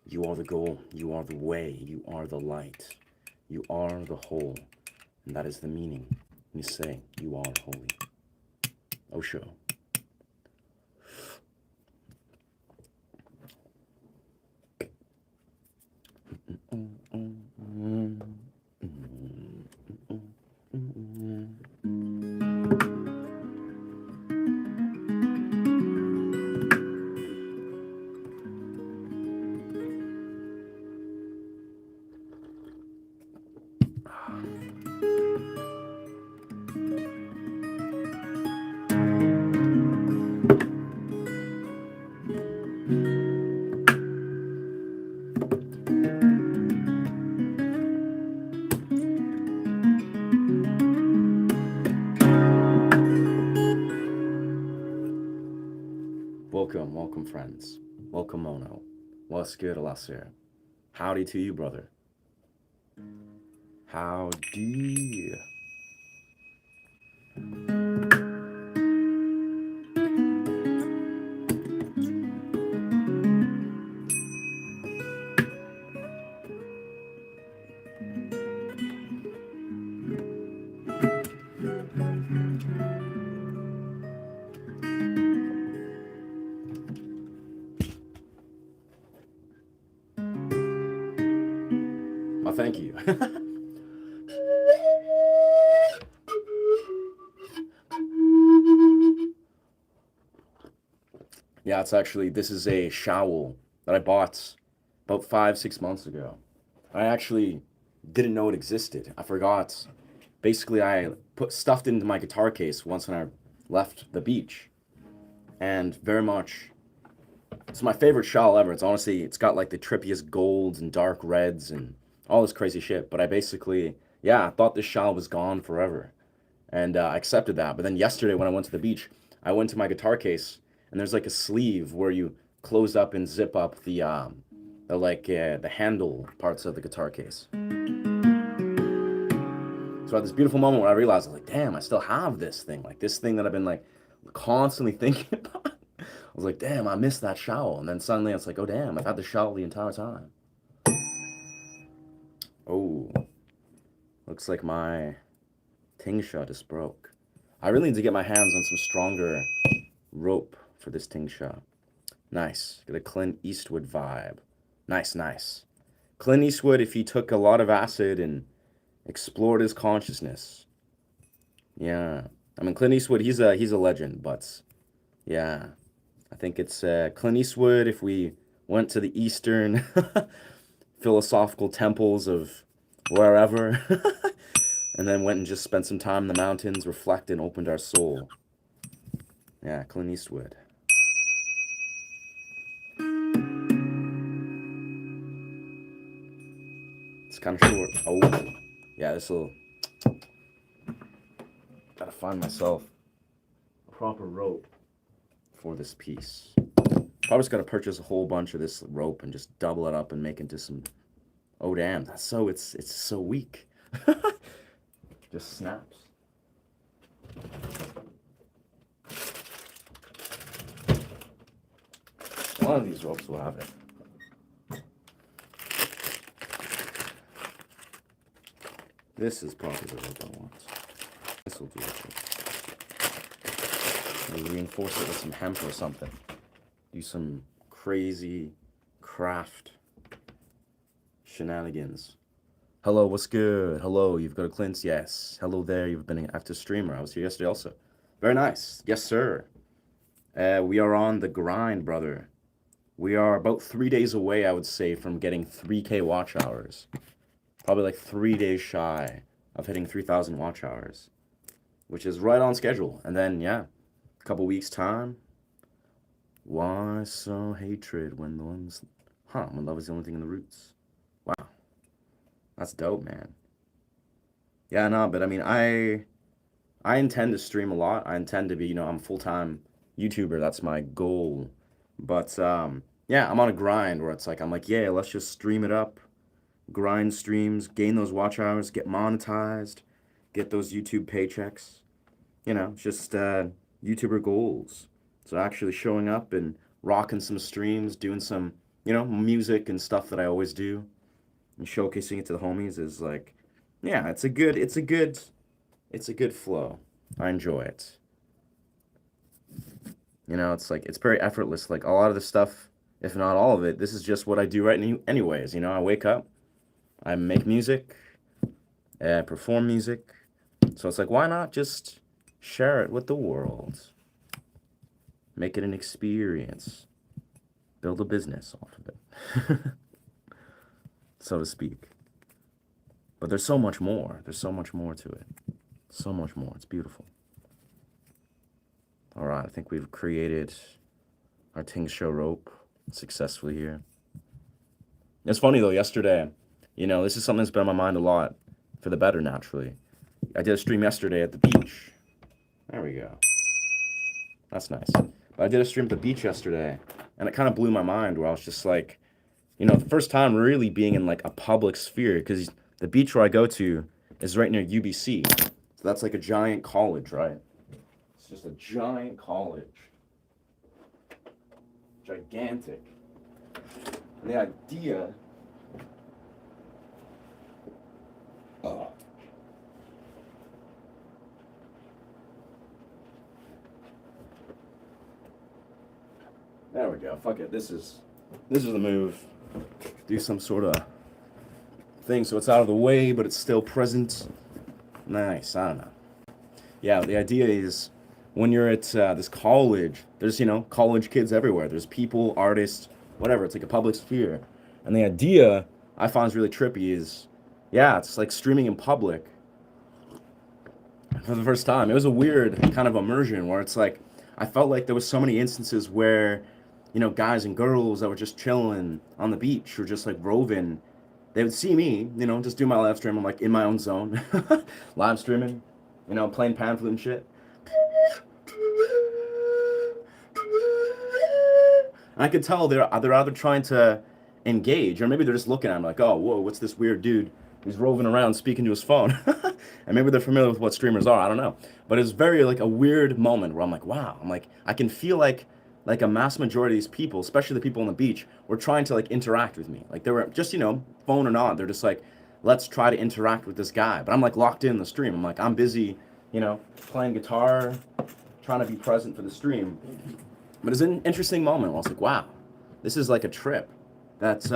You are the goal. You are the way. You are the light. You are the whole. And that is the meaning. You say, you are holy. Osho. Welcome, welcome, friends. Welcome, Mono. What's good, Alasir? Howdy to you, brother. Howdy. Well, thank you. Yeah, this is a showl that I bought about 5, 6 months ago. I actually didn't know it existed. I forgot. Basically, I put stuffed into my guitar case once when I left the beach, and very much. It's my favorite shawl ever. It's got like the trippiest golds and dark reds and all this crazy shit. But I basically, yeah, I thought this shawl was gone forever, and I accepted that. But then yesterday when I went to the beach, I went to my guitar case, and there's like a sleeve where you close up and zip up the handle parts of the guitar case. So at this beautiful moment where I realized, I was like, damn, I still have this thing, like this thing that I've been like constantly thinking about. I was like, damn, I missed that showl. And then suddenly it's like, oh, damn, I've had the showl the entire time. Oh, looks like my tingsha just broke. I really need to get my hands on some stronger rope for this tingsha. Nice. Get a Clint Eastwood vibe. Nice, nice. Clint Eastwood, if he took a lot of acid and explored his consciousness. Yeah. I mean, Clint Eastwood, he's a legend, but yeah. I think it's Clint Eastwood if we went to the Eastern philosophical temples of wherever and then went and just spent some time in the mountains, reflected, and opened our soul. Yeah, Clint Eastwood. It's kind of short. Oh, yeah, this will. Gotta find myself a proper rope for this piece. Probably just gotta purchase a whole bunch of this rope and just double it up and make it into some. Oh damn! That's so it's so weak. Just snaps. One of these ropes will have it. This is probably the rope I want. This will do it. Maybe reinforce it with some hemp or something. Do some crazy craft shenanigans. Hello, what's good? Hello, you've got a Clint's? Yes. Hello there, you've been an active streamer. I was here yesterday also. Very nice. Yes, sir. We are on the grind, brother. We are about 3 days away, I would say, from getting 3K watch hours. Probably like 3 days shy of hitting 3,000 watch hours, which is right on schedule. And then, yeah, a couple weeks' time. Why so hatred when when love is the only thing in the roots? Wow. That's dope, man. Yeah, no, but I mean, I intend to stream a lot. I intend to be, I'm a full-time YouTuber. That's my goal. But yeah, I'm on a grind where I'm like, yeah, let's just stream it up, grind streams, gain those watch hours, get monetized, get those YouTube paychecks. Just YouTuber goals. So actually showing up and rocking some streams, doing some music and stuff that I always do and showcasing it to the homies is like, yeah, it's a good flow. I enjoy it. It's like it's very effortless. Like a lot of the stuff, if not all of it, this is just what I do anyways. I wake up, I make music, perform music. So it's like, why not just share it with the world? Make it an experience. Build a business off of it, so to speak. But there's so much more. There's so much more to it. So much more. It's beautiful. All right, I think we've created our Ting Show rope successfully here. It's funny though, yesterday, this is something that's been on my mind a lot, for the better, naturally. I did a stream yesterday at the beach. There we go. That's nice. But I did a stream at the beach yesterday, and it kind of blew my mind where I was just like, the first time really being in like a public sphere, because the beach where I go to is right near UBC. So that's like a giant college, right? It's just a giant college. Gigantic. And the idea. Oh. There we go. Fuck it. This is the move. Do some sort of thing so it's out of the way, but it's still present. Nice. I don't know. Yeah, the idea is when you're at this college, there's, college kids everywhere. There's people, artists, whatever. It's like a public sphere. And the idea I find is really trippy is, yeah, it's like streaming in public for the first time. It was a weird kind of immersion where it's like, I felt like there was so many instances where, guys and girls that were just chilling on the beach or just like roving, they would see me, just do my live stream. I'm like in my own zone, live streaming, playing pan flute and shit. And I could tell they're either trying to engage or maybe they're just looking at me like, oh, whoa, what's this weird dude who's roving around speaking to his phone? And maybe they're familiar with what streamers are. I don't know. But it's very like a weird moment where I'm like, wow. I'm like, I can feel like a mass majority of these people, especially the people on the beach, were trying to like interact with me. Like they were just, phone or not, they're just like, let's try to interact with this guy. But I'm like locked in the stream. I'm like, I'm busy, playing guitar, trying to be present for the stream. But it's an interesting moment. I was like, wow, this is like a trip. That's,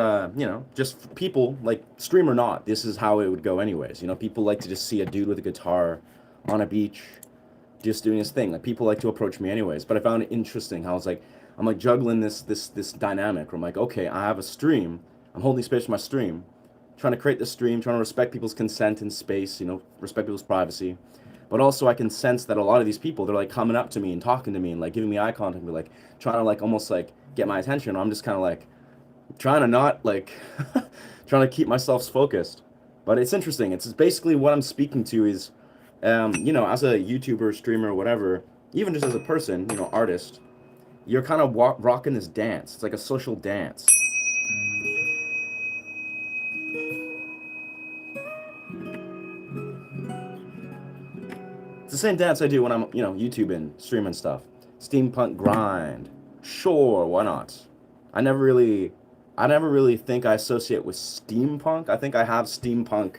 just people, like stream or not, this is how it would go anyways. People like to just see a dude with a guitar on a beach just doing his thing. Like people like to approach me anyways. But I found it interesting how I'm like juggling this dynamic where I'm like, okay, I have a stream. I'm holding space for my stream, trying to create this stream, trying to respect people's consent and space, respect people's privacy. But also I can sense that a lot of these people, they're like coming up to me and talking to me and like giving me eye contact and like trying to like almost like get my attention. I'm just kind of like trying to not like trying to keep myself focused. But it's interesting. It's basically what I'm speaking to is, as a YouTuber, streamer, whatever, even just as a person, artist, you're kind of rocking this dance. It's like a social dance. It's the same dance I do when I'm, YouTubing, streaming stuff. Steampunk grind. Sure, why not? I never really think I associate with steampunk. I think I have steampunk,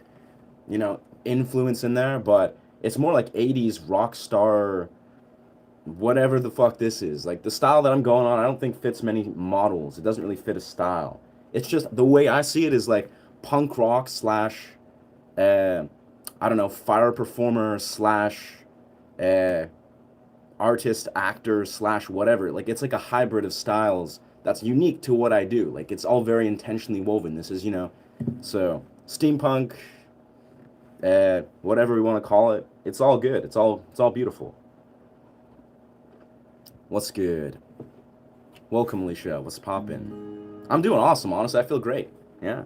influence in there, but it's more like 80s rock star, whatever the fuck this is. Like the style that I'm going on, I don't think fits many models. It doesn't really fit a style. It's just the way I see it is like punk rock slash, I don't know, fire performer slash, artist, actor slash whatever. Like it's like a hybrid of styles that's unique to what I do. Like it's all very intentionally woven. This is, so steampunk, whatever we want to call it. It's all good. It's all beautiful. What's good? Welcome, Alicia. What's poppin'? I'm doing awesome, honestly. I feel great. Yeah.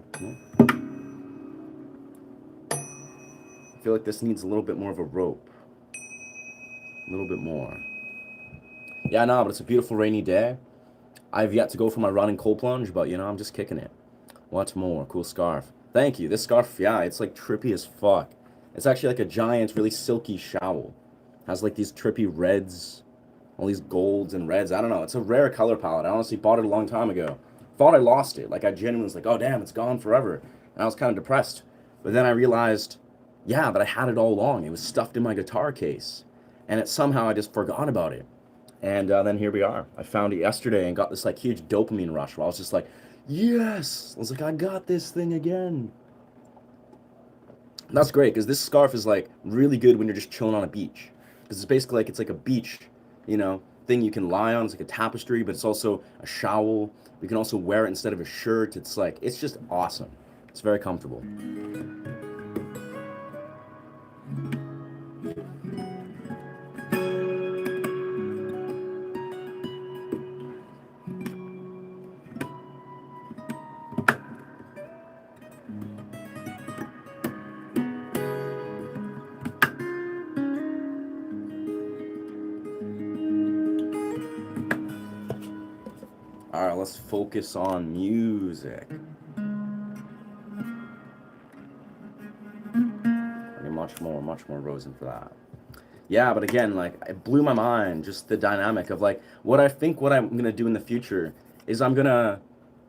I feel like this needs a little bit more of a rope. A little bit more. Yeah, no, but it's a beautiful rainy day. I've yet to go for my running cold plunge, but, I'm just kicking it. What's more? Cool scarf. Thank you. This scarf, yeah, it's like trippy as fuck. It's actually like a giant, really silky shawl. Has like these trippy reds, all these golds and reds. I don't know. It's a rare color palette. I honestly bought it a long time ago. thought I lost it. Like I genuinely was like, oh damn, it's gone forever. And I was kind of depressed. But then I realized, yeah, that I had it all along. It was stuffed in my guitar case. And it somehow I just forgot about it. And then here we are. I found it yesterday and got this like huge dopamine rush where I was just like, yes! I was like, I got this thing again. And that's great because this scarf is like really good when you're just chilling on a beach. Because it's basically like it's like a beach, you know, thing you can lie on. It's like a tapestry, but it's also a shawl. You can also wear it instead of a shirt. It's like it's just awesome. It's very comfortable. All right, let's focus on music. I mean, much more Rosen for that. Yeah, but again, like it blew my mind just the dynamic of like what I'm gonna do in the future is I'm gonna,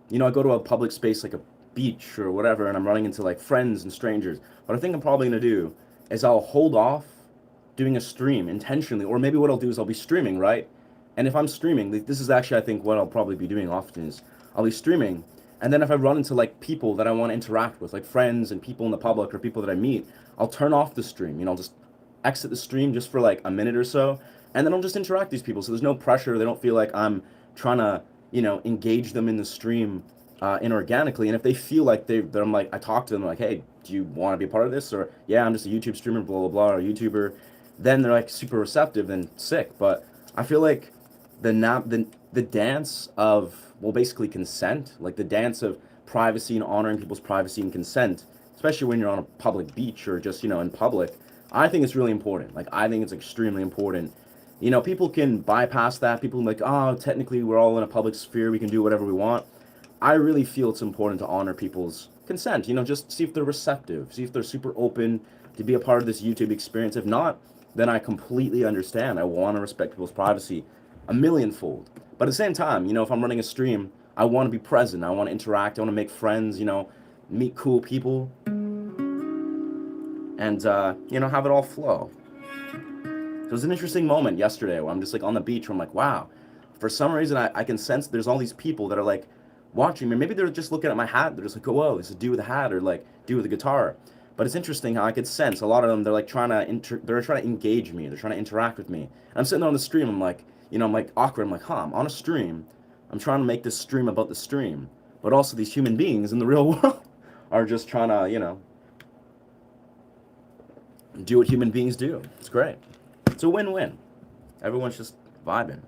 you know, I go to a public space like a beach or whatever, and I'm running into like friends and strangers. What I think I'm probably gonna do is I'll hold off doing a stream intentionally, or maybe what I'll do is I'll be streaming, right? And if I'm streaming, this is actually I think what I'll probably be doing often is I'll be streaming, and then if I run into like people that I want to interact with, like friends and people in the public or people that I meet, I'll turn off the stream. You know, I'll just exit the stream just for like a minute or so, and then I'll just interact with these people. So there's no pressure. They don't feel like I'm trying to, you know, engage them in the stream inorganically. And if they feel like I'm like, I talk to them like, hey, do you want to be a part of this? Or yeah, I'm just a YouTube streamer, blah blah blah, or a YouTuber. Then they're like super receptive and sick. But I feel like the dance of well basically consent, like the dance of privacy and honoring people's privacy and consent, especially when you're on a public beach or just, you know, in public, I think it's really important. Like I think it's extremely important. You know, people can bypass that. People are like, oh, technically we're all in a public sphere, we can do whatever we want. I really feel it's important to honor people's consent. You know, just see if they're receptive, see if they're super open to be a part of this YouTube experience. If not, then I completely understand. I want to respect people's privacy a millionfold. But at the same time, you know, if I'm running a stream, I want to be present. I want to interact. I want to make friends, you know, meet cool people, and, you know, have it all flow. So it was an interesting moment yesterday where I'm just like on the beach where I'm like, wow, for some reason I can sense there's all these people that are like watching me. Maybe they're just looking at my hat. They're just like, oh, whoa, this is dude with a hat or like dude with a guitar. But it's interesting how I could sense a lot of them. They're like they're trying to engage me. They're trying to interact with me. And I'm sitting there on the stream. I'm like, you know, I'm like awkward. I'm like, huh, I'm on a stream. I'm trying to make this stream about the stream. But also these human beings in the real world are just trying to, you know, do what human beings do. It's great. It's a win-win. Everyone's just vibing.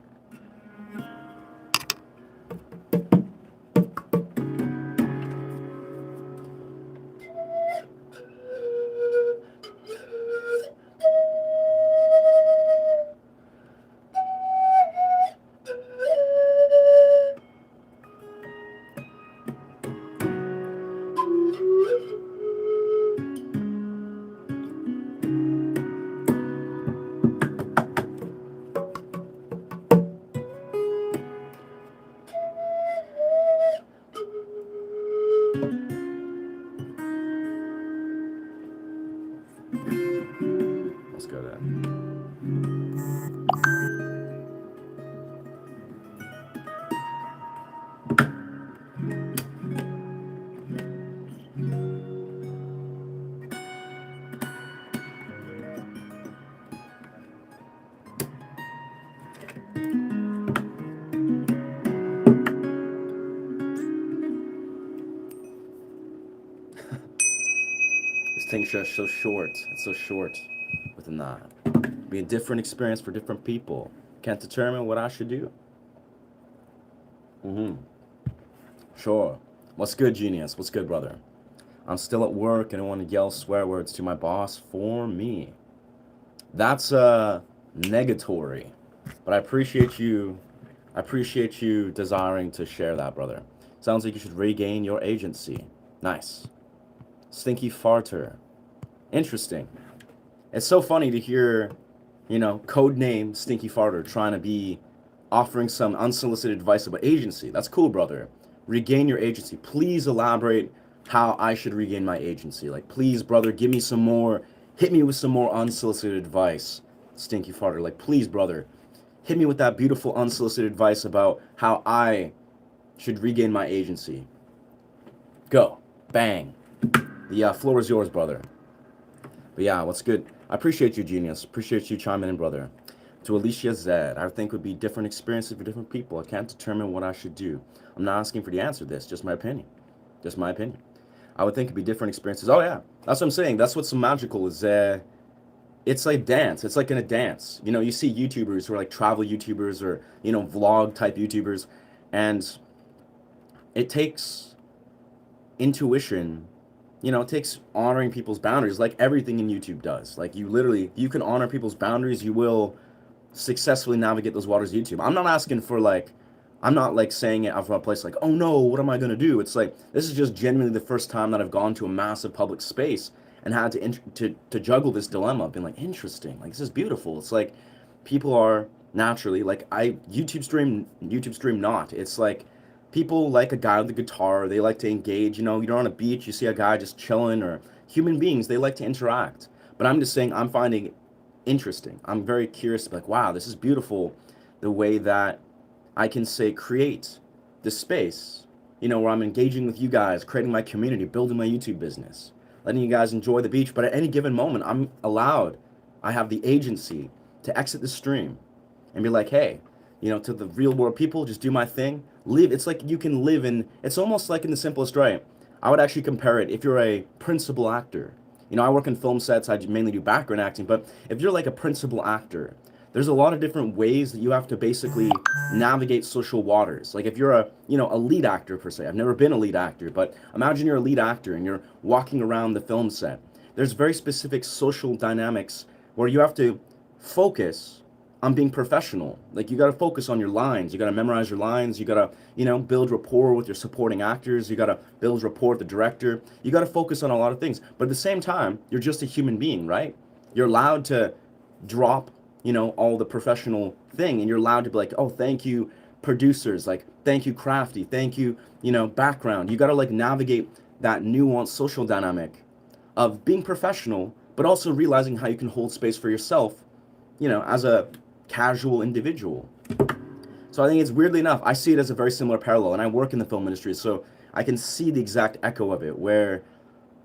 Let's go there. This thing's just so short. It's so short within that. Be a different experience for different people. Can't determine what I should do. Mm-hmm. Sure. What's good, genius? What's good, brother? I'm still at work and I want to yell swear words to my boss for me. That's negatory. But I appreciate you. I appreciate you desiring to share that, brother. Sounds like you should regain your agency. Nice. Stinky farter. Interesting. It's so funny to hear, you know, codename Stinky Farter trying to be offering some unsolicited advice about agency. That's cool, brother. regain your agency. Please elaborate how I should regain my agency. Like, please, brother, give me some more, hit me with some more unsolicited advice. Stinky farter. Like, please, brother, hit me with that beautiful unsolicited advice about how I should regain my agency. Go. Bang. The floor is yours, brother. But yeah, what's good? I appreciate you, genius. Appreciate you chiming in, brother. To Alicia Z, I think would be different experiences for different people. I can't determine what I should do. I'm not asking for the answer to this, just my opinion. Just my opinion. I would think it'd be different experiences. Oh yeah, that's what I'm saying. That's what's so magical is it's like dance. It's like in a dance. You know, you see YouTubers who are like travel YouTubers or, you know, vlog type YouTubers, and it takes intuition. You know, it takes honoring people's boundaries like everything in YouTube does. Like you can honor people's boundaries, you will successfully navigate those waters of YouTube. I'm not asking for like, I'm not like saying it out from a place like, oh no, what am I gonna do? It's like, this is just genuinely the first time that I've gone to a massive public space and had to juggle this dilemma, being like, interesting, like this is beautiful. It's like people are naturally like YouTube stream not. It's like people like a guy with a guitar, they like to engage, you know, you're on a beach, you see a guy just chilling, or human beings, they like to interact. But I'm just saying I'm finding interesting. I'm very curious to be like, wow, this is beautiful the way that I can say create this space, you know, where I'm engaging with you guys, creating my community, building my YouTube business, letting you guys enjoy the beach. But at any given moment, I'm allowed, I have the agency to exit the stream and be like, hey, you know, to the real world people, just do my thing. Live. It's like you can live in, it's almost like in the simplest way. I would actually compare it if you're a principal actor. You know, I work in film sets, I mainly do background acting, but if you're like a principal actor, there's a lot of different ways that you have to basically navigate social waters. Like if you're a, you know, a lead actor per se. I've never been a lead actor, but imagine you're a lead actor and you're walking around the film set. There's very specific social dynamics where you have to focus on being professional. Like you got to focus on your lines. You got to memorize your lines. You got to, you know, build rapport with your supporting actors. You got to build rapport with the director. You got to focus on a lot of things. But at the same time, you're just a human being, right? You're allowed to drop, you know, all the professional thing, and you're allowed to be like, oh, thank you, producers. Like, thank you, Crafty. Thank you, you know, background. You got to like navigate that nuanced social dynamic of being professional, but also realizing how you can hold space for yourself, you know, as a casual individual. So I think it's weirdly enough, I see it as a very similar parallel, and I work in the film industry, so I can see the exact echo of it, where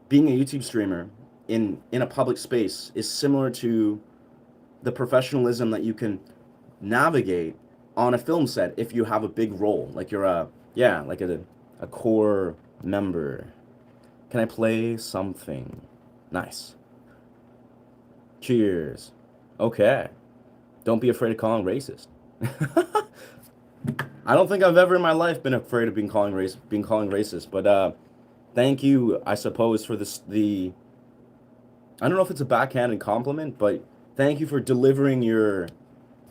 being a YouTube streamer in a public space is similar to the professionalism that you can navigate on a film set if you have a big role, like you're like a core member. Can I play something? Nice. Cheers. Okay. Don't be afraid of calling racist. I don't think I've ever in my life been afraid of being calling racist, but thank you, I suppose, for I don't know if it's a backhanded compliment, but thank you for delivering your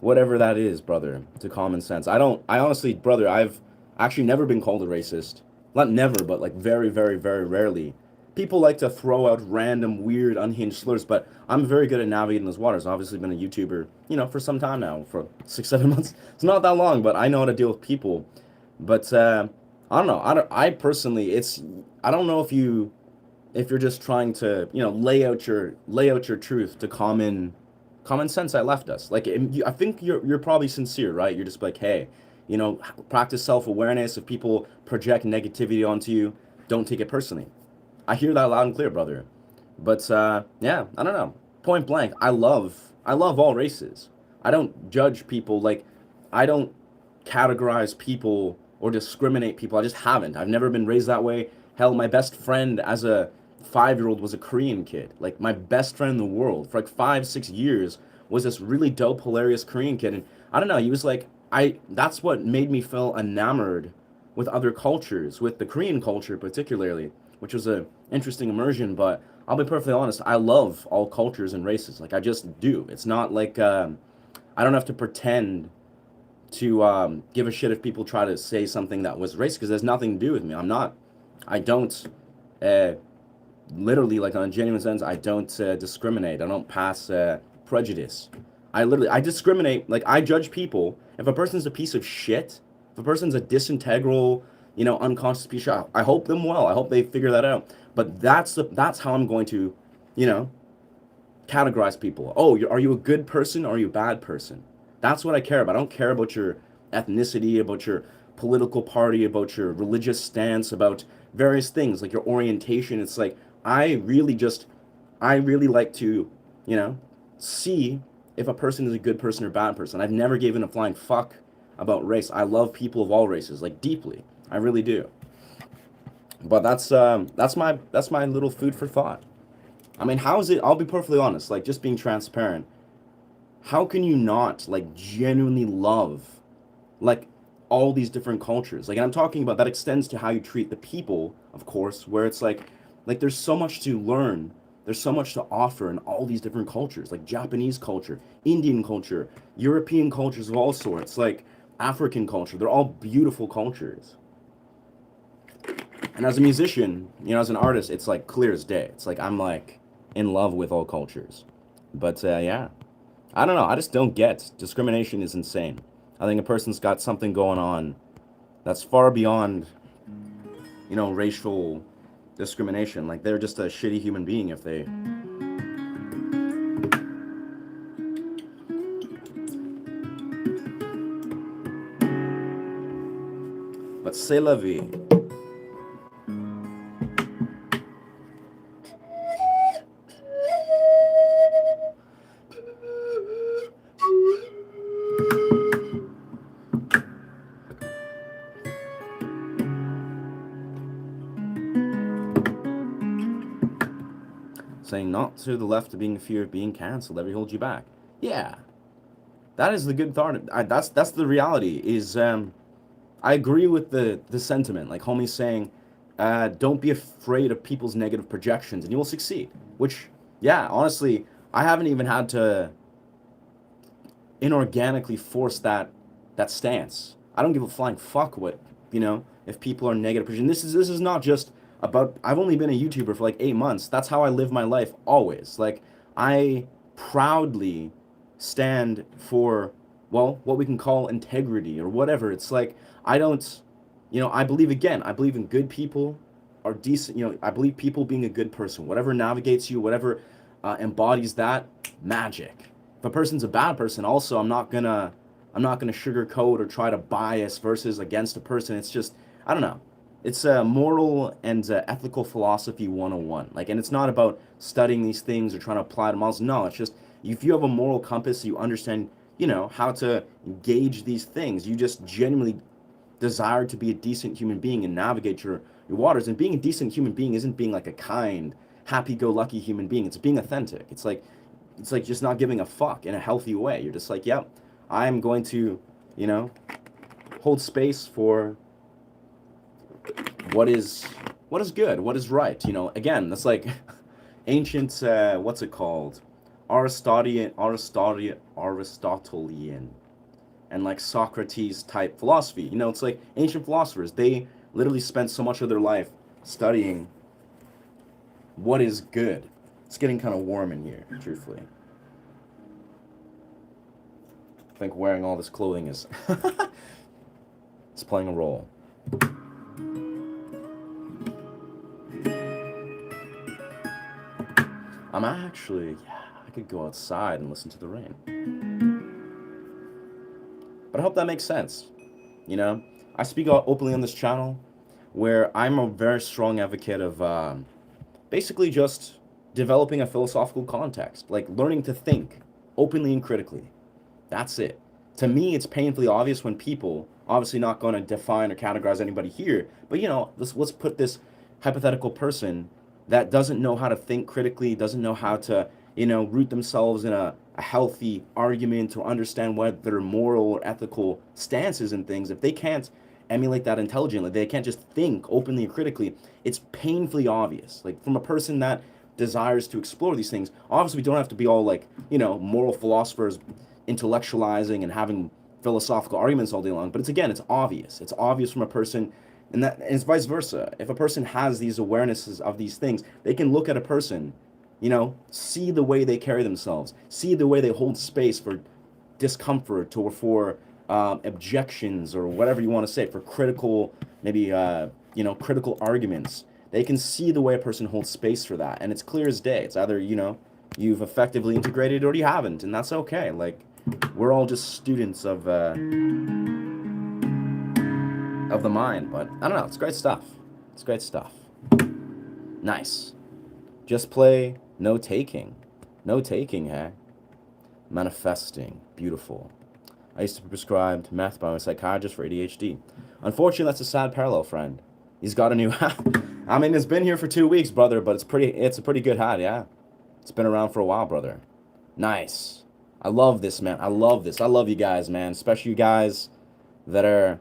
whatever that is, brother, to common sense. I honestly, brother, I've actually never been called a racist. Not never, but like very, very, very rarely. People like to throw out random, weird, unhinged slurs, but I'm very good at navigating those waters. I've obviously been a YouTuber, you know, for some time now, for 6, 7 months. It's not that long, but I know how to deal with people. But I don't know. I personally, I don't know if you're just trying to, you know, lay out your truth to common sense that left us. Like, I think you're probably sincere, right? You're just like, hey, you know, practice self-awareness. If people project negativity onto you, don't take it personally. I hear that loud and clear, brother. But yeah, I don't know. Point blank, I love all races. I don't judge people. Like, I don't categorize people or discriminate people. I just haven't. I've never been raised that way. Hell, my best friend as a 5-year-old was a Korean kid. Like, my best friend in the world for like 5, 6 years was this really dope, hilarious Korean kid. And I don't know, he was like, that's what made me feel enamored with other cultures, with the Korean culture particularly, which was a interesting immersion. But I'll be perfectly honest, I love all cultures and races. Like, I just do. It's not like I don't have to pretend to give a shit if people try to say something that was racist, because there's nothing to do with me. I don't literally, like, on a genuine sense, I don't discriminate. I don't pass prejudice. I discriminate. Like, I judge people. If a person's a piece of shit, if a person's a disintegral, unconscious piece. I hope them well. I hope they figure that out. But that's how I'm going to, you know, categorize people. Oh, are you a good person or are you a bad person? That's what I care about. I don't care about your ethnicity, about your political party, about your religious stance, about various things like your orientation. It's like I really just I really like to, you know, see if a person is a good person or bad person. I've never given a flying fuck about race. I love people of all races, like deeply. I really do. But that's my little food for thought. I mean, how is it? I'll be perfectly honest, like just being transparent. How can you not like genuinely love like all these different cultures? Like, and I'm talking about that extends to how you treat the people, of course, where it's like there's so much to learn. There's so much to offer in all these different cultures, like Japanese culture, Indian culture, European cultures of all sorts, like African culture. They're all beautiful cultures. And as a musician, as an artist, it's like clear as day. It's like I'm like in love with all cultures. But yeah, I don't know. I just don't get discrimination is insane. I think a person's got something going on that's far beyond, racial discrimination. Like they're just a shitty human being if they. But c'est la vie. Saying not to the left of being fear of being canceled ever hold you back. Yeah, that is the good thought. That's the reality. Is I agree with the sentiment. Like homie's saying, don't be afraid of people's negative projections, and you will succeed. Which, yeah, honestly, I haven't even had to inorganically force that stance. I don't give a flying fuck what if people are negative projections. This is not just about. I've only been a YouTuber for like 8 months. That's how I live my life always. Like I proudly stand for what we can call integrity or whatever. It's like I don't, I believe again. I believe in good people are decent. I believe people being a good person, whatever navigates you, whatever embodies that magic. If a person's a bad person, also I'm not gonna sugarcoat or try to bias versus against a person. It's just I don't know. It's a moral and ethical philosophy 101. Like, and it's not about studying these things or trying to apply to models. No, it's just if you have a moral compass, you understand, how to gauge these things. You just genuinely desire to be a decent human being and navigate your waters. And being a decent human being isn't being like a kind, happy-go-lucky human being. It's being authentic. It's like just not giving a fuck in a healthy way. You're just like, yep, I'm going to, hold space for what is good, what is right. Again, that's like ancient what's it called? Aristotelian and like Socrates type philosophy. It's like ancient philosophers. They literally spent so much of their life studying what is good. It's getting kind of warm in here, truthfully. I think wearing all this clothing is it's playing a role. I'm actually, yeah, I could go outside and listen to the rain. But I hope that makes sense. I speak openly on this channel where I'm a very strong advocate of basically just developing a philosophical context, like learning to think openly and critically. That's it. To me, it's painfully obvious when people, obviously not going to define or categorize anybody here, but let's put this hypothetical person that doesn't know how to think critically, doesn't know how to, root themselves in a healthy argument or understand what their moral or ethical stances and things. If they can't emulate that intelligently, they can't just think openly and critically, it's painfully obvious. Like from a person that desires to explore these things, obviously we don't have to be all like, moral philosophers intellectualizing and having philosophical arguments all day long, but it's obvious. It's obvious from a person, and it's vice versa. If a person has these awarenesses of these things, they can look at a person, see the way they carry themselves, see the way they hold space for discomfort or for objections or whatever you want to say, for critical, maybe, critical arguments. They can see the way a person holds space for that, and it's clear as day. It's either, you've effectively integrated or you haven't, and that's okay. Like, we're all just students of the mind, but I don't know. It's great stuff. It's great stuff. Nice. Just play, no taking. No taking, hey? Manifesting. Beautiful. I used to be prescribed meth by a psychiatrist for ADHD. Unfortunately, that's a sad parallel, friend. He's got a new hat. I mean, it's been here for 2 weeks, brother, but it's a pretty good hat, yeah. It's been around for a while, brother. Nice. I love this, man. I love this. I love you guys, man. Especially you guys that are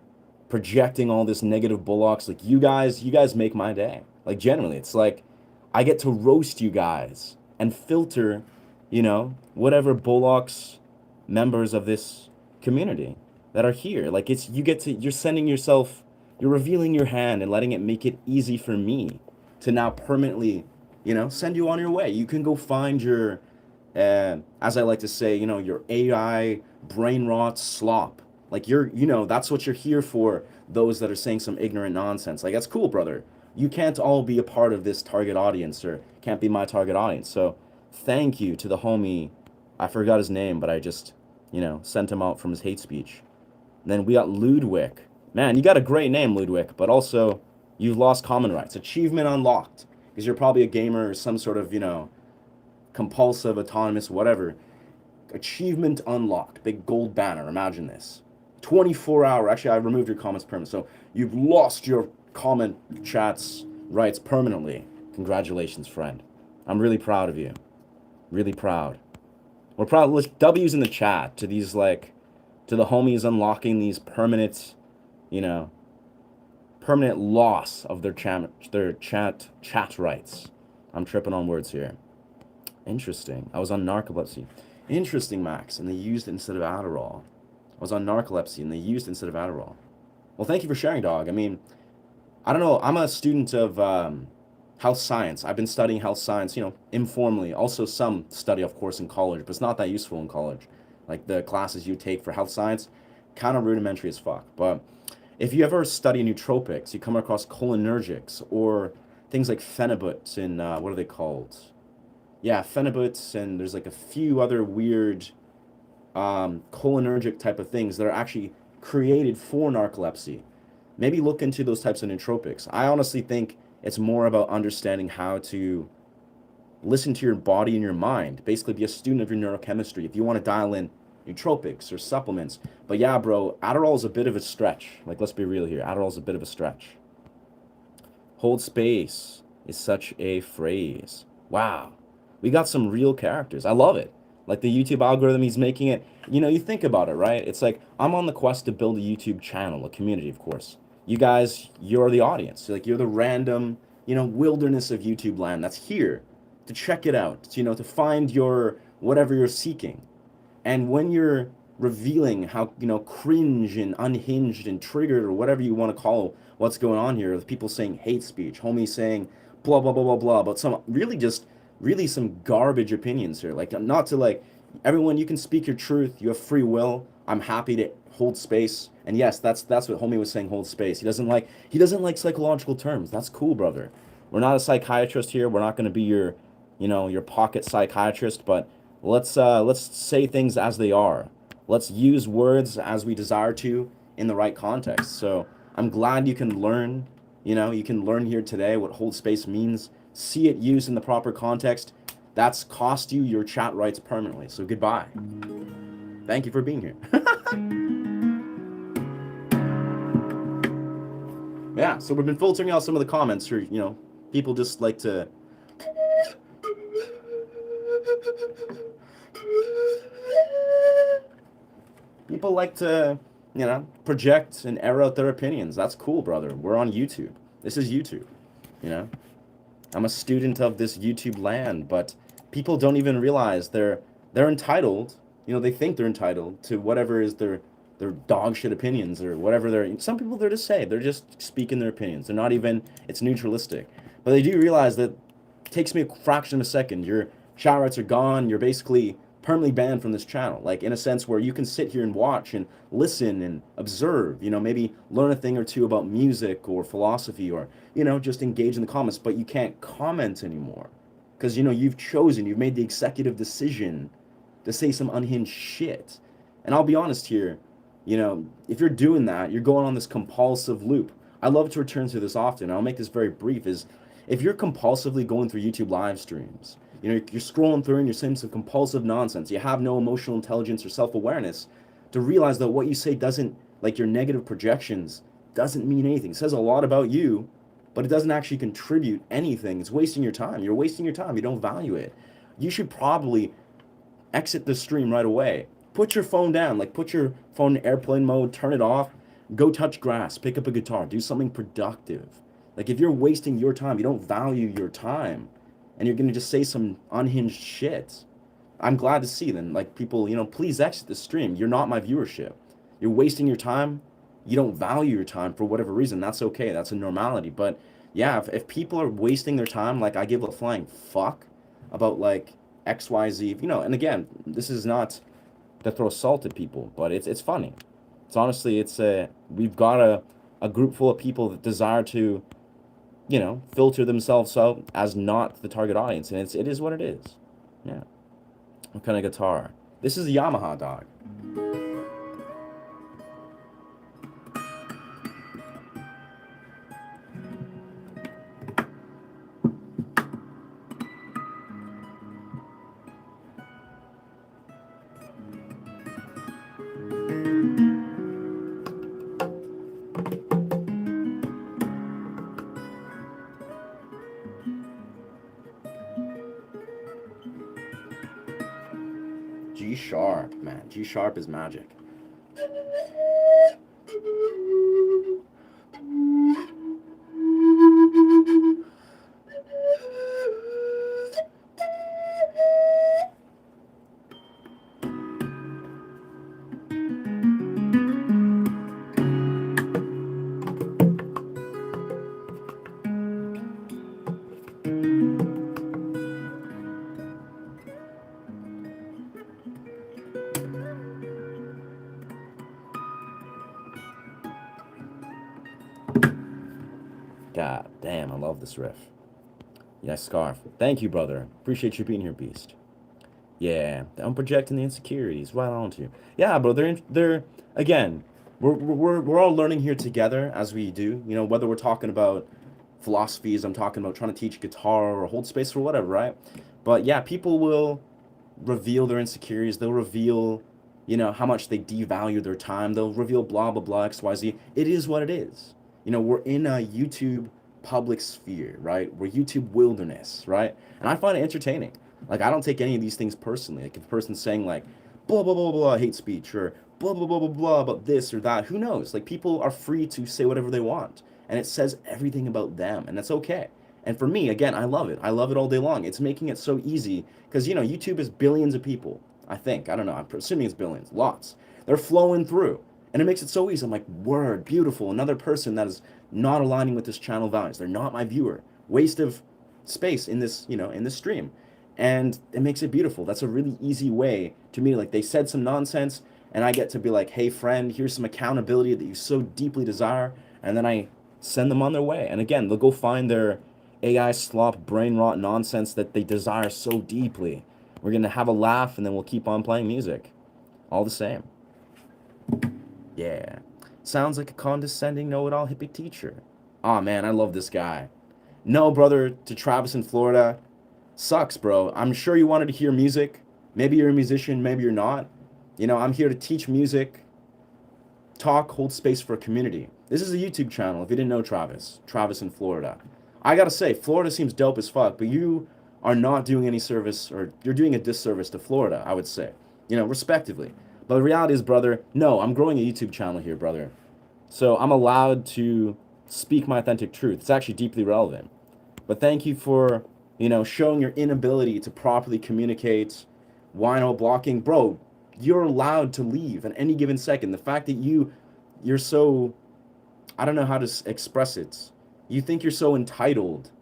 projecting all this negative bullocks. Like, you guys make my day. Like, genuinely, it's like I get to roast you guys and filter, whatever bullocks members of this community that are here. Like, you're sending yourself, you're revealing your hand and letting it make it easy for me to now permanently, send you on your way. You can go find your, as I like to say, your AI brain rot slop. Like, that's what you're here for, those that are saying some ignorant nonsense. Like, that's cool, brother. You can't all be a part of this target audience, or can't be my target audience. So thank you to the homie, I forgot his name, but I just, sent him out from his hate speech. And then we got Ludwig. Man, you got a great name, Ludwig, but also you've lost common rights. Achievement unlocked, because you're probably a gamer or some sort of, compulsive, autonomous, whatever. Achievement unlocked. Big gold banner. Imagine this. 24-hour. Actually, I removed your comments permanently. So you've lost your comment chats rights permanently. Congratulations, friend. I'm really proud of you. Really proud. We're proud. W's in the chat to these, to the homies unlocking these permanent, permanent loss of their chat rights. I'm tripping on words here. Interesting. I was on narcolepsy. Interesting, Max. And they used it instead of Adderall. I was on narcolepsy and they used it instead of Adderall. Well, thank you for sharing, dog. I mean, I don't know. I'm a student of health science. I've been studying health science, informally. Also some study, of course, in college, but it's not that useful in college. Like the classes you take for health science, kind of rudimentary as fuck. But if you ever study nootropics, you come across cholinergics or things like phenibut and what are they called? Yeah, phenibut, and there's like a few other weird cholinergic type of things that are actually created for narcolepsy. Maybe look into those types of nootropics. I honestly think it's more about understanding how to listen to your body and your mind. Basically, be a student of your neurochemistry if you want to dial in nootropics or supplements. But yeah, bro, Adderall is a bit of a stretch. Like, let's be real here. Adderall is a bit of a stretch. Hold space is such a phrase. Wow. We got some real characters. I love it. Like the YouTube algorithm, he's making it. You think about it, right? It's like I'm on the quest to build a YouTube channel, a community, of course. You guys, you're the audience. You're the random, wilderness of YouTube land that's here to check it out, to find your whatever you're seeking. And when you're revealing how, cringe and unhinged and triggered or whatever you want to call what's going on here, with people saying hate speech, homies saying blah, blah, blah, blah, blah, but some really some garbage opinions here. Like, not to everyone, you can speak your truth. You have free will. I'm happy to hold space. And yes, that's what homie was saying, hold space. He doesn't like psychological terms. That's cool, brother. We're not a psychiatrist here. We're not going to be your, your pocket psychiatrist, but let's say things as they are. Let's use words as we desire to in the right context. So I'm glad you can learn, you can learn here today what hold space means. See it used in the proper context. That's cost you your chat rights permanently. So goodbye. Thank you for being here. Yeah, so we've been filtering out some of the comments for, people just like to... People like to, project and air out their opinions. That's cool, brother. We're on YouTube. This is YouTube, I'm a student of this YouTube land, but people don't even realize they're entitled. They think they're entitled to whatever is their dog shit opinions or whatever some people, they're just speaking their opinions. They're not even, it's neutralistic. But they do realize that it takes me a fraction of a second. Your chat rights are gone. You're basically permanently banned from this channel. Like in a sense where you can sit here and watch and listen and observe, maybe learn a thing or two about music or philosophy, or, just engage in the comments, but you can't comment anymore. Because, you've made the executive decision to say some unhinged shit. And I'll be honest here, if you're doing that, you're going on this compulsive loop. I love to return to this often. I'll make this very brief. Is if you're compulsively going through YouTube live streams, you're scrolling through and you're saying some compulsive nonsense. You have no emotional intelligence or self-awareness to realize that what you say doesn't, like your negative projections, doesn't mean anything. It says a lot about you, but it doesn't actually contribute anything. It's wasting your time. You're wasting your time. You don't value it. You should probably exit the stream right away. Put your phone down, like put your phone in airplane mode, turn it off, go touch grass, pick up a guitar, do something productive. Like if you're wasting your time, you don't value your time, and you're gonna just say some unhinged shit, I'm glad to see then, like people, please exit the stream. You're not my viewership. You're wasting your time. You don't value your time for whatever reason. That's okay. That's a normality. But yeah, if people are wasting their time, like I give a flying fuck about like XYZ, and again, this is not to throw salt at people, but it's funny. It's honestly, we've got a group full of people that desire to, filter themselves out as not the target audience, and it is what it is. Yeah. What kind of guitar? This is a Yamaha, dog. G sharp, man. G sharp is magic. God damn, I love this riff. Yes, Scarf. Thank you, brother. Appreciate you being here, Beast. Yeah, I'm projecting the insecurities. Why don't you? Yeah, bro. They're again. We're all learning here together as we do. Whether we're talking about philosophies, I'm talking about trying to teach guitar or hold space for whatever, right? But yeah, people will reveal their insecurities. They'll reveal, how much they devalue their time. They'll reveal blah blah blah XYZ. It is what it is. We're in a YouTube public sphere, right? We're YouTube wilderness, right? And I find it entertaining. Like, I don't take any of these things personally. Like, if a person's saying, like, blah, blah, blah, blah, hate speech, or blah, blah, blah, blah, blah, about this or that, who knows? Like, people are free to say whatever they want. And it says everything about them, and that's okay. And for me, again, I love it. I love it all day long. It's making it so easy. Because, YouTube is billions of people, I think. I don't know. I'm assuming it's billions. Lots. They're flowing through. And it makes it so easy. I'm like, word, beautiful. Another person that is not aligning with this channel values. They're not my viewer. Waste of space in this, in this stream. And it makes it beautiful. That's a really easy way to me. Like, they said some nonsense, and I get to be like, hey, friend, here's some accountability that you so deeply desire. And then I send them on their way. And again, they'll go find their AI slop, brain rot nonsense that they desire so deeply. We're going to have a laugh, and then we'll keep on playing music. All the same. Yeah. Sounds like a condescending know-it-all hippie teacher. Aw, man, I love this guy. No, brother, to Travis in Florida. Sucks, bro. I'm sure you wanted to hear music. Maybe you're a musician, maybe you're not. I'm here to teach music, talk, hold space for a community. This is a YouTube channel, if you didn't know Travis in Florida. I gotta say, Florida seems dope as fuck, but you are not doing any service, or you're doing a disservice to Florida, I would say. Respectively. But the reality is, brother, no, I'm growing a YouTube channel here, brother. So I'm allowed to speak my authentic truth. It's actually deeply relevant. But thank you for, showing your inability to properly communicate, wino blocking. Bro, you're allowed to leave at any given second. The fact that you're so, I don't know how to express it. You think you're so entitled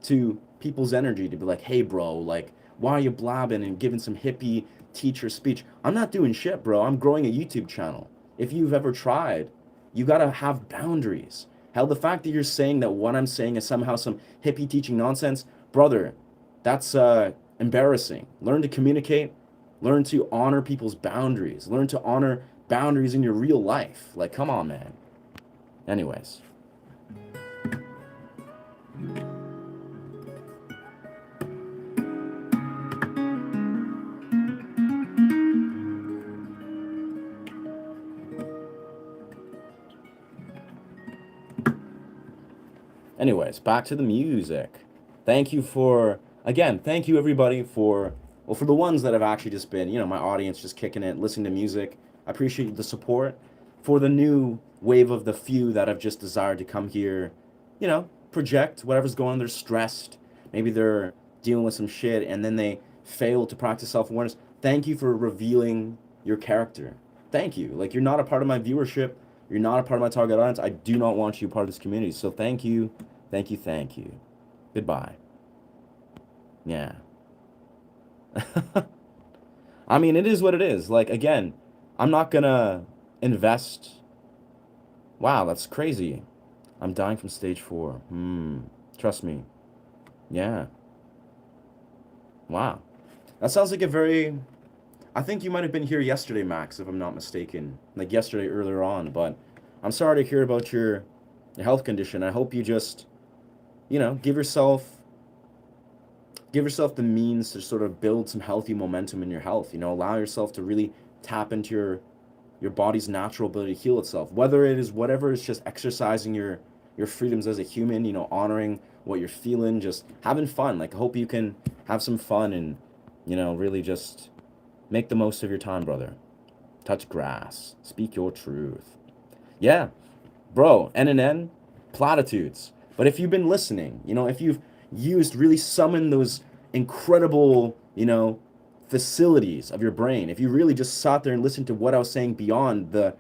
to people's energy to be like, hey, bro, like, why are you blabbing and giving some hippie teach or speech. I'm not doing shit, bro. I'm growing a YouTube channel. If you've ever tried, you gotta have boundaries. Hell, the fact that you're saying that what I'm saying is somehow some hippie teaching nonsense, brother, that's embarrassing. Learn to communicate. Learn to honor people's boundaries. Learn to honor boundaries in your real life. Like, come on, man. Anyways. Anyways, back to the music. Thank you for, again, thank you everybody for, well, for the ones that have actually just been, you know, my audience just kicking it, listening to music. I appreciate the support. For the new wave of the few that have just desired to come here, you know, project whatever's going on, they're stressed. Maybe they're dealing with some shit and then they fail to practice self-awareness. Thank you for revealing your character. Thank you. Like, you're not a part of my viewership. You're not a part of my target audience. I do not want you part of this community. So thank you. Thank you, thank you. Goodbye. Yeah. I mean, it is what it is. Like, again, I'm not gonna invest. Wow, that's crazy. I'm dying from stage 4. Trust me. Yeah. Wow. That sounds like a very... I think you might have been here yesterday, Max, if I'm not mistaken. Like yesterday earlier on, but I'm sorry to hear about your health condition. I hope you just, you know, give yourself the means to sort of build some healthy momentum in your health. You know, allow yourself to really tap into your body's natural ability to heal itself. Whether it is whatever, it's just exercising your freedoms as a human, you know, honoring what you're feeling, just having fun. Like, I hope you can have some fun and, you know, really just make the most of your time, brother. Touch grass. Speak your truth. Yeah, bro, NNN, platitudes. But if you've been listening, you know, if you've really summoned those incredible, you know, facilities of your brain, if you really just sat there and listened to what I was saying beyond the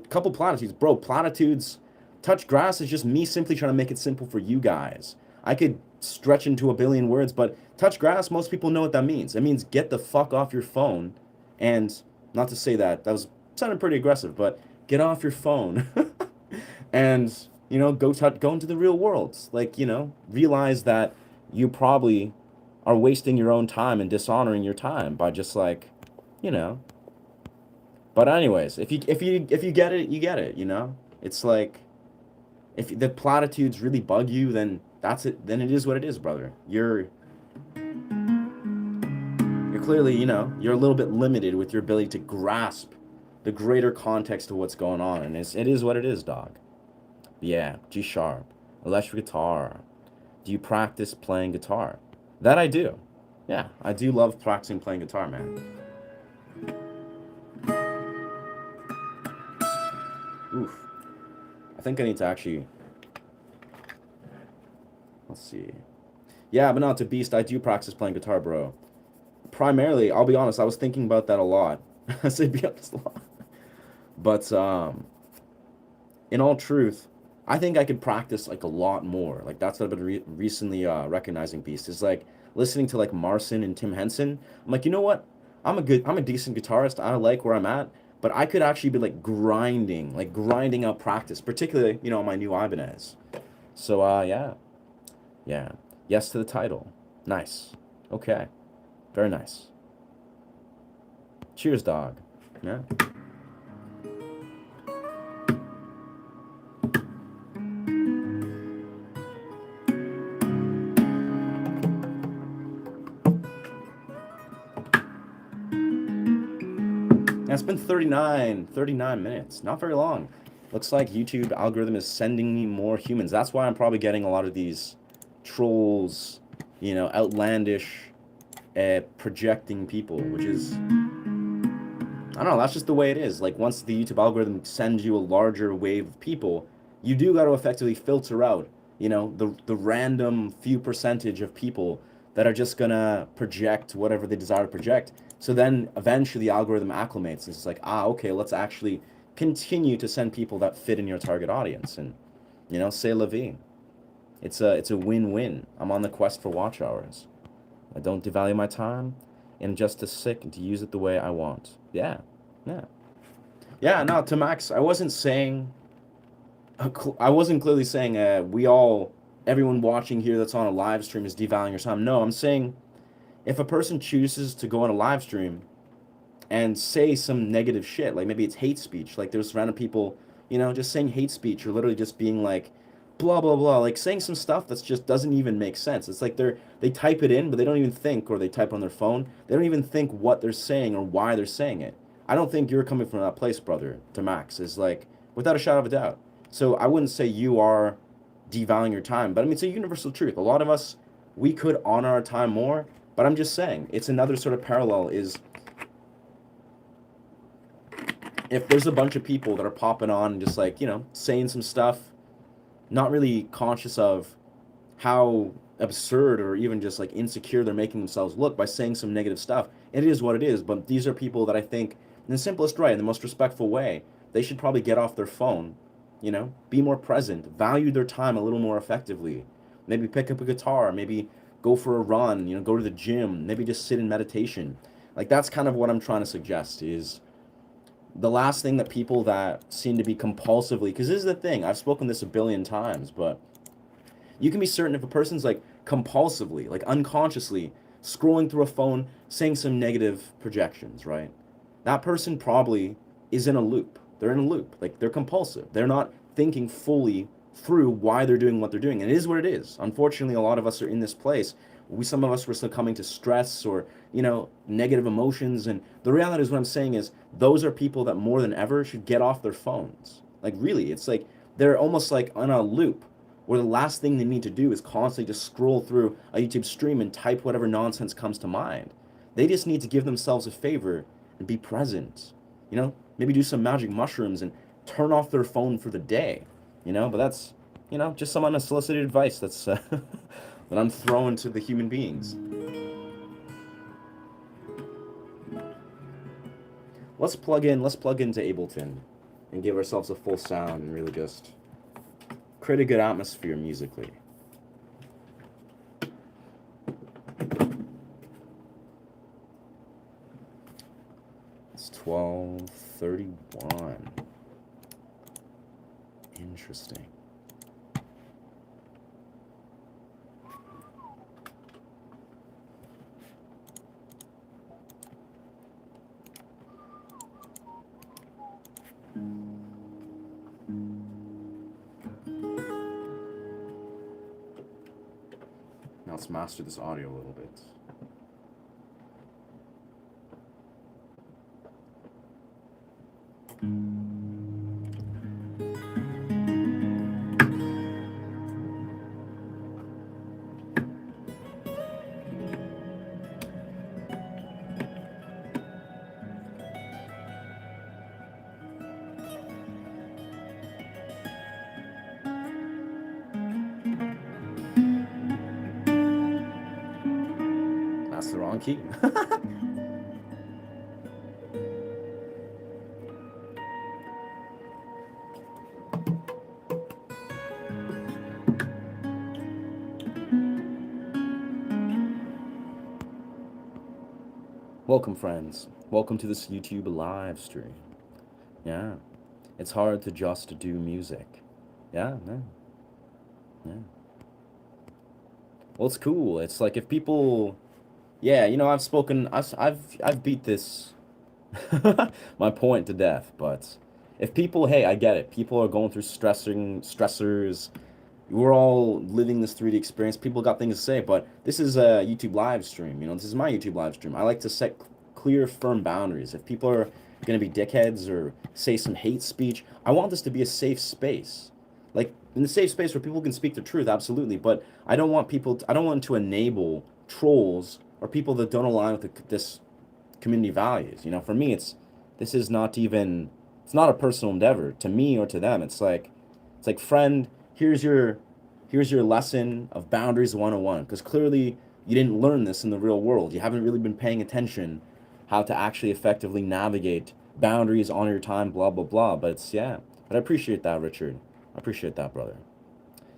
couple platitudes, bro, platitudes, touch grass is just me simply trying to make it simple for you guys. I could stretch into a billion words, but touch grass, most people know what that means. It means get the fuck off your phone. And not to say that was sounded pretty aggressive, but get off your phone and, you know, go into the real world. Like, you know, realize that you probably are wasting your own time and dishonoring your time by just, like, you know. But anyways, if you get it, you get it, you know. It's like, if the platitudes really bug you, then that's it. Then it is what it is, brother. You're clearly, you know, you're a little bit limited with your ability to grasp the greater context of what's going on, and it is what it is, dog. Yeah, G sharp, electric guitar. Do you practice playing guitar? That I do. Yeah, I do love practicing playing guitar, man. Oof. I think I need to actually... Let's see. Yeah, but not to beast, I do practice playing guitar, bro. Primarily, I'll be honest, I was thinking about that a lot. I say be honest a lot. But in all truth, I think I could practice like a lot more. Like, that's what I've been recently recognizing, beast, is like listening to like Marcin and Tim Henson. I'm like, you know what? I'm a decent guitarist. I like where I'm at, but I could actually be like grinding out practice, particularly, you know, on my new Ibanez. So yeah. Yes to the title. Nice. Okay. Very nice. Cheers, dog. Yeah. Now it's been 39 minutes. Not very long. Looks like YouTube algorithm is sending me more humans. That's why I'm probably getting a lot of these trolls, you know, outlandish, projecting people, which is, I don't know, that's just the way it is. Like, once the YouTube algorithm sends you a larger wave of people, you do got to effectively filter out, you know, the random few percentage of people that are just gonna project whatever they desire to project. So then eventually the algorithm acclimates. It's like, okay, let's actually continue to send people that fit in your target audience. And, you know, c'est la vie. It's a win-win. I'm on the quest for watch hours. I don't devalue my time. and just to sick and to use it the way I want. Yeah, yeah, yeah. No, to Max, I wasn't clearly saying everyone watching here that's on a live stream is devaluing your time. No, I'm saying if a person chooses to go on a live stream and say some negative shit, like maybe it's hate speech, like there's random people, just saying hate speech or literally just being like, blah blah blah, like saying some stuff that's just doesn't even make sense. It's like they type it in, but they don't even think, or they type on their phone, they don't even think what they're saying or why they're saying it. I don't think you're coming from that place, brother, to Max, is like, without a shadow of a doubt. So I wouldn't say you are devaluing your time, but I mean, it's a universal truth. A lot of us, we could honor our time more, but I'm just saying, it's another sort of parallel is if there's a bunch of people that are popping on and just like, saying some stuff, not really conscious of how absurd or even just like insecure they're making themselves look by saying some negative stuff. It is what it is, but these are people that I think, in the simplest way, in the most respectful way, they should probably get off their phone, be more present, value their time a little more effectively. Maybe pick up a guitar, maybe go for a run, go to the gym, maybe just sit in meditation. Like that's kind of what I'm trying to suggest is the last thing that people that seem to be compulsively, because this is the thing, I've spoken this a billion times, but you can be certain if a person's like compulsively, like unconsciously scrolling through a phone, saying some negative projections, right? That person probably is in a loop. They're in a loop. Like they're compulsive. They're not thinking fully through why they're doing what they're doing. And it is what it is. Unfortunately, a lot of us are in this place. Some of us were succumbing to stress or, negative emotions. And the reality is what I'm saying is those are people that more than ever should get off their phones. Like really, it's like they're almost like on a loop where the last thing they need to do is constantly just scroll through a YouTube stream and type whatever nonsense comes to mind. They just need to give themselves a favor and be present. Maybe do some magic mushrooms and turn off their phone for the day. But that's, just some unsolicited advice that's that I'm throwing to the human beings. Let's plug into Ableton and give ourselves a full sound and really just create a good atmosphere musically. It's 12:31. Interesting. Now let's master this audio a little bit. That's the wrong key. Welcome, friends. Welcome to this YouTube live stream. Yeah. It's hard to just do music. Yeah, no. Yeah. Well, it's cool. It's like if people, yeah, I've beat this my point to death, but if people, hey, I get it. People are going through stressors. We're all living this 3D experience. People got things to say, but this is a YouTube live stream. This is my YouTube live stream. I like to set clear, firm boundaries. If people are going to be dickheads or say some hate speech, I want this to be a safe space. Like, in a safe space where people can speak the truth, absolutely, but I don't want to enable trolls or people that don't align with this community values. For me, this is not even, it's not a personal endeavor to me or to them. It's like, friend, here's your lesson of boundaries 101, because clearly you didn't learn this in the real world. You haven't really been paying attention how to actually effectively navigate boundaries on your time, blah blah blah. But I appreciate that, Richard. I appreciate that, brother.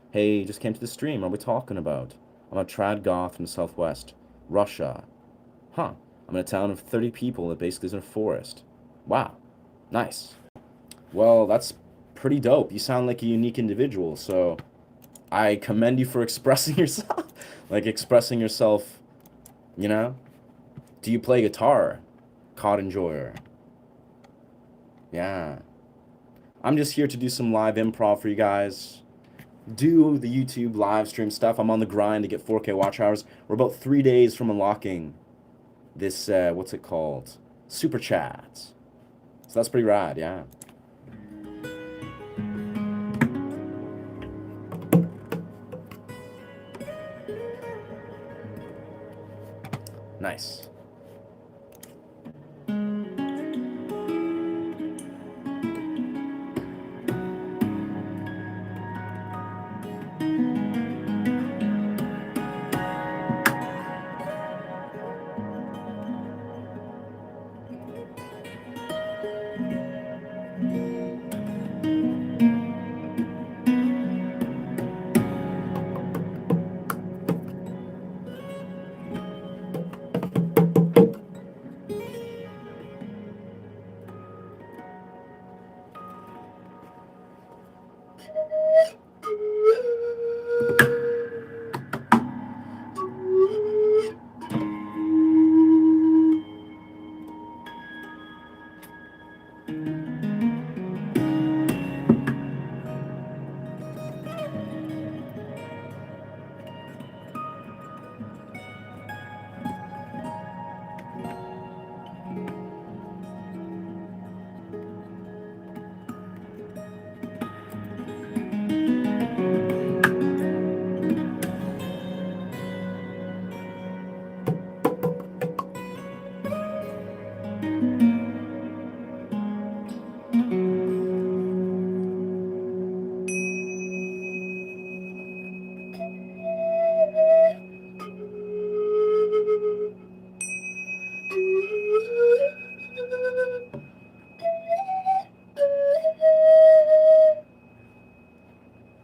Hey, just came to the stream. What are we talking about? I'm a trad goth from the Southwest Russia. Huh. I'm in a town of 30 people that basically is in a forest. Wow. Nice. Well, that's pretty dope. You sound like a unique individual, so I commend you for expressing yourself. Like expressing yourself, you know? Do you play guitar? Cod enjoyer. Yeah. I'm just here to do some live improv for you guys. Do the YouTube live stream stuff. I'm on the grind to get 4K watch hours. We're about 3 days from unlocking this, what's it called? Super Chats. So that's pretty rad, yeah. Nice.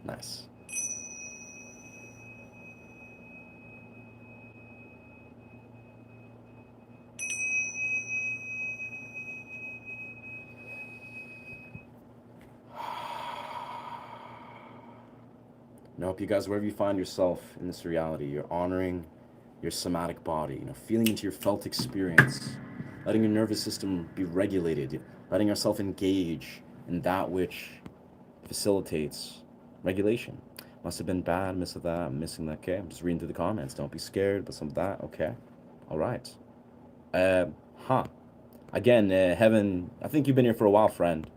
Nice. And I hope you guys, wherever you find yourself in this reality, you're honoring your somatic body, feeling into your felt experience, letting your nervous system be regulated, letting yourself engage in that which facilitates regulation. Must have been bad, missing that, missing that. Okay, I'm just reading through the comments. Don't be scared, but some of that. Okay, all right. Uh, huh. Again, Heaven, I think you've been here for a while, friend.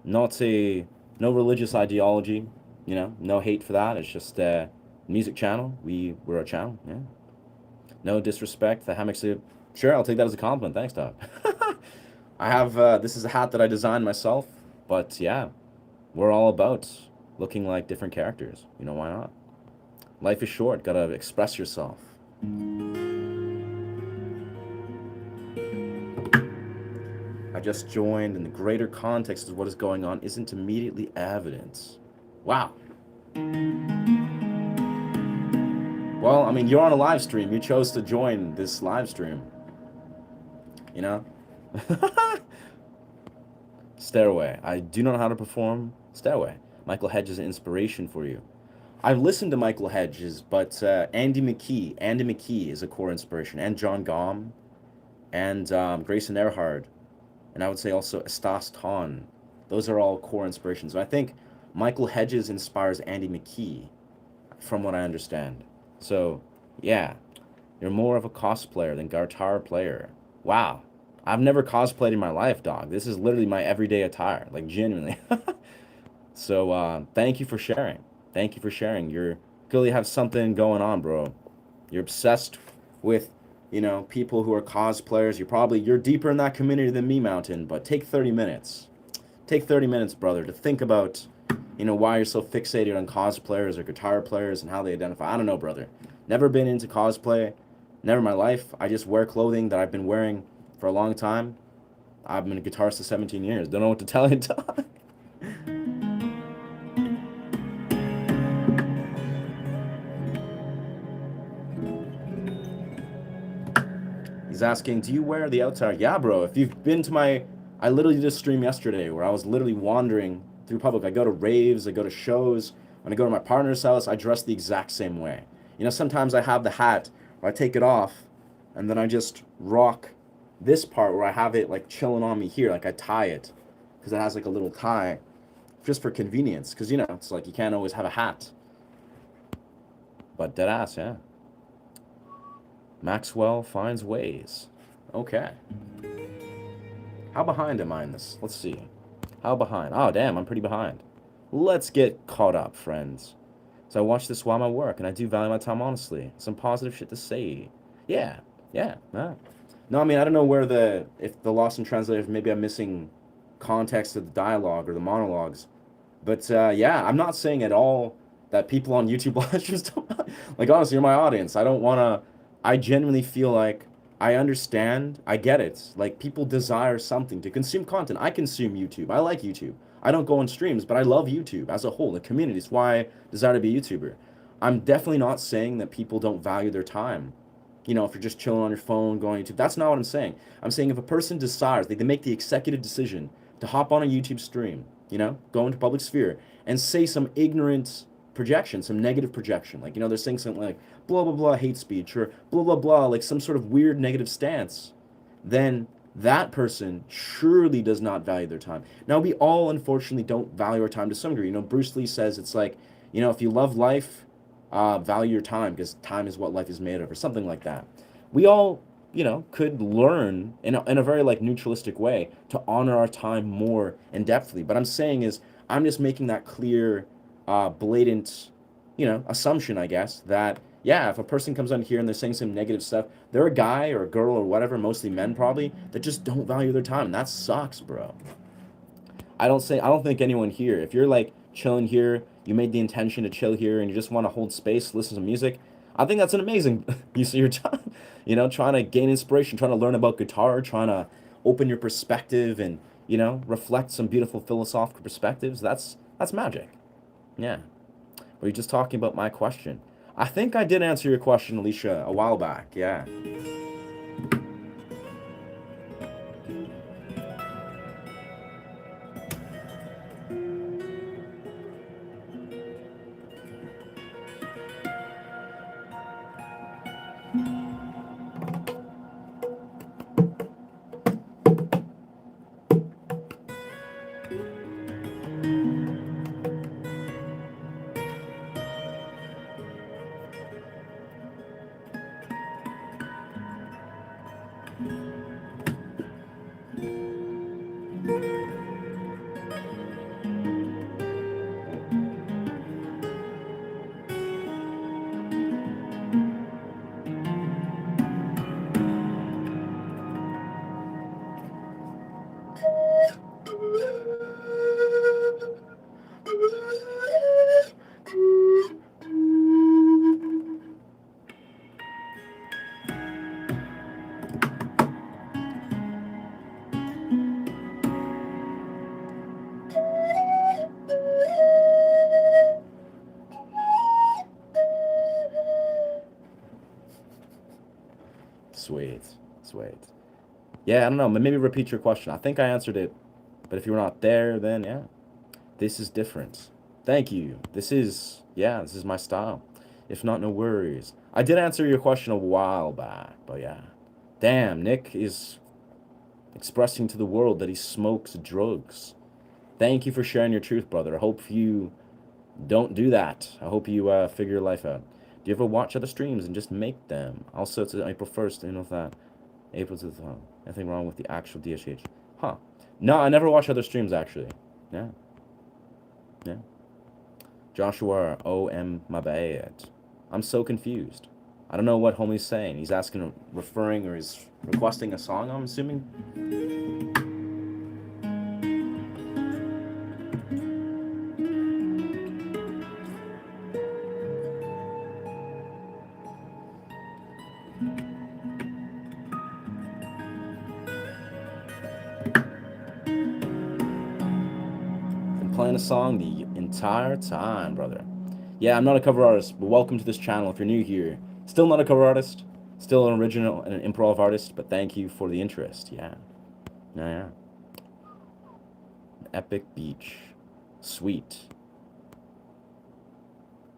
Not a, no religious ideology, no hate for that. It's just a music channel. We're a channel, yeah. No disrespect. The hammock suit. Sure, I'll take that as a compliment. Thanks, dog. I have, this is a hat that I designed myself, but yeah, we're all about looking like different characters. Why not? Life is short. Gotta express yourself. I just joined, and the greater context of what is going on isn't immediately evident. Wow. Well, I mean, you're on a live stream. You chose to join this live stream. Stairway. I do not know how to perform Stairway. Michael Hedges' inspiration for you. I've listened to Michael Hedges, but Andy McKee is a core inspiration, and John Gomm, and Grayson Earhart, and I would say also Estas Ton. Those are all core inspirations. And I think Michael Hedges inspires Andy McKee, from what I understand. So, yeah, you're more of a cosplayer than guitar player. Wow. I've never cosplayed in my life, dog. This is literally my everyday attire, like genuinely. So, thank you for sharing. Thank you for sharing. You're clearly have something going on, bro. You're obsessed with, people who are cosplayers. You're deeper in that community than me, Mountain, but take 30 minutes. Take 30 minutes, brother, to think about, why you're so fixated on cosplayers or guitar players and how they identify. I don't know, brother. Never been into cosplay. Never in my life. I just wear clothing that I've been wearing for a long time. I've been a guitarist for 17 years. Don't know what to tell you, dog. He's asking, do you wear the outside? Yeah, bro. If you've been to my, I literally did a stream yesterday where I was literally wandering through public. I go to raves, I go to shows. When I go to my partner's house, I dress the exact same way. You know, sometimes I have the hat where I take it off and then I just rock this part where I have it like chilling on me here. Like I tie it because it has like a little tie just for convenience. Because, you know, it's like you can't always have a hat. But dead ass, yeah. Maxwell finds ways. Okay. How behind am I in this? Let's see. How behind? Oh, damn, I'm pretty behind. Let's get caught up, friends. So I watch this while I'm at work, and I do value my time honestly. Some positive shit to say. Yeah, yeah. No, I mean, I don't know where if the lost in translation, maybe I'm missing context of the dialogue or the monologues. But yeah, I'm not saying at all that people on YouTube live streams don't, like, honestly, you're my audience. I don't want to, I genuinely feel like I understand, I get it. Like, people desire something to consume content. I consume YouTube. I like YouTube. I don't go on streams, but I love YouTube as a whole, the community. It's why I desire to be a YouTuber. I'm definitely not saying that people don't value their time. You know, if you're just chilling on your phone, going on YouTube, that's not what I'm saying. I'm saying if a person desires, they make the executive decision to hop on a YouTube stream, you know, go into public sphere and say some ignorant projection, some negative projection. Like, you know, they're saying something like blah, blah, blah, hate speech, or blah, blah, blah, like some sort of weird negative stance, then that person surely does not value their time. Now, we all, unfortunately, don't value our time to some degree. You know, Bruce Lee says it's like, you know, if you love life, value your time because time is what life is made of, or something like that. We all, you know, could learn in a very like neutralistic way to honor our time more in depthly. But I'm saying is, I'm just making that clear, blatant, you know, assumption, I guess, that yeah, if a person comes on here and they're saying some negative stuff, they're a guy or a girl or whatever, mostly men probably, that just don't value their time. And that sucks, bro. I don't think anyone here, if you're like chilling here, you made the intention to chill here and you just want to hold space, listen to music, I think that's an amazing use of your time. You know, trying to gain inspiration, trying to learn about guitar, trying to open your perspective and, you know, reflect some beautiful philosophical perspectives. That's magic. Yeah. But you're just talking about my question. I think I did answer your question, Alicia, a while back. Yeah. Sweet. Sweet. Yeah, I don't know. Maybe repeat your question. I think I answered it, but if you're not there, then yeah. This is different. Thank you. This is my style. If not, no worries. I did answer your question a while back, but yeah. Damn, Nick is expressing to the world that he smokes drugs. Thank you for sharing your truth, brother. I hope you don't do that. I hope you figure your life out. Do you ever watch other streams and just make them? Also, it's April 1st, you know that. April to the Anything wrong with the actual DSH? Huh. No, I never watch other streams, actually. Yeah. Yeah. Joshua, my bad. I'm so confused. I don't know what homie's saying. He's asking, referring, or he's requesting a song, I'm assuming. Been playing a song the entire time, brother. Yeah, I'm not a cover artist, but welcome to this channel if you're new here. Still not a cover artist, Still an original and an improv artist, but thank you for the interest. Yeah. Yeah. Epic beach. Sweet.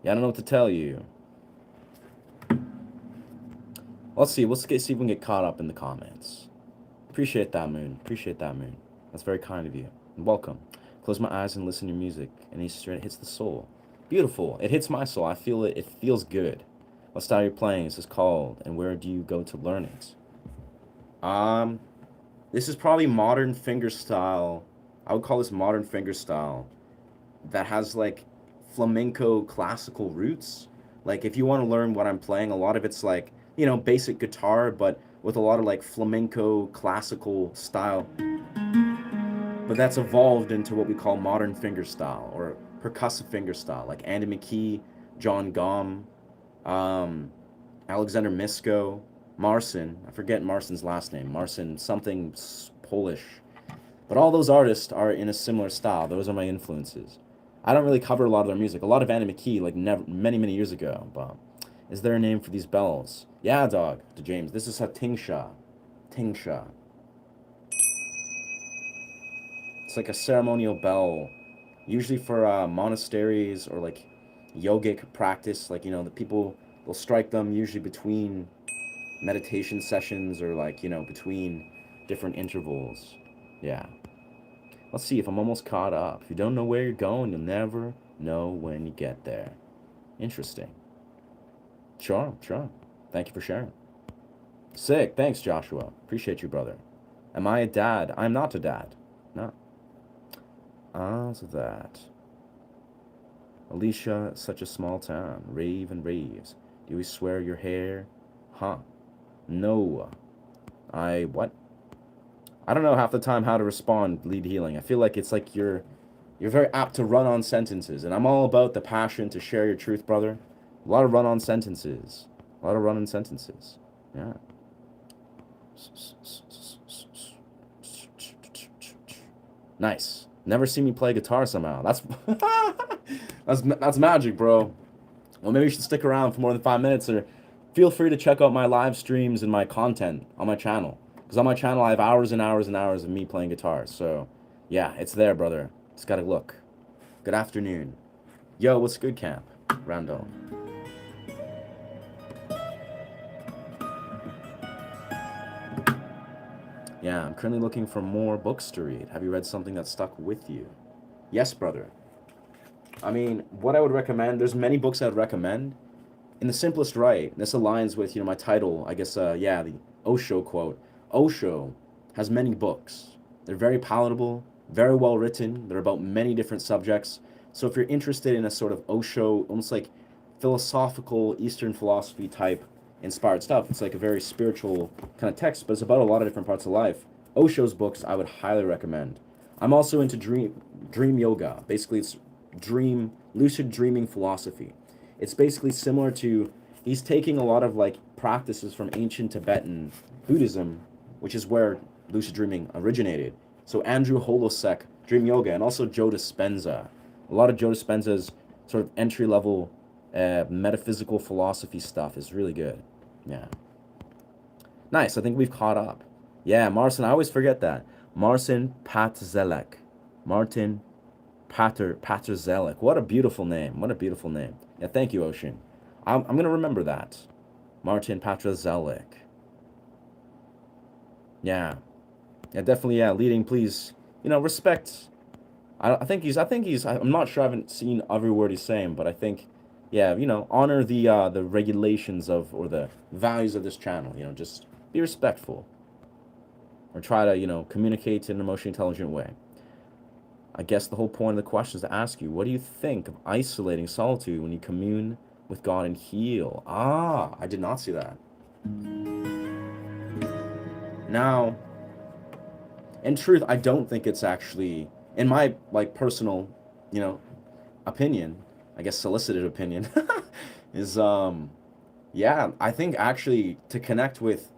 Yeah, I don't know what to tell you. Let's see. See if we can get caught up in the comments. Appreciate that, Moon. Appreciate that, Moon. That's very kind of you. And welcome. Close my eyes and listen to music, and it hits the soul. Beautiful. It hits my soul. I feel it. It feels good. What style you're playing? Is this called? And where do you go to learn it? This is probably modern fingerstyle. I would call this modern fingerstyle that has like flamenco classical roots. Like if you want to learn what I'm playing, a lot of it's like, basic guitar, but with a lot of like flamenco classical style. But that's evolved into what we call modern fingerstyle or percussive fingerstyle, like Andy McKee, John Gom, Alexander Misko, Marcin. I forget Marcin's last name. Marcin something Polish. But all those artists are in a similar style. Those are my influences. I don't really cover a lot of their music. A lot of Andy McKee, like many, many years ago. But is there a name for these bells? Yeah, dog, to James. This is a tingsha. Tingsha. It's like a ceremonial bell, usually for monasteries or like yogic practice. Like, the people will strike them usually between meditation sessions or like, between different intervals. Yeah. Let's see if I'm almost caught up. If you don't know where you're going, you'll never know when you get there. Interesting. Sure. Thank you for sharing. Sick. Thanks, Joshua. Appreciate you, brother. Am I a dad? I'm not a dad. No. So that. Alicia, such a small town. Rave and raves. Do we swear your hair? Huh. No. What? I don't know half the time how to respond lead healing. I feel like it's like you're very apt to run on sentences, and I'm all about the passion to share your truth, brother. A lot of run on sentences. Yeah. Nice. Never seen me play guitar somehow. That's that's magic, bro. Well, maybe you should stick around for more than 5 minutes, or feel free to check out my live streams and my content on my channel. Because on my channel, I have hours and hours and hours of me playing guitar. So, yeah, it's there, brother. Just gotta look. Good afternoon. Yo, what's good, camp? Randall. Yeah, I'm currently looking for more books to read. Have you read something that stuck with you? Yes, brother. I mean, what I would recommend, there's many books I'd recommend. In the simplest right, this aligns with, my title, I guess, the Osho quote. Osho has many books. They're very palatable, very well written. They're about many different subjects. So if you're interested in a sort of Osho, almost like philosophical Eastern philosophy type inspired stuff, it's like a very spiritual kind of text, but it's about a lot of different parts of life. Osho's books I would highly recommend. I'm also into dream yoga. Basically, it's lucid dreaming philosophy. It's basically similar to, he's taking a lot of like practices from ancient Tibetan Buddhism, which is where lucid dreaming originated. So Andrew Holosek, Dream Yoga, and also Joe Dispenza. A lot of Joe Dispenza's sort of entry-level metaphysical philosophy stuff is really good. Yeah. Nice. I think we've caught up. Yeah, Marcin. I always forget that. Marcin Patzelek. Martin Patzelek. What a beautiful name. Yeah, thank you, Ocean. I'm going to remember that. Martin Patzelek. Yeah, definitely. Yeah, leading. Please, respect. I think he's. I'm not sure. I haven't seen every word he's saying, but I think, yeah, honor the regulations or the values of this channel. Just be respectful, or try to communicate in an emotionally intelligent way. I guess the whole point of the question is to ask you, what do you think of isolating solitude when you commune with God and heal? I did not see that. Now, in truth, I don't think it's actually, in my personal, opinion, I guess solicited opinion, is I think actually to connect with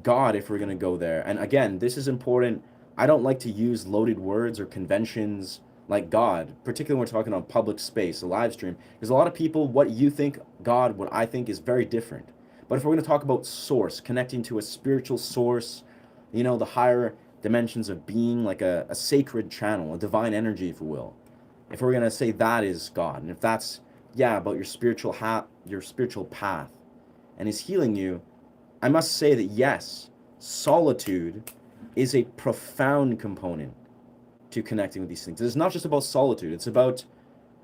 God, if we're gonna go there, and again, this is important. I don't like to use loaded words or conventions like God, particularly when we're talking on public space, a live stream, because a lot of people, what you think God, what I think is very different. But if we're going to talk about source, connecting to a spiritual source, the higher dimensions of being, like a sacred channel, a divine energy, if you will. If we're going to say that is God, and if that's, yeah, about your spiritual path, and is healing you, I must say that yes, solitude is a profound component to connecting with these things. It's not just about solitude, it's about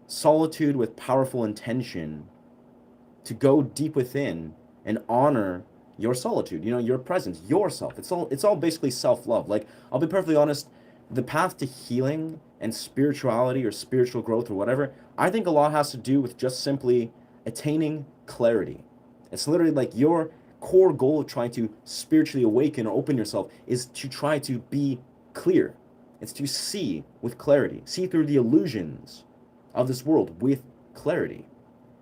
solitude with powerful intention to go deep within and honor your solitude, your presence, yourself. It's all basically self-love. Like, I'll be perfectly honest, the path to healing and spirituality or spiritual growth or whatever, I think a lot has to do with just simply attaining clarity. It's literally like your core goal of trying to spiritually awaken or open yourself is to try to be clear. It's to see with clarity, see through the illusions of this world with clarity.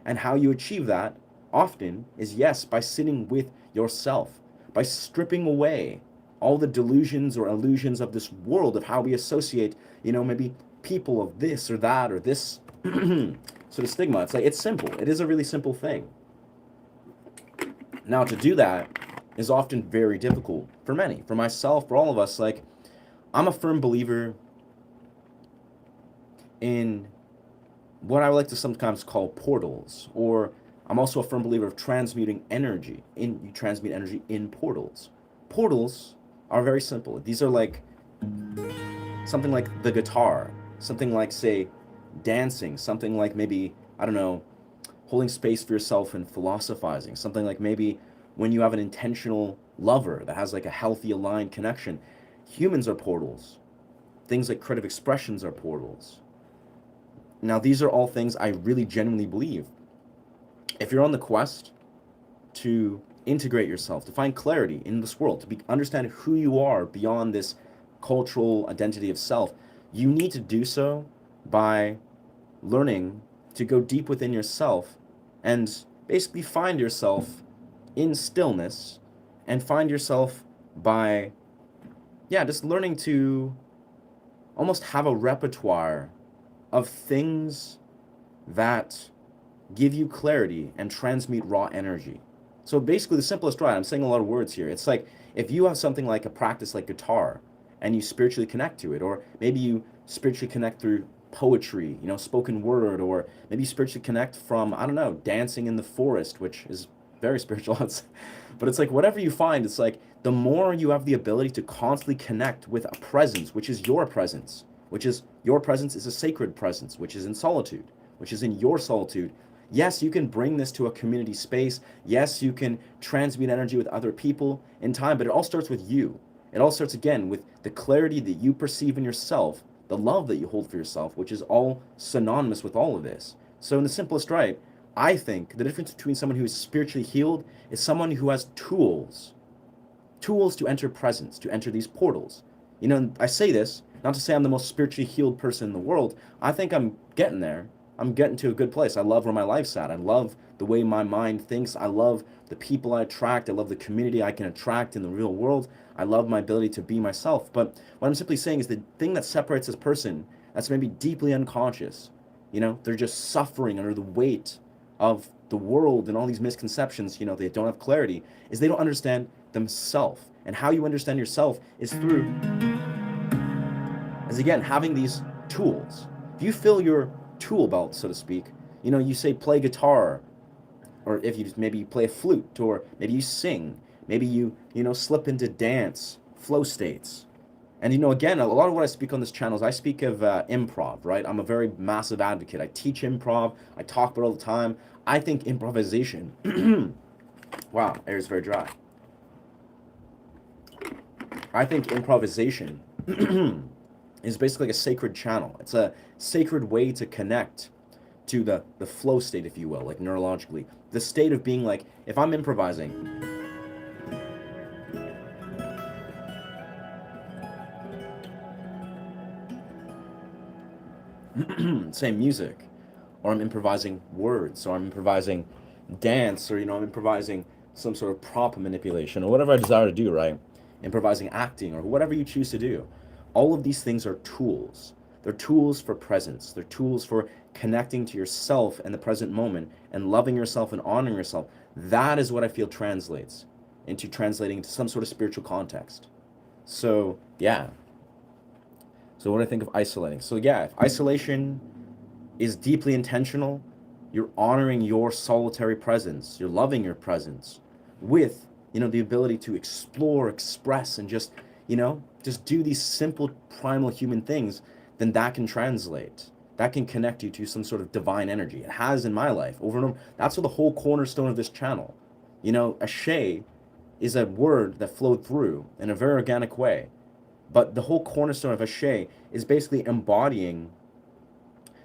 And how you achieve that often is, yes, by sitting with yourself, by stripping away all the delusions or illusions of this world, of how we associate, maybe people of this or that or this sort of stigma. It's simple. It is a really simple thing. Now, to do that is often very difficult for many, for myself, for all of us. Like, I'm a firm believer in what I would like to sometimes call portals, or I'm also a firm believer of transmuting energy. You transmute energy in portals. Portals are very simple. These are like something like the guitar, something like, say, dancing, something like maybe, I don't know, holding space for yourself and philosophizing, something like maybe when you have an intentional lover that has like a healthy, aligned connection. Humans are portals. Things like creative expressions are portals. Now, these are all things I really genuinely believe. If you're on the quest to integrate yourself, to find clarity in this world, to understand who you are beyond this cultural identity of self, you need to do so by learning to go deep within yourself and basically find yourself in stillness, and find yourself by, just learning to almost have a repertoire of things that give you clarity and transmute raw energy. So basically, the simplest I'm saying a lot of words here. It's like if you have something like a practice like guitar and you spiritually connect to it, or maybe you spiritually connect through poetry, spoken word, or maybe you spiritually connect from, I don't know, dancing in the forest, which is very spiritual. But it's like whatever you find, it's like the more you have the ability to constantly connect with a presence, which is your presence, is a sacred presence, which is in solitude, which is in your solitude. Yes, you can bring this to a community space. Yes, you can transmute energy with other people in time, but it all starts with you. It all starts again with the clarity that you perceive in yourself, the love that you hold for yourself, which is all synonymous with all of this. So in the simplest I think the difference between someone who is spiritually healed is someone who has tools to enter presence, to enter these portals. I say this not to say I'm the most spiritually healed person in the world. I think I'm getting there. I'm getting to a good place. I love where my life's at. I love the way my mind thinks. I love the people I attract. I love the community I can attract in the real world. I love my ability to be myself. But what I'm simply saying is the thing that separates this person that's maybe deeply unconscious, they're just suffering under the weight of the world and all these misconceptions, they don't have clarity, is they don't understand themselves. And how you understand yourself is again, having these tools. If you fill your tool belt, so to speak, you say play guitar, or if you maybe play a flute, or maybe you sing, maybe you slip into dance, flow states. And again, a lot of what I speak on this channel is I speak of improv, right? I'm a very massive advocate. I teach improv. I talk about it all the time. I think improvisation, wow, air is very dry. I think improvisation is basically like a sacred channel. It's a sacred way to connect to the flow state, if you will, like neurologically. The state of being like, if I'm improvising, say music, or I'm improvising words, or I'm improvising dance, or I'm improvising some sort of prop manipulation, or whatever I desire to do, right? Improvising acting, or whatever you choose to do. All of these things are tools. They're tools for presence. They're tools for connecting to yourself in the present moment and loving yourself and honoring yourself. That is what I feel translates into some sort of spiritual context. So, yeah. So, what do I think of isolating? So, yeah, if isolation is deeply intentional, you're honoring your solitary presence, you're loving your presence with, the ability to explore, express, and just do these simple primal human things, then that can translate. That can connect you to some sort of divine energy. It has in my life over and over. That's what the whole cornerstone of this channel. Ashe is a word that flowed through in a very organic way. But the whole cornerstone of Ashe is basically embodying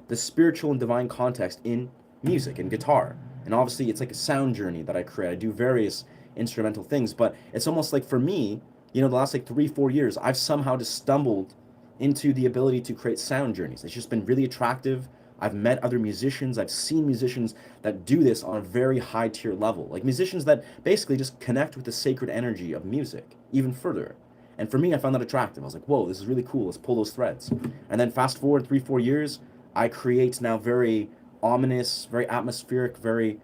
the spiritual and divine context in music and guitar. And obviously, it's like a sound journey that I create. I do various instrumental things, but it's almost like for me, the last like 3, 4 years, I've somehow just stumbled into the ability to create sound journeys. It's just been really attractive. I've met other musicians. I've seen musicians that do this on a very high tier level, like musicians that basically just connect with the sacred energy of music even further. And for me, I found that attractive. I was like, whoa, this is really cool. Let's pull those threads. And then fast forward 3, 4 years, I create now very ominous, very atmospheric, very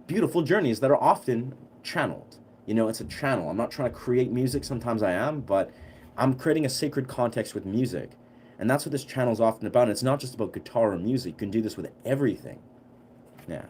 beautiful journeys that are often channeled. It's a channel. I'm not trying to create music. Sometimes I am, but I'm creating a sacred context with music. And that's what this channel is often about. And it's not just about guitar or music. You can do this with everything. Yeah.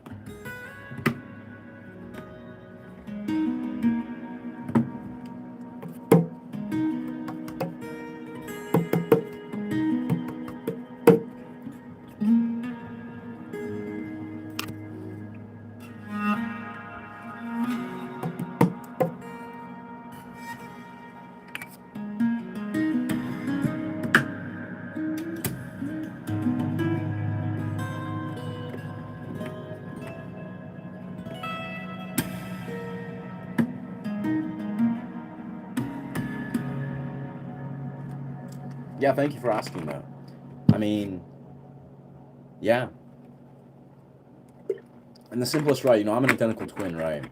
Yeah, thank you for asking that. I mean, yeah. And the simplest, right, I'm an identical twin, right?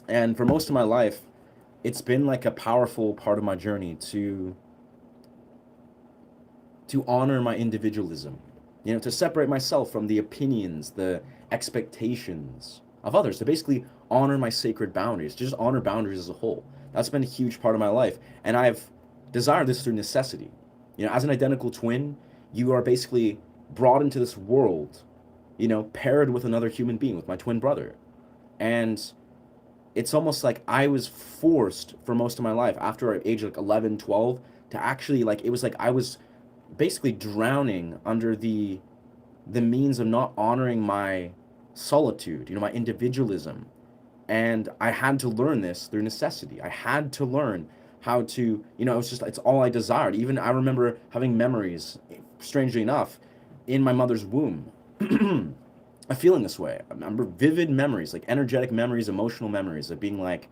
And for most of my life, it's been like a powerful part of my journey to honor my individualism, to separate myself from the opinions, the expectations of others, to basically honor my sacred boundaries, to just honor boundaries as a whole. That's been a huge part of my life. And I've desired this through necessity. As an identical twin, you are basically brought into this world, paired with another human being, with my twin brother. And it's almost like I was forced for most of my life after age like 11, 12 to actually it was like I was basically drowning under the means of not honoring my solitude, my individualism. And I had to learn this through necessity. I had to learn how to, it's all I desired. Even I remember having memories, strangely enough, in my mother's womb. I feeling this way. I remember vivid memories, like energetic memories, emotional memories of being like,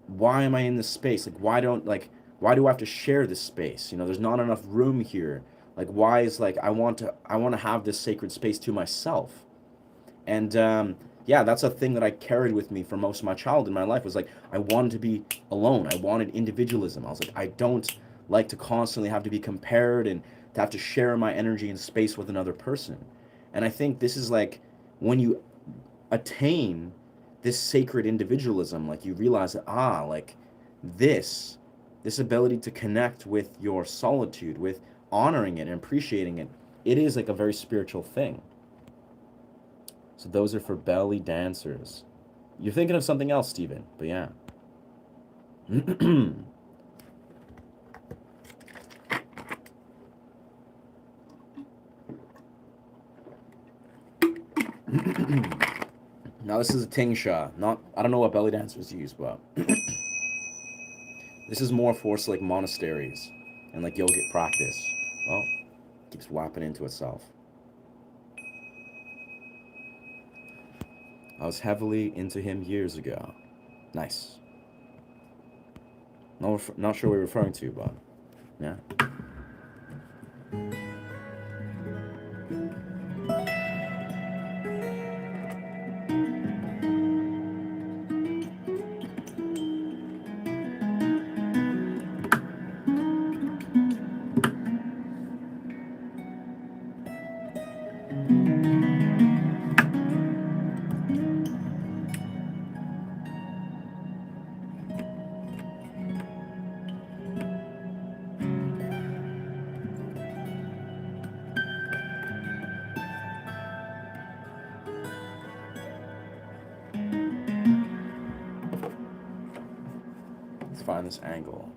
why am I in this space? Why do I have to share this space? There's not enough room here. Why is I want to have this sacred space to myself. And yeah, that's a thing that I carried with me for most of my childhood in my life, was I wanted to be alone. I wanted individualism. I was I don't like to constantly have to be compared and to have to share my energy and space with another person. And I think this is when you attain this sacred individualism, you realize that, this ability to connect with your solitude, with honoring it and appreciating it, it is a very spiritual thing. So those are for belly dancers. You're thinking of something else, Steven, but yeah. Now this is a tingsha. I don't know what belly dancers use, but this is more for monasteries and yogic practice. Oh, keeps whapping into itself. I was heavily into him years ago. Nice. Not sure what you're referring to, but yeah. Let's find this angle.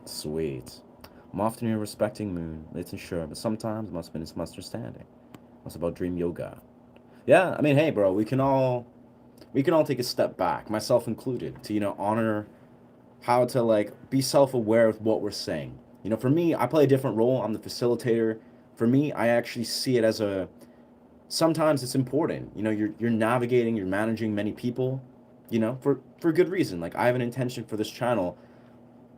Sweet. I'm often in a respecting mood, it's sure, but sometimes must be misunderstanding. What's about dream yoga? Yeah, I mean, hey, bro, we can all take a step back, myself included, to honor how to be self-aware with what we're saying. For me, I play a different role. I'm the facilitator. For me, I actually see it as a sometimes it's important. You're navigating, you're managing many people, for good reason. Like I have an intention for this channel.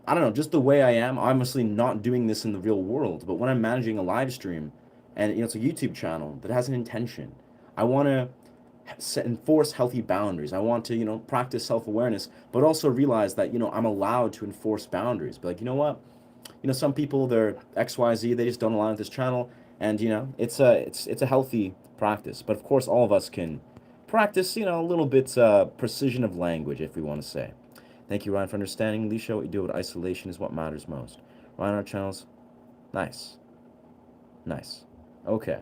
I don't know, just the way I am, obviously not doing this in the real world, but when I'm managing a live stream and it's a YouTube channel that has an intention, I want to enforce healthy boundaries. I want to, practice self-awareness, but also realize that, I'm allowed to enforce boundaries. But like, you know what? Some people they're XYZ, they just don't align with this channel, and it's a healthy practice. But of course, all of us can practice, a little bit precision of language, if we want to say. Thank you, Ryan, for understanding. Alicia, what you do with isolation is what matters most. Ryan, our channels, nice, nice, okay,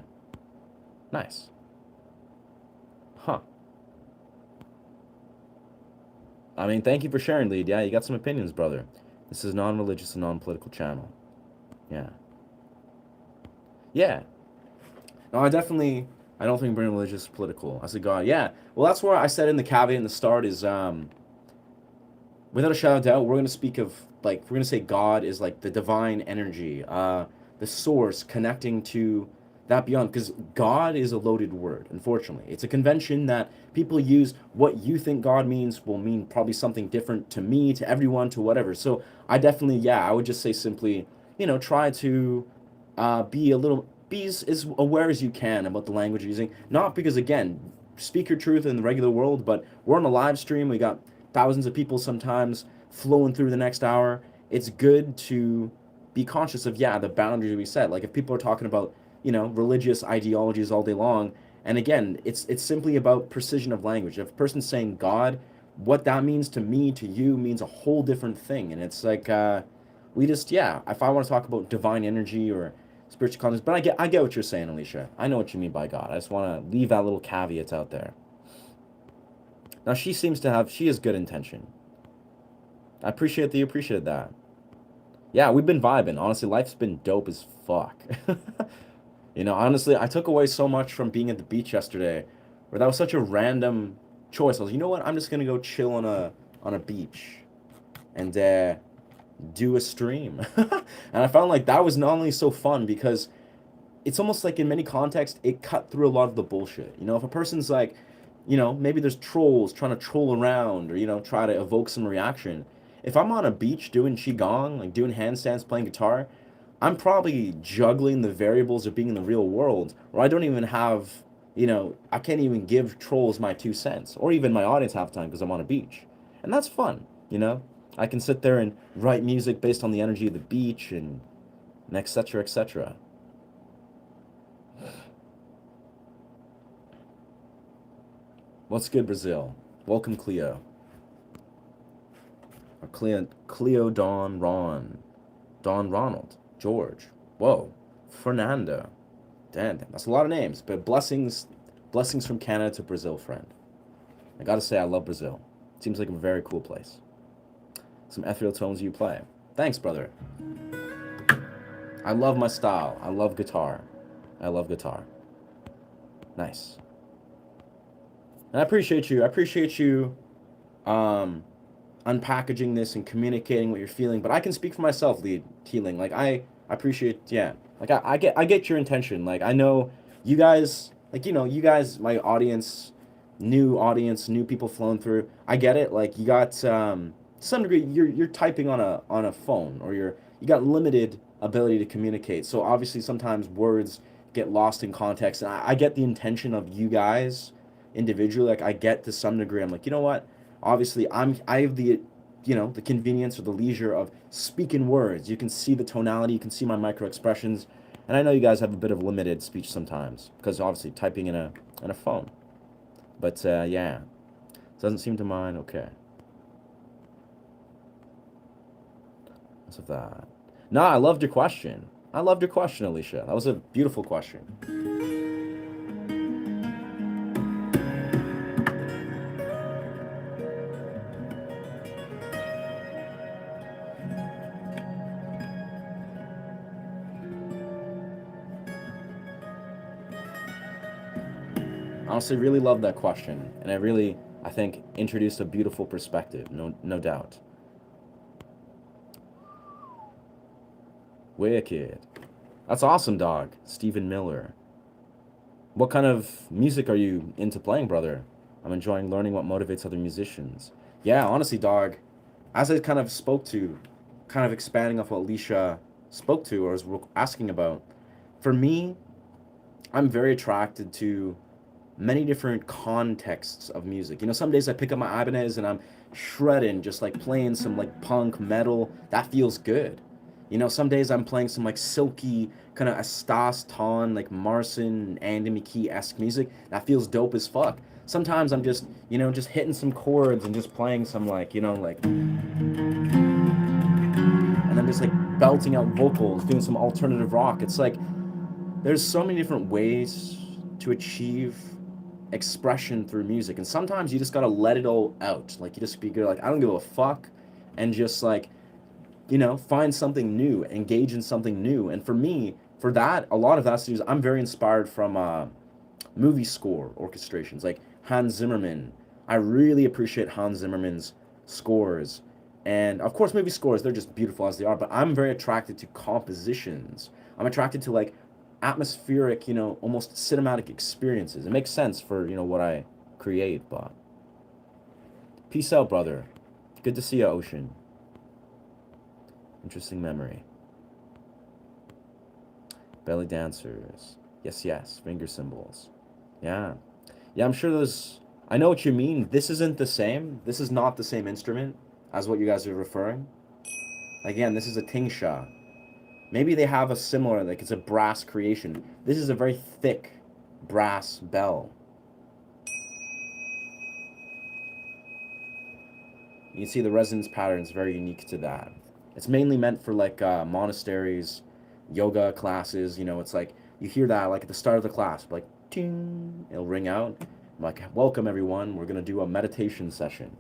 nice, huh. I mean, thank you for sharing, Lead. Yeah, you got some opinions, brother. This is non-religious and non-political channel. Yeah. Yeah. No, I don't think being religious is political. I said God. Yeah. Well, that's where I said in the caveat in the start is, without a shadow of doubt, we're going to speak of, we're going to say God is like the divine energy, the source connecting to that beyond. Because God is a loaded word, unfortunately. It's a convention that people use. What you think God means will mean probably something different to me, to everyone, to whatever. So I definitely, yeah, I would just say simply, try to be as aware as you can about the language you're using. Not because, again, speak your truth in the regular world, but we're on a live stream. We got thousands of people sometimes flowing through the next hour. It's good to be conscious of, yeah, the boundaries we set. Like if people are talking about, religious ideologies all day long, and again, it's simply about precision of language. If a person's saying God, what that means to me, to you, means a whole different thing. And it's like, we just, yeah, if I want to talk about divine energy or spiritual consciousness, but I get what you're saying, Alicia. I know what you mean by God. I just want to leave that little caveat out there. Now she has good intention. I appreciate that you appreciated that. Yeah, we've been vibing. Honestly, life's been dope as fuck. Honestly, I took away so much from being at the beach yesterday, where that was such a random choice. I was, you know what? I'm just gonna go chill on a beach, and do a stream. And I found like that was not only so fun because it's almost like in many contexts it cut through a lot of the bullshit. If a person's like, maybe there's trolls trying to troll around or try to evoke some reaction. If I'm on a beach doing qigong, like doing handstands, playing guitar, I'm probably juggling the variables of being in the real world, or I don't even have, I can't even give trolls my 2 cents, or even my audience half the time because I'm on a beach, and that's fun. I can sit there and write music based on the energy of the beach and etc. etc. What's good, Brazil? Welcome, Cleo. Or Cleo Don Ronald, George. Whoa, Fernanda. Damn, that's a lot of names. But blessings from Canada to Brazil, friend. I gotta say, I love Brazil. It seems like a very cool place. Some ethereal tones you play. Thanks, brother. I love my style. I love guitar. Nice. And I appreciate you. Unpackaging this and communicating what you're feeling. But I can speak for myself, Lead Healing. Like I appreciate, yeah. Like I get your intention. Like I know you guys, you guys, my audience, new people flowing through. I get it. Like you got to some degree, you're typing on a phone, or you got limited ability to communicate. So obviously sometimes words get lost in context, and I get the intention of you guys individually. Like I get to some degree. I'm like, you know what? Obviously, I have the the convenience or the leisure of speaking words. You can see the tonality, you can see my micro expressions, and I know you guys have a bit of limited speech sometimes because obviously typing in a phone. But yeah, doesn't seem to mind. Okay, what's with that? No, I loved your question. I loved your question, Alicia. That was a beautiful question. Honestly, really love that question, and I think, introduced a beautiful perspective. No doubt. Wicked. That's awesome, dog. Stephen Miller. What kind of music are you into playing, brother? I'm enjoying learning what motivates other musicians. Yeah, honestly, dog. As I kind of spoke to, kind of expanding off what Alicia spoke to or was asking about. For me, I'm very attracted to many different contexts of music. Some days I pick up my Ibanez and I'm shredding, just like playing some like punk metal. That feels good. Some days I'm playing some like silky kind of Astas Ton, like Marcin, Andy McKee-esque music. That feels dope as fuck. Sometimes I'm just, just hitting some chords and just playing some like, and I'm just like belting out vocals, doing some alternative rock. It's like there's so many different ways to achieve expression through music, and sometimes you just gotta let it all out. Like you just be good, like I don't give a fuck, and just like find something new, engage in something new. And for me, for that, a lot of that is I'm very inspired from movie score orchestrations, like Hans Zimmerman. I really appreciate Hans Zimmerman's scores, and of course, movie scores, they're just beautiful as they are. But I'm very attracted to compositions. I'm attracted to like atmospheric, almost cinematic experiences. It makes sense for what I create. But peace out, brother. Good to see you, Ocean. Interesting memory. Belly dancers. Yes, yes. Finger cymbals. Yeah. Yeah, I'm sure those. I know what you mean. This isn't the same. This is not the same instrument as what you guys are referring. Again, this is a tingsha. Maybe they have a similar, like it's a brass creation. This is a very thick brass bell. You can see the resonance pattern is very unique to that. It's mainly meant for like monasteries, yoga classes. It's like you hear that like at the start of the class, like ting, it'll ring out. I'm like, welcome everyone. We're gonna do a meditation session.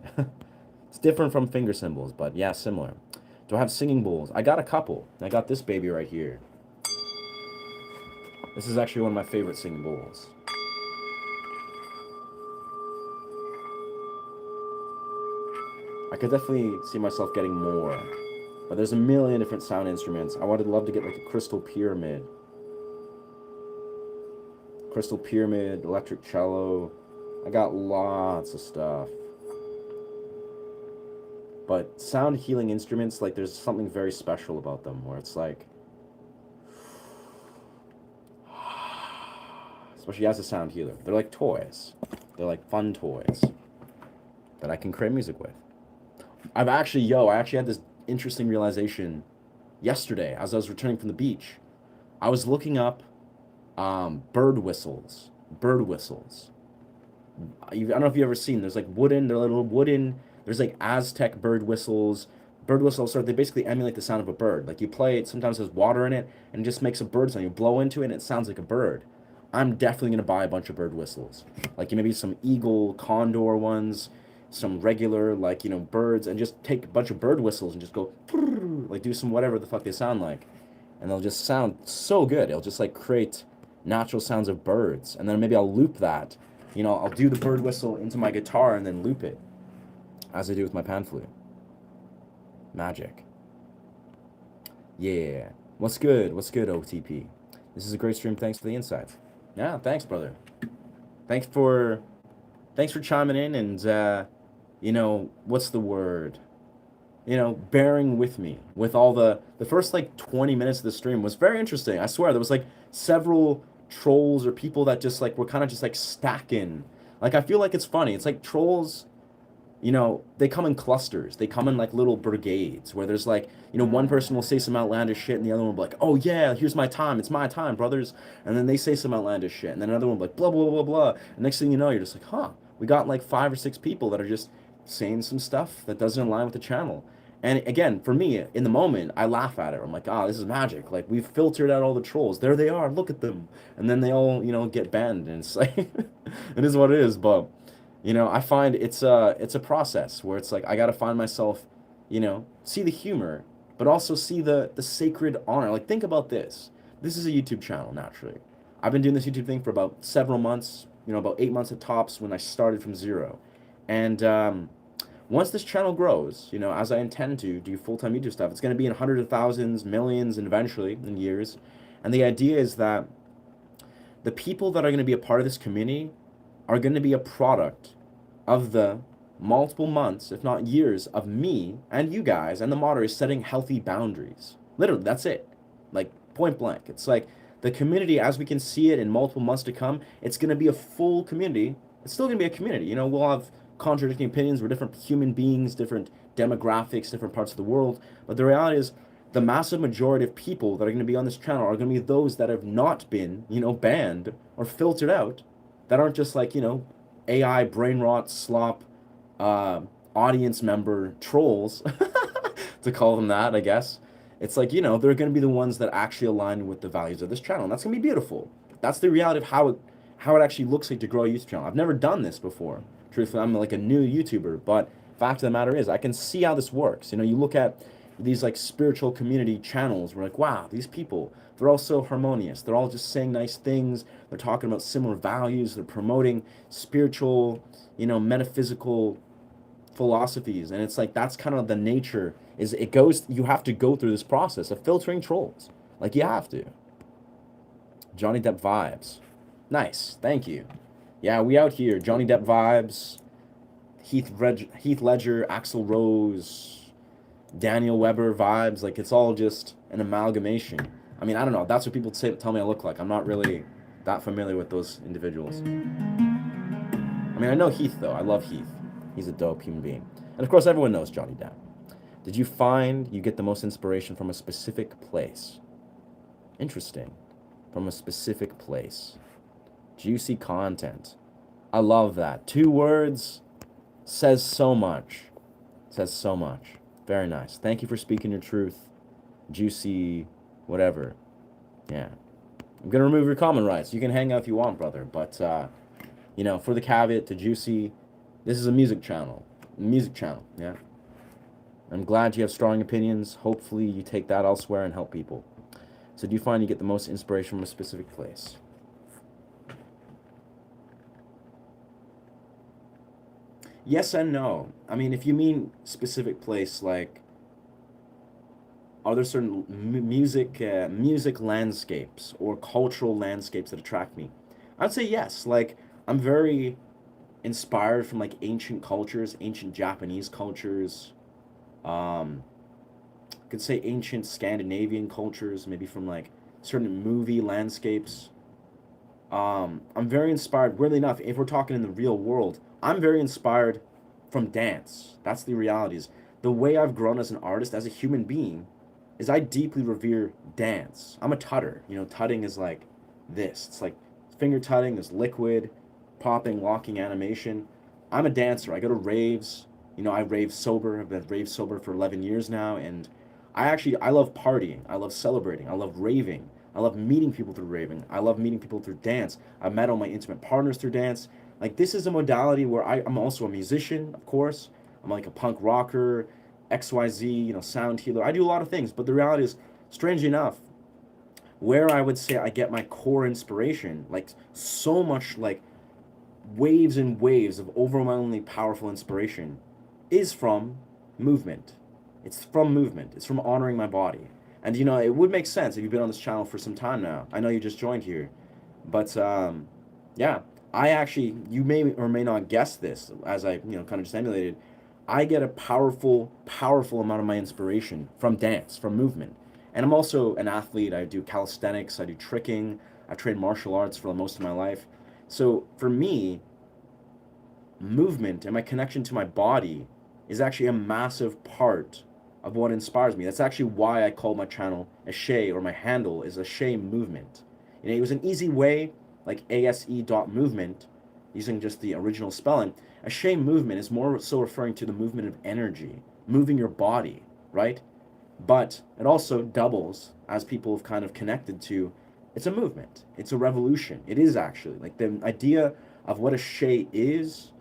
It's different from finger cymbals, but yeah, similar. Do I have singing bowls? I got a couple. I got this baby right here. This is actually one of my favorite singing bowls. I could definitely see myself getting more. But there's a million different sound instruments. I would love to get like a crystal pyramid. Crystal pyramid, electric cello. I got lots of stuff. But sound healing instruments, like there's something very special about them where it's like, especially as a sound healer, they're like toys. They're like fun toys that I can create music with. I actually had this interesting realization yesterday as I was returning from the beach. I was looking up bird whistles. Bird whistles. I don't know if you've ever seen. There's like they're little wooden. There's like Aztec bird whistles. Bird whistles, they basically emulate the sound of a bird. Like you play it, sometimes there's water in it, and it just makes a bird sound. You blow into it, and it sounds like a bird. I'm definitely gonna buy a bunch of bird whistles. Like maybe some eagle, condor ones, some regular like birds, and just take a bunch of bird whistles and just go like do some whatever the fuck they sound like, and they'll just sound so good. It'll just like create natural sounds of birds, and then maybe I'll loop that. I'll do the bird whistle into my guitar and then loop it, as I do with my pan flute. Magic. Yeah. What's good? What's good, OTP? This is a great stream. Thanks for the insights. Yeah, thanks, brother. Thanks for chiming in and what's the word? bearing with me with all the first like 20 minutes of the stream was very interesting. I swear there was like several trolls or people that just like were kind of just like stacking. Like I feel like it's funny. It's like trolls, they come in clusters. They come in like little brigades where there's like, one person will say some outlandish shit and the other one will be like, oh yeah, here's my time. It's my time, brothers. And then they say some outlandish shit. And then another one will be like, blah, blah, blah, blah. And next thing you know, you're just like, huh, we got like 5 or 6 people that are just saying some stuff that doesn't align with the channel. And again, for me, in the moment, I laugh at it. I'm like, this is magic. Like, we've filtered out all the trolls. There they are. Look at them. And then they all, get banned. And it's like, it is what it is. But, I find it's a process where it's like, I got to find myself, see the humor, but also see the sacred honor. Like, think about this. This is a YouTube channel, naturally. I've been doing this YouTube thing for about several months, about 8 months at tops when I started from zero. And, once this channel grows, as I intend to do full-time YouTube stuff, it's going to be in hundreds of thousands, millions, and eventually in years. And the idea is that the people that are going to be a part of this community are going to be a product of the multiple months, if not years, of me and you guys and the moderators setting healthy boundaries. Literally, that's it. Like, point blank. It's like the community, as we can see it in multiple months to come, it's going to be a full community. It's still going to be a community. We'll have contradicting opinions. We're different human beings, different demographics, different parts of the world. But the reality is, the massive majority of people that are going to be on this channel are going to be those that have not been, banned or filtered out, that aren't just like, AI brain rot slop audience member trolls, to call them that, I guess. It's like, they're going to be the ones that actually align with the values of this channel. And that's going to be beautiful. That's the reality of how it actually looks like to grow a YouTube channel. I've never done this before. Truthfully, I'm like a new YouTuber, but fact of the matter is, I can see how this works. You look at these like spiritual community channels, we're like, wow, these people, they're all so harmonious. They're all just saying nice things. They're talking about similar values. They're promoting spiritual, metaphysical philosophies. And it's like, that's kind of the nature, you have to go through this process of filtering trolls. Like, you have to. Johnny Depp vibes. Nice, thank you. Yeah, we out here. Johnny Depp vibes. Heath Ledger, Axl Rose, Daniel Weber vibes. Like, it's all just an amalgamation. I mean, I don't know. That's what people tell me I look like. I'm not really that familiar with those individuals. I mean, I know Heath, though. I love Heath. He's a dope human being. And, of course, everyone knows Johnny Depp. Did you find you get the most inspiration from a specific place? Interesting. From a specific place. Juicy content. I love that. 2 words says so much. Says so much. Very nice. Thank you for speaking your truth. Juicy, whatever. Yeah. I'm going to remove your comment rights. You can hang out if you want, brother. But, for the caveat to Juicy, this is a music channel. Music channel, yeah. I'm glad you have strong opinions. Hopefully you take that elsewhere and help people. So do you find you get the most inspiration from a specific place? Yes and no. I mean, if you mean specific place, like, are there certain music landscapes or cultural landscapes that attract me? I'd say yes. Like, I'm very inspired from like ancient cultures, ancient Japanese cultures. Could say ancient Scandinavian cultures, maybe from like certain movie landscapes. I'm very inspired, weirdly enough, if we're talking in the real world, I'm very inspired from dance. That's the reality. Is the way I've grown as an artist, as a human being, is I deeply revere dance. I'm a tutter. Tutting is like this. It's like finger tutting, there's liquid, popping, locking animation. I'm a dancer. I go to raves. I rave sober. I've been rave sober for 11 years now, and I love partying. I love celebrating. I love raving. I love meeting people through raving. I love meeting people through dance. I've met all my intimate partners through dance. Like, this is a modality where I'm also a musician, of course. I'm like a punk rocker, XYZ, sound healer. I do a lot of things, but the reality is, strangely enough, where I would say I get my core inspiration, like so much like waves and waves of overwhelmingly powerful inspiration, is from movement. It's from movement. It's from honoring my body. And, it would make sense if you've been on this channel for some time now. I know you just joined here. But, yeah, you may or may not guess this, as I, kind of just emulated. I get a powerful, powerful amount of my inspiration from dance, from movement. And I'm also an athlete. I do calisthenics, I do tricking, I've trained martial arts for most of my life. So for me, movement and my connection to my body is actually a massive part of what inspires me. That's actually why I call my channel Ashe, or my handle is Ashe Movement. You know, it was an easy way, like ASE.movement, using just the original spelling. Ashe Movement is more so referring to the movement of energy, moving your body, right? But it also doubles, as people have kind of connected to, it's a movement, it's a revolution. It is actually like the idea of what Ashe is.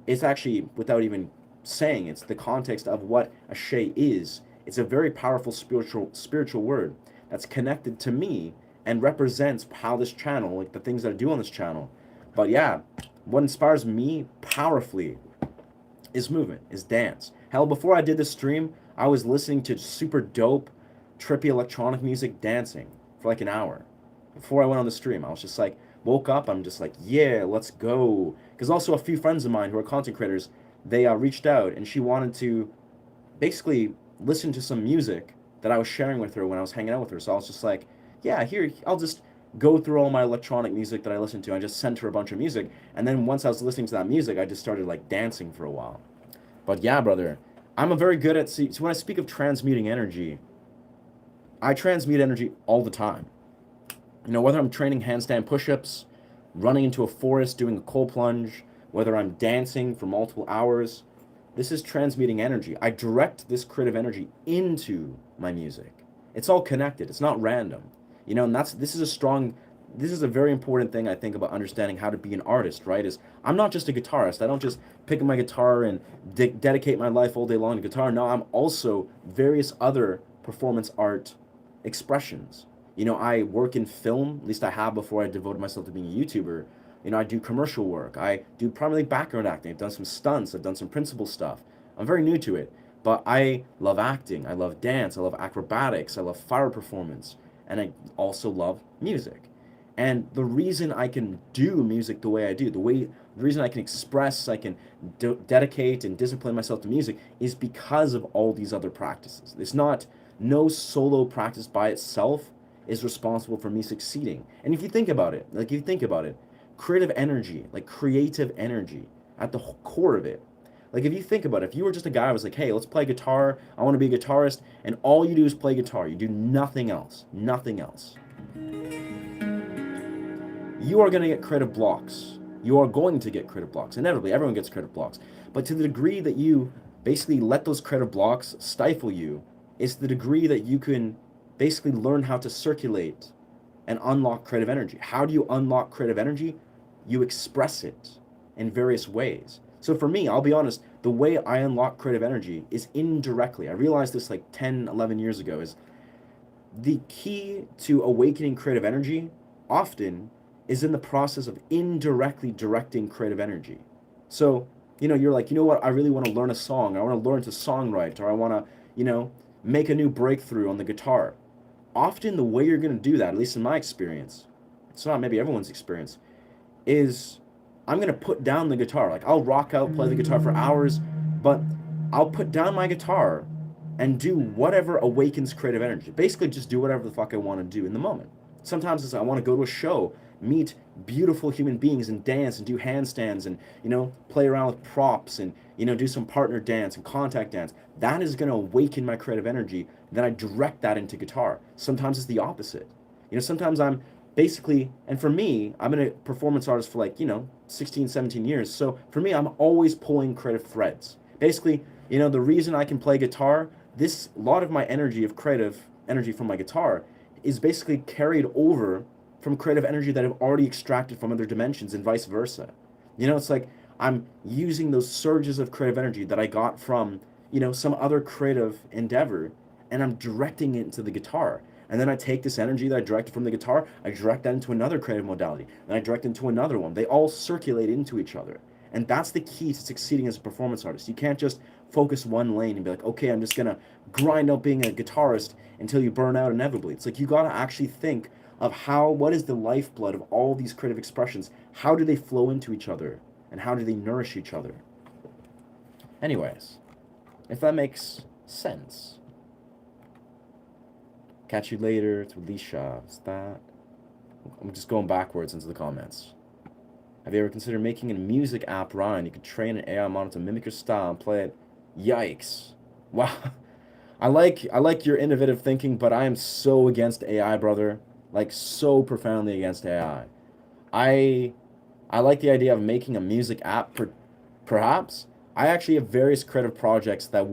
It's actually, without even saying, it's the context of what Ashe is. It's a very powerful spiritual word that's connected to me and represents how this channel, like the things that I do on this channel. But yeah, what inspires me powerfully is movement, is dance. Hell, before I did this stream, I was listening to super dope, trippy electronic music dancing for like an hour. Before I went on the stream, I was just like, woke up, I'm just like, yeah, let's go. Because also a few friends of mine who are content creators, they reached out and she wanted to basically listen to some music that I was sharing with her when I was hanging out with her. So I was just like, yeah, here, I'll just go through all my electronic music that I listen to. I just sent her a bunch of music. And then once I was listening to that music, I just started like dancing for a while. But yeah, brother, I'm a very good at, so when I speak of transmuting energy, I transmute energy all the time. You know, whether I'm training handstand push-ups, running into a forest, doing a cold plunge, whether I'm dancing for multiple hours, this is transmuting energy. I direct this creative energy into my music. It's all connected. It's not random. You know, and this is a very important thing I think about understanding how to be an artist, right? Is I'm not just a guitarist. I don't just pick up my guitar and dedicate my life all day long to guitar. No, I'm also various other performance art expressions. You know, I work in film, at least I have before I devoted myself to being a YouTuber. You know, I do commercial work. I do primarily background acting. I've done some stunts. I've done some principal stuff. I'm very new to it, but I love acting. I love dance. I love acrobatics. I love fire performance. And I also love music. And the reason I can do music the way I do, the reason I can express, I can dedicate and discipline myself to music is because of all these other practices. It's not, no solo practice by itself is responsible for me succeeding. And if you think about it, creative energy, like creative energy at the core of it. Like if you think about it, if you were just a guy who was like, hey, let's play guitar, I want to be a guitarist, and all you do is play guitar, you do nothing else, you are going to get creative blocks. You are going to get creative blocks. Inevitably, everyone gets creative blocks. But to the degree that you basically let those creative blocks stifle you, is the degree that you can basically learn how to circulate and unlock creative energy. How do you unlock creative energy? You express it in various ways. So for me, I'll be honest, the way I unlock creative energy is indirectly. I realized this like 10, 11 years ago, is the key to awakening creative energy often is in the process of indirectly directing creative energy. So, you know, you're like, you know what, I really want to learn a song. I want to learn to songwrite, or I want to, you know, make a new breakthrough on the guitar. Often the way you're going to do that, at least in my experience, it's not maybe everyone's experience, is I'm going to put down the guitar. Like I'll rock out, play the guitar for hours, but I'll put down my guitar and do whatever awakens creative energy. Basically just do whatever the fuck I want to do in the moment. Sometimes it's I want to go to a show, meet beautiful human beings and dance and do handstands and, you know, play around with props and, you know, do some partner dance and contact dance. That is going to awaken my creative energy. Then I direct that into guitar. Sometimes it's the opposite. You know, sometimes I'm basically, and for me, I'm a performance artist for like, you know, 16, 17 years. So for me, I'm always pulling creative threads. Basically, you know, the reason I can play guitar, a lot of my energy of creative energy from my guitar is basically carried over from creative energy that I've already extracted from other dimensions and vice versa. You know, it's like I'm using those surges of creative energy that I got from, you know, some other creative endeavor, and I'm directing it into the guitar. And then I take this energy that I directed from the guitar, I direct that into another creative modality, and I direct into another one. They all circulate into each other. And that's the key to succeeding as a performance artist. You can't just focus one lane and be like, okay, I'm just gonna grind out being a guitarist until you burn out inevitably. It's like you gotta actually think of what is the lifeblood of all these creative expressions? How do they flow into each other? And how do they nourish each other? Anyways, if that makes sense. Catch you later. It's Alicia. Is that? I'm just going backwards into the comments. Have you ever considered making a music app, Ryan? You could train an AI model to mimic your style and play it. Yikes. Wow. I like your innovative thinking, but I am so against AI, brother. Like so profoundly against AI. I I like the idea of making a music app perhaps. I actually have various creative projects that I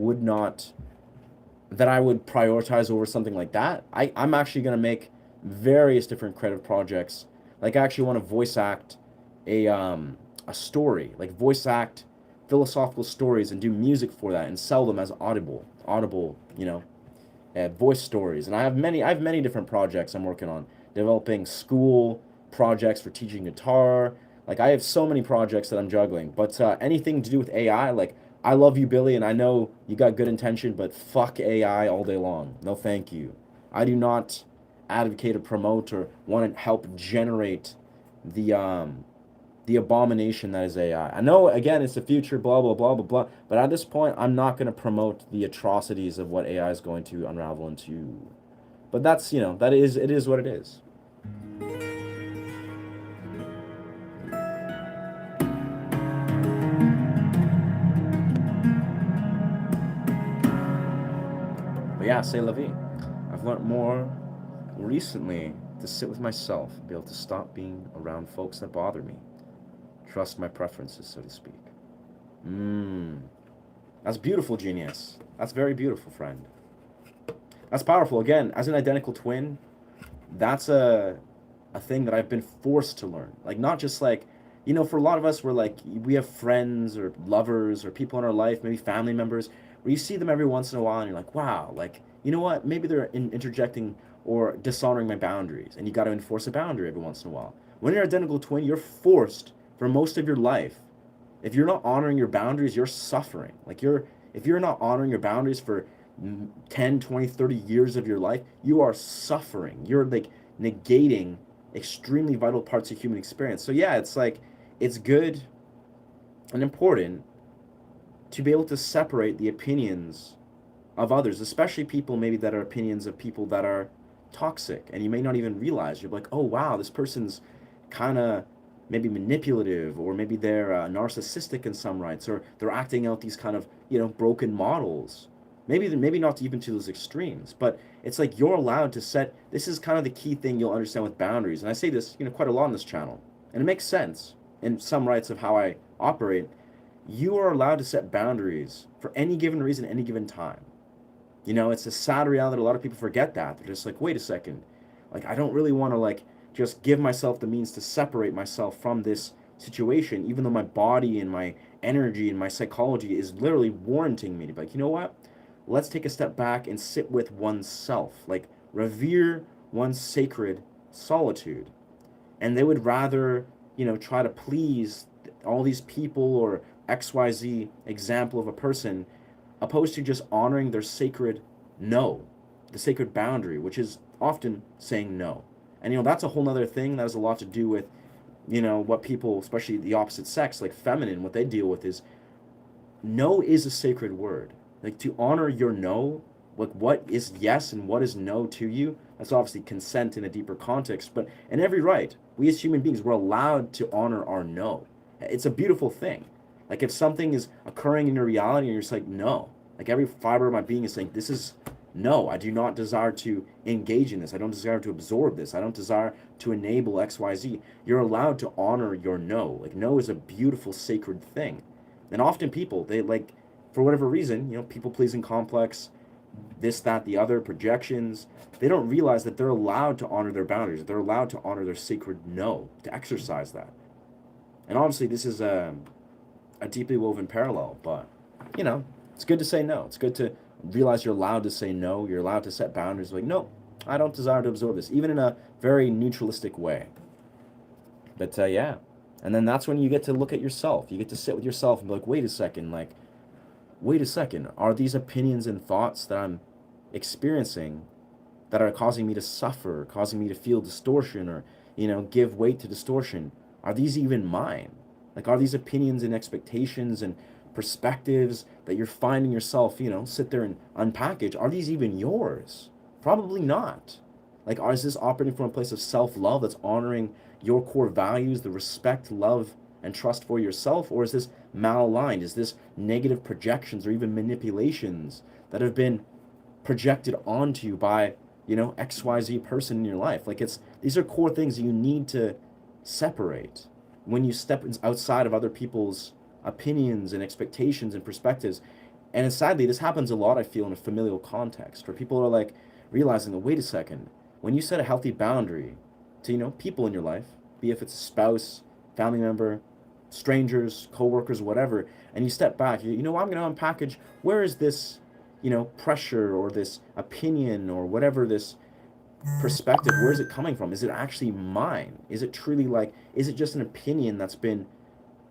would prioritize over something like that. I'm actually gonna make various different creative projects. Like I actually want to voice act a story, like voice act philosophical stories and do music for that and sell them as audible, voice stories. And I have many different projects I'm working on, developing school projects for teaching guitar. Like I have so many projects that I'm juggling. But anything to do with AI, like I love you, Billy, and I know you got good intention, but fuck AI all day long. No, thank you. I do not advocate or promote or want to help generate the abomination that is AI. I know again it's the future, blah blah blah blah blah. But at this point, I'm not going to promote the atrocities of what AI is going to unravel into. But that's it is what it is. But yeah, say la vie. I've learned more recently to sit with myself, be able to stop being around folks that bother me, trust my preferences, so to speak. Mmm. That's beautiful, genius. That's very beautiful, friend. That's powerful. Again, as an identical twin, that's a thing that I've been forced to learn. Like not just like, for a lot of us, we're like we have friends or lovers or people in our life, maybe family members, where you see them every once in a while and you're like, wow, like you know what? Maybe they're interjecting or dishonoring my boundaries, and you got to enforce a boundary every once in a while. When you're identical twin, you're forced for most of your life. If you're not honoring your boundaries, you're suffering. Like if you're not honoring your boundaries for 10, 20, 30 years of your life, you are suffering. You're like negating extremely vital parts of human experience. So yeah, it's like it's good and important to be able to separate the opinions of others, especially people maybe that are opinions of people that are toxic, and you may not even realize. You're like, oh wow, this person's kind of maybe manipulative, or maybe they're narcissistic in some rights, or they're acting out these kind of broken models. Maybe not even to those extremes, but it's like you're allowed to set. This is kind of the key thing you'll understand with boundaries, and I say this quite a lot on this channel, and it makes sense in some rights of how I operate. You are allowed to set boundaries for any given reason, any given time. It's a sad reality that a lot of people forget that. They're just like, wait a second, like I don't really want to like just give myself the means to separate myself from this situation, even though my body and my energy and my psychology is literally warranting me to be like, you know what? Let's take a step back and sit with oneself, like revere one's sacred solitude. And they would rather, try to please all these people or XYZ example of a person, opposed to just honoring their sacred no, the sacred boundary, which is often saying no. And that's a whole nother thing that has a lot to do with, what people, especially the opposite sex, like feminine, what they deal with is no is a sacred word. Like to honor your no, like what is yes and what is no to you, that's obviously consent in a deeper context. But in every right, we as human beings, we're allowed to honor our no. It's a beautiful thing. Like if something is occurring in your reality and you're just like, no, like every fiber of my being is saying, this is no, I do not desire to engage in this. I don't desire to absorb this. I don't desire to enable XYZ. You're allowed to honor your no. Like no is a beautiful, sacred thing. And often people, they like, for whatever reason, people pleasing complex, this, that, the other, projections, they don't realize that they're allowed to honor their boundaries. They're allowed to honor their sacred no, to exercise that. And obviously this is a deeply woven parallel, but, it's good to say no. It's good to realize you're allowed to say no. You're allowed to set boundaries like, no, I don't desire to absorb this, even in a very neutralistic way. But yeah. And then that's when you get to look at yourself. You get to sit with yourself and be like, wait a second, are these opinions and thoughts that I'm experiencing that are causing me to suffer, causing me to feel distortion or, give weight to distortion, are these even mine? Like, are these opinions and expectations and perspectives that you're finding yourself, sit there and unpackage, are these even yours? Probably not. Like, is this operating from a place of self-love that's honoring your core values, the respect, love, and trust for yourself? Or is this malaligned? Is this negative projections or even manipulations that have been projected onto you by, XYZ person in your life? Like, these are core things you need to separate when you step outside of other people's opinions and expectations and perspectives. And sadly, this happens a lot, I feel, in a familial context where people are like realizing that, wait a second, when you set a healthy boundary to, people in your life, be if it's a spouse, family member, strangers, coworkers, whatever, and you step back, I'm going to unpackage, where is this, pressure or this opinion or whatever, this perspective, where is it coming from? Is it actually mine? Is it truly is it just an opinion that's been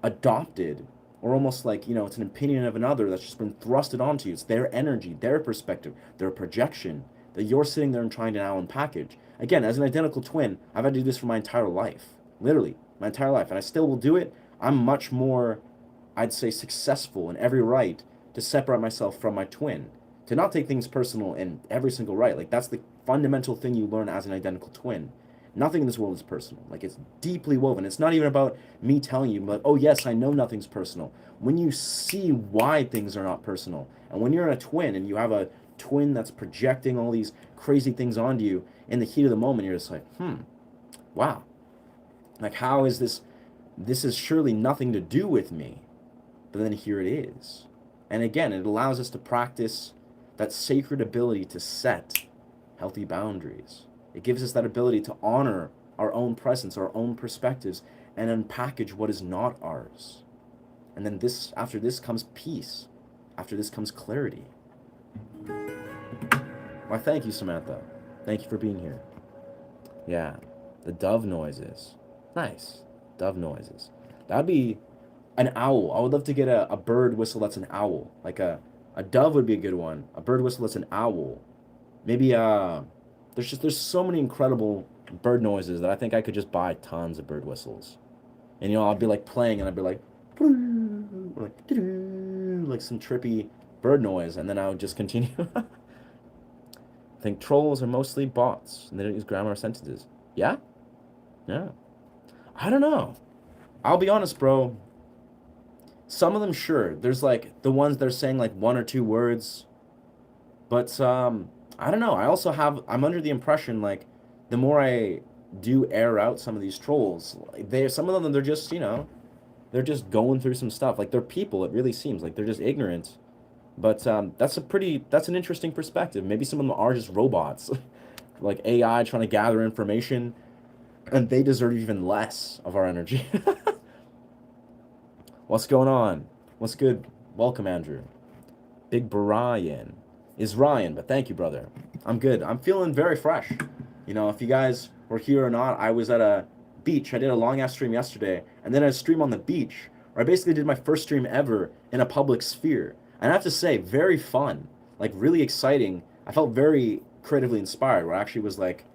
adopted, or almost like, it's an opinion of another that's just been thrusted onto you? It's their energy, their perspective, their projection that you're sitting there and trying to now unpackage. Again, as an identical twin, I've had to do this for my entire life, literally my entire life, and I still will do it. I'm much more, I'd say, successful in every right to separate myself from my twin, to not take things personal in every single right. Like, that's the fundamental thing you learn as an identical twin. Nothing in this world is personal. Like, it's deeply woven. It's not even about me telling you, but, oh yes, I know nothing's personal. When you see why things are not personal, and when you're in a twin and you have a twin that's projecting all these crazy things onto you in the heat of the moment, you're just like, wow. Like, how is this? This is surely nothing to do with me. But then here it is. And again, it allows us to practice that sacred ability to set healthy boundaries. It gives us that ability to honor our own presence, our own perspectives, and unpackage what is not ours. And then after this comes peace. After this comes clarity. Why, thank you, Samantha. Thank you for being here. Yeah, the dove noises. Nice. Dove noises. That'd be an owl. I would love to get a bird whistle that's an owl. Like a dove would be a good one. A bird whistle that's an owl. Maybe there's so many incredible bird noises that I think I could just buy tons of bird whistles. And I'll be like playing and I'd be like like some trippy bird noise, and then I would just continue. I think trolls are mostly bots and they don't use grammar or sentences. Yeah? Yeah. I don't know. I'll be honest, bro. Some of them, sure. There's like the ones that are saying like one or two words. But I don't know. I'm under the impression like the more I do air out some of these trolls, some of them, they're just, they're just going through some stuff. Like, they're people, it really seems. Like, they're just ignorant. But that's an interesting perspective. Maybe some of them are just robots. Like AI trying to gather information, and they deserve even less of our energy. What's going on? What's good? Welcome, Andrew. Big Brian. Is Ryan, but thank you, brother. I'm good. I'm feeling very fresh. If you guys were here or not, I was at a beach. I did a long-ass stream yesterday, and then I stream on the beach, where I basically did my first stream ever in a public sphere. And I have to say, very fun. Like, really exciting. I felt very creatively inspired, where I actually was like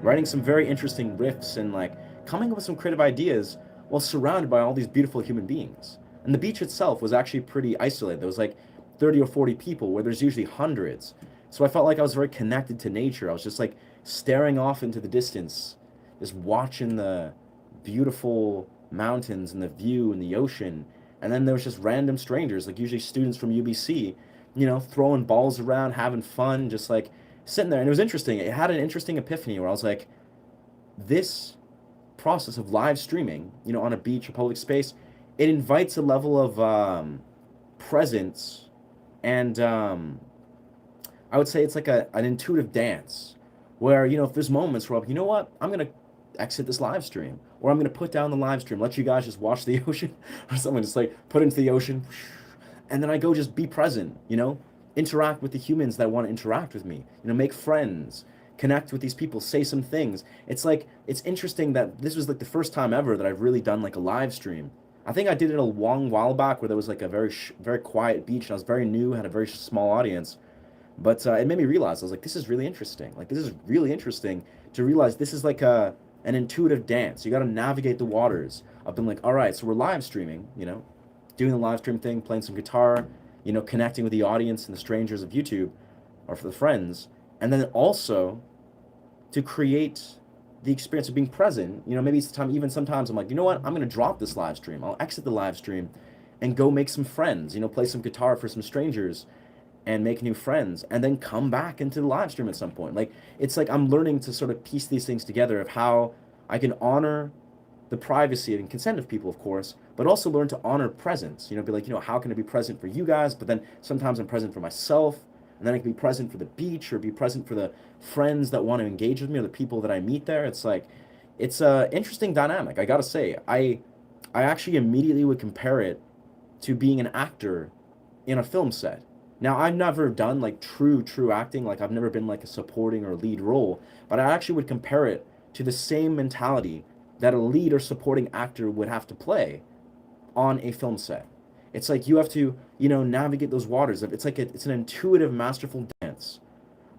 writing some very interesting riffs and like coming up with some creative ideas while surrounded by all these beautiful human beings. And the beach itself was actually pretty isolated. There was like 30 or 40 people where there's usually hundreds. So I felt like I was very connected to nature. I was just like staring off into the distance, just watching the beautiful mountains and the view and the ocean. And then there was just random strangers, like usually students from UBC, throwing balls around, having fun, just like sitting there. And it was interesting. It had an interesting epiphany where I was like, this process of live streaming, on a beach, a public space, it invites a level of presence, and I would say it's like an intuitive dance where, if there's moments where I'm, what, I'm going to exit this live stream, or I'm going to put down the live stream, let you guys just watch the ocean, or something, just like put into the ocean, and then I go just be present, interact with the humans that want to interact with me, make friends, connect with these people, say some things. It's like, it's interesting that this was like the first time ever that I've really done like a live stream. I think I did it a long while back where there was like a very quiet beach, and I was very new, had a very small audience. But it made me realize, I was like, this is really interesting. Like, this is really interesting to realize this is like a an intuitive dance. You got to navigate the waters of being like, all right, so we're live streaming, doing the live stream thing, playing some guitar, connecting with the audience and the strangers of YouTube or for the friends. And then also to create the experience of being present. Maybe it's time, even sometimes I'm like, you know what, I'm going to drop this live stream. I'll exit the live stream and go make some friends, play some guitar for some strangers and make new friends and then come back into the live stream at some point. Like, it's like I'm learning to sort of piece these things together of how I can honor the privacy and consent of people, of course, but also learn to honor presence. Be like, how can I be present for you guys? But then sometimes I'm present for myself, and then I can be present for the beach or be present for the friends that want to engage with me or the people that I meet there. It's like, it's a interesting dynamic. I gotta say, I actually immediately would compare it to being an actor in a film set. Now, I've never done like true acting. Like, I've never been like a supporting or lead role, but I actually would compare it to the same mentality that a lead or supporting actor would have to play on a film set. It's like you have to, navigate those waters. It's like it's an intuitive, masterful dance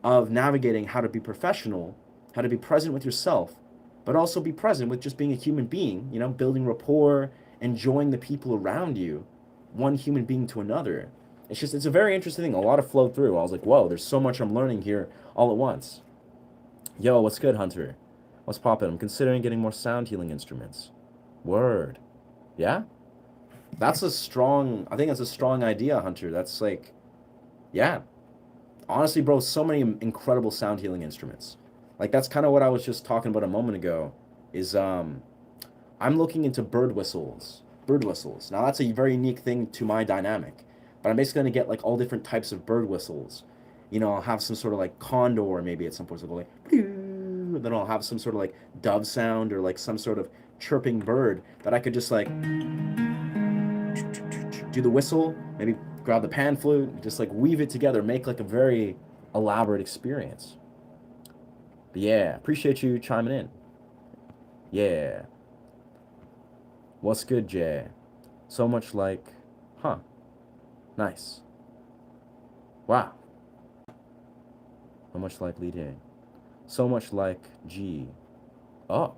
of navigating how to be professional, how to be present with yourself, but also be present with just being a human being, building rapport, enjoying the people around you, one human being to another. It's a very interesting thing. A lot of flow through. I was like, whoa, there's so much I'm learning here all at once. Yo, what's good, Hunter? What's poppin'? I'm considering getting more sound healing instruments. Word. Yeah? I think that's a strong idea, Hunter. That's like, yeah. Honestly, bro, so many incredible sound healing instruments. Like, that's kind of what I was just talking about a moment ago, is I'm looking into bird whistles. Bird whistles. Now, that's a very unique thing to my dynamic. But I'm basically going to get, like, all different types of bird whistles. I'll have some sort of, like, condor maybe at some point. So like, then I'll have some sort of, like, dove sound or, like, some sort of chirping bird that I could just, like, do the whistle, maybe grab the pan flute, just, like, weave it together, make, like, a very elaborate experience. But yeah, appreciate you chiming in. Yeah. What's good, Jay? So much like, huh. Nice. Wow. So much like lead healing. So much like G. Oh.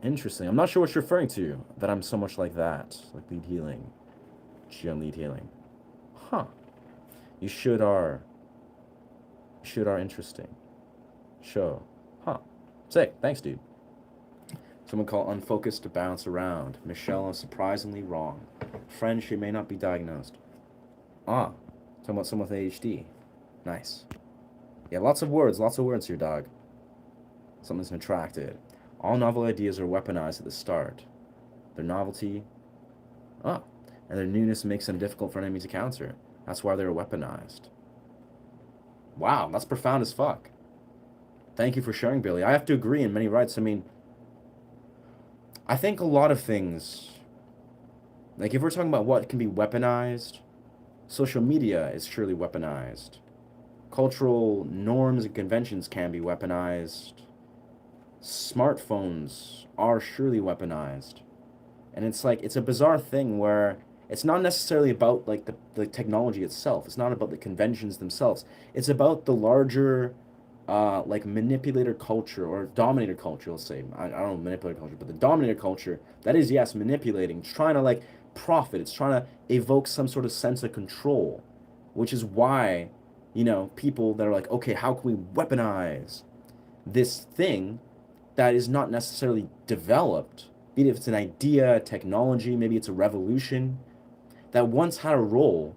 Interesting. I'm not sure what you're referring to, that I'm so much like that. Like lead healing. G on lead healing. Huh. You should are interesting. Show. Huh. Sick. Thanks, dude. Someone call unfocused to bounce around. Michelle is surprisingly wrong. Friend, she may not be diagnosed. Ah. Talking about someone with ADHD. Nice. Yeah, lots of words here, dog. Something's been attracted. All novel ideas are weaponized at the start. Their novelty, and their newness makes them difficult for enemies to counter. That's why they're weaponized. Wow, that's profound as fuck. Thank you for sharing, Billy. I have to agree in many rights. I mean, I think a lot of things, like if we're talking about what can be weaponized, social media is surely weaponized. Cultural norms and conventions can be weaponized. Smartphones are surely weaponized. And it's like, it's a bizarre thing where it's not necessarily about like the technology itself. It's not about the conventions themselves. It's about the larger like manipulator culture or dominator culture, let's say. I don't know manipulator culture, but the dominator culture that is, yes, manipulating, trying to like profit. It's trying to evoke some sort of sense of control, which is why, people that are like, okay, how can we weaponize this thing that is not necessarily developed, be it if it's an idea, technology, maybe it's a revolution, that once had a role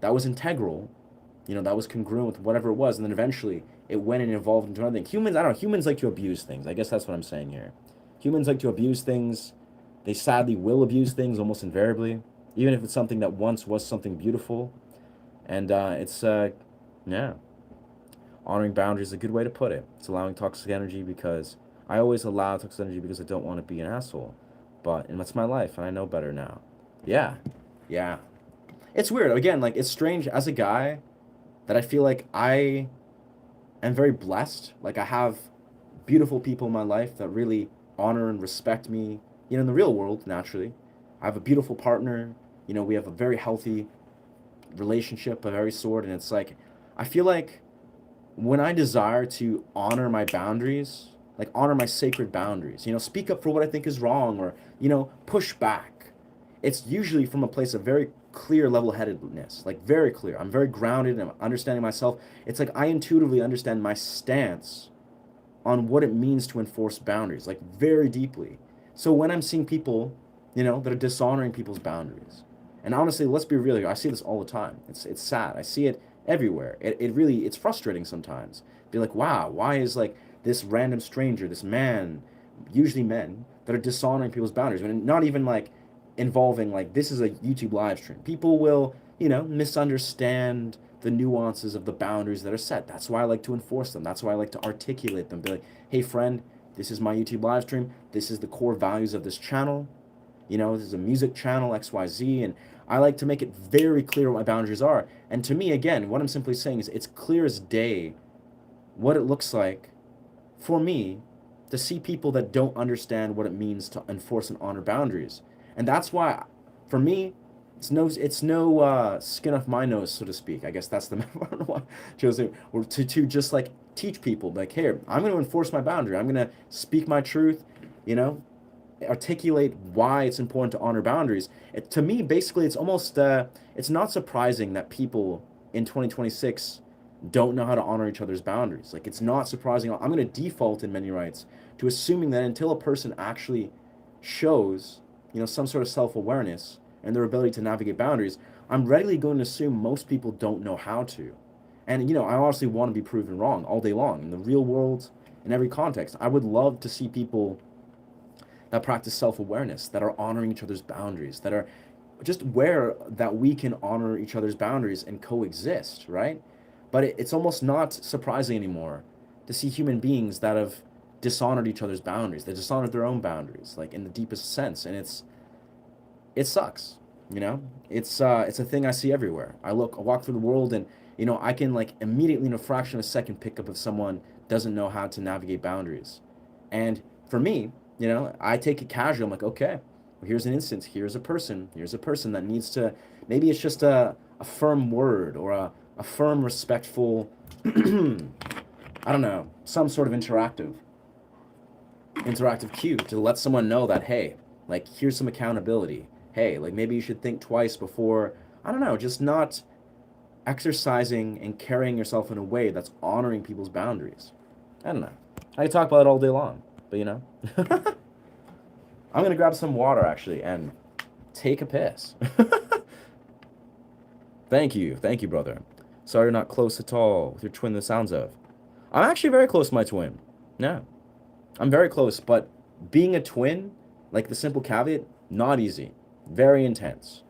that was integral, that was congruent with whatever it was, and then eventually it went and evolved into another thing. Humans like to abuse things. I guess that's what I'm saying here. Humans like to abuse things. They sadly will abuse things almost invariably, even if it's something that once was something beautiful. And yeah. Honoring boundaries is a good way to put it. It's allowing toxic energy because I always allow toxic energy because I don't want to be an asshole. And that's my life, and I know better now. Yeah. Yeah. It's weird. Again, like, it's strange as a guy that I feel like I am very blessed. Like, I have beautiful people in my life that really honor and respect me, in the real world, naturally. I have a beautiful partner. We have a very healthy relationship of every sort, and it's like, I feel like when I desire to honor my boundaries, like honor my sacred boundaries, speak up for what I think is wrong, or, push back. It's usually from a place of very clear level-headedness, like very clear. I'm very grounded and I'm understanding myself. It's like I intuitively understand my stance on what it means to enforce boundaries, like very deeply. So when I'm seeing people, that are dishonoring people's boundaries, and honestly, let's be real here, I see this all the time. It's sad. I see it everywhere. It really, it's frustrating sometimes. Be like, wow, why is like this random stranger, this man, usually men, that are dishonoring people's boundaries, and not even like involving, like, this is a YouTube live stream. People will, misunderstand the nuances of the boundaries that are set. That's why I like to enforce them. That's why I like to articulate them. Be like, hey friend, this is my YouTube live stream. This is the core values of this channel. This is a music channel, XYZ, and I like to make it very clear what my boundaries are. And to me, again, what I'm simply saying is it's clear as day what it looks like for me to see people that don't understand what it means to enforce and honor boundaries. And that's why, for me, it's no skin off my nose, so to speak. I guess that's the I don't know why Jose, or to just like teach people, like, here, I'm going to enforce my boundary. I'm going to speak my truth, articulate why it's important to honor boundaries. To me, basically, it's almost it's not surprising that people in 2026 don't know how to honor each other's boundaries. Like, it's not surprising. I'm going to default in many rights to assuming that until a person actually shows, some sort of self-awareness and their ability to navigate boundaries, I'm readily going to assume most people don't know how to. And, I honestly want to be proven wrong all day long in the real world, in every context. I would love to see people that practice self-awareness, that are honoring each other's boundaries, that are just aware that we can honor each other's boundaries and coexist, right? But it's almost not surprising anymore to see human beings that have dishonored each other's boundaries. They dishonored their own boundaries, like in the deepest sense, and it sucks. It's a thing I see everywhere. I walk through the world, and I can, like, immediately in a fraction of a second pick up if someone doesn't know how to navigate boundaries. And for me, I take it casual. I'm like, okay, well, here's an instance. Here's a person. Here's a person that needs to. Maybe it's just a firm word, or a firm, respectful. I don't know, some sort of interactive cue to let someone know that, hey, like, here's some accountability. Hey, like, maybe you should think twice before, I don't know, just not exercising and carrying yourself in a way that's honoring people's boundaries. I don't know. I could talk about it all day long, but I'm gonna grab some water actually and take a piss. Thank you, brother. Sorry you're not close at all with your twin, the sounds of. I'm actually very close to my twin. Yeah, I'm very close, but being a twin, like, the simple caveat, not easy. Very intense.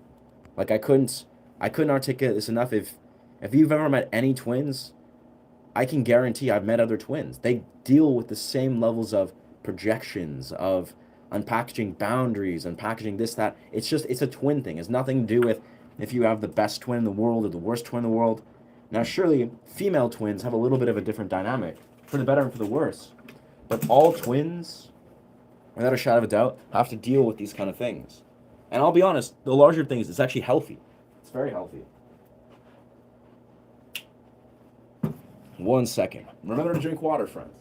Like, I couldn't articulate this enough. If you've ever met any twins, I can guarantee I've met other twins. They deal with the same levels of projections, of unpackaging boundaries, unpackaging this, that. It's a twin thing. It's nothing to do with if you have the best twin in the world or the worst twin in the world. Now, surely, female twins have a little bit of a different dynamic, for the better and for the worse. But all twins, without a shadow of a doubt, have to deal with these kind of things. And I'll be honest, the larger things, it's actually healthy. It's very healthy. 1 second. Remember to drink water, friends.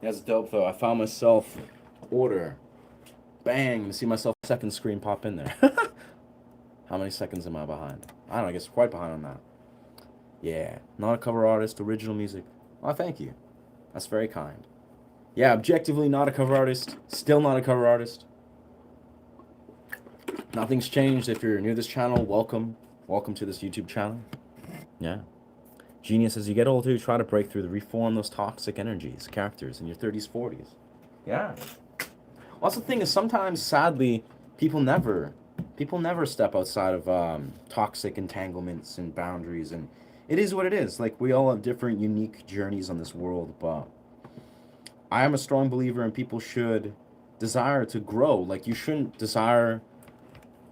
That's dope though. I found myself order. Bang! To see myself second screen pop in there. How many seconds am I behind? I don't know, I guess quite behind on that. Yeah. Not a cover artist, original music. Oh, thank you. That's very kind. Yeah, objectively not a cover artist. Still not a cover artist. Nothing's changed. If you're new to this channel, welcome. Welcome to this YouTube channel. Yeah. Genius, as you get older, you try to break through, to reform those toxic energies, characters in your 30s, 40s. Yeah. Well, that's the thing is sometimes, sadly, people never step outside of toxic entanglements and boundaries, and it is what it is. Like, we all have different, unique journeys on this world, but I am a strong believer in people should desire to grow. Like, you shouldn't desire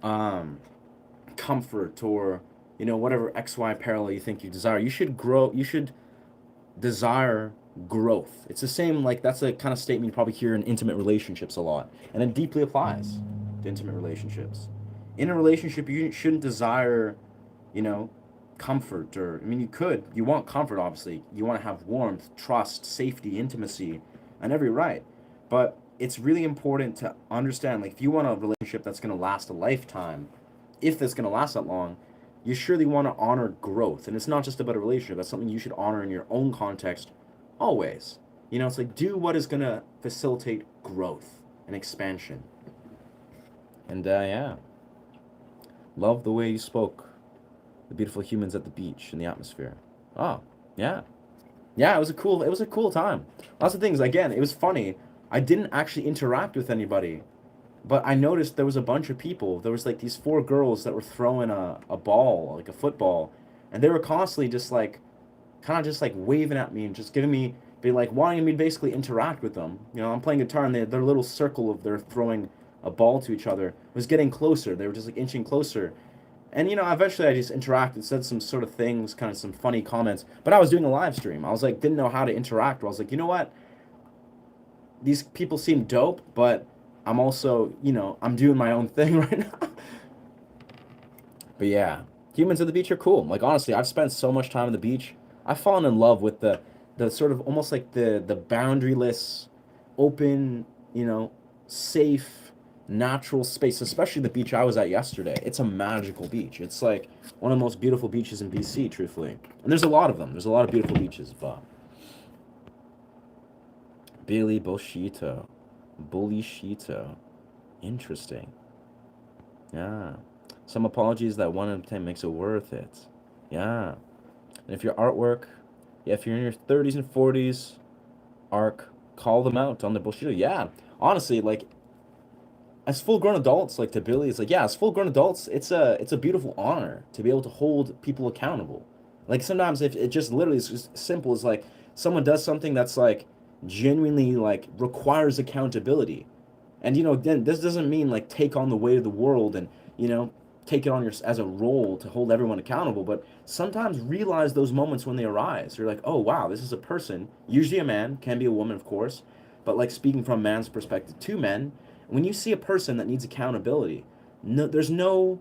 um, comfort or, whatever XY parallel you think you desire. You should grow. You should desire growth. It's the same, like, that's a kind of statement you probably hear in intimate relationships a lot, and it deeply applies to intimate relationships. In a relationship, you shouldn't desire, you know, comfort, or, I mean, you want comfort, obviously. You want to have warmth, trust, safety, intimacy, and every right. But it's really important to understand, like, if you want a relationship that's going to last a lifetime, if it's going to last that long, you surely want to honor growth. And it's not just about a relationship. That's something you should honor in your own context always. It's like, do what is going to facilitate growth and expansion. And yeah, love the way you spoke. The beautiful humans at the beach and the atmosphere. Oh, yeah. Yeah, it was a cool time. Lots of things. Again, it was funny. I didn't actually interact with anybody, but I noticed there was a bunch of people. There was like these four girls that were throwing a ball, like a football, and they were constantly just like, kind of just like waving at me and just giving me, be like wanting me to basically interact with them. I'm playing guitar, and their little circle of their throwing a ball to each other was getting closer. They were just like inching closer. And eventually I just interacted, said some sort of things, kind of some funny comments. But I was doing a live stream. I was like, didn't know how to interact. I was like, you know what? These people seem dope, but I'm also, I'm doing my own thing right now. But yeah, humans at the beach are cool. Like, honestly, I've spent so much time on the beach. I've fallen in love with the sort of almost like the boundaryless, open, safe, natural space, especially the beach I was at yesterday. It's a magical beach. It's like one of the most beautiful beaches in BC, truthfully. And there's a lot of them. There's a lot of beautiful beaches, but Billy Boshito. Bullishito. Interesting. Yeah. Some apologies that 1 out of 10 makes it worth it. Yeah. And if your artwork, yeah, if you're in your 30s and 40s, arc, call them out on the Bushido. Yeah. Honestly, like, as full-grown adults, like to Billy, it's like, yeah, as full-grown adults, it's a beautiful honor to be able to hold people accountable. Like, sometimes if it just literally is just simple as like someone does something that's like genuinely like requires accountability. And then this doesn't mean like take on the weight of the world and, take it on your as a role to hold everyone accountable, but sometimes realize those moments when they arise. You're like, oh wow, this is a person, usually a man, can be a woman, of course, but like speaking from man's perspective to men, when you see a person that needs accountability, no, there's no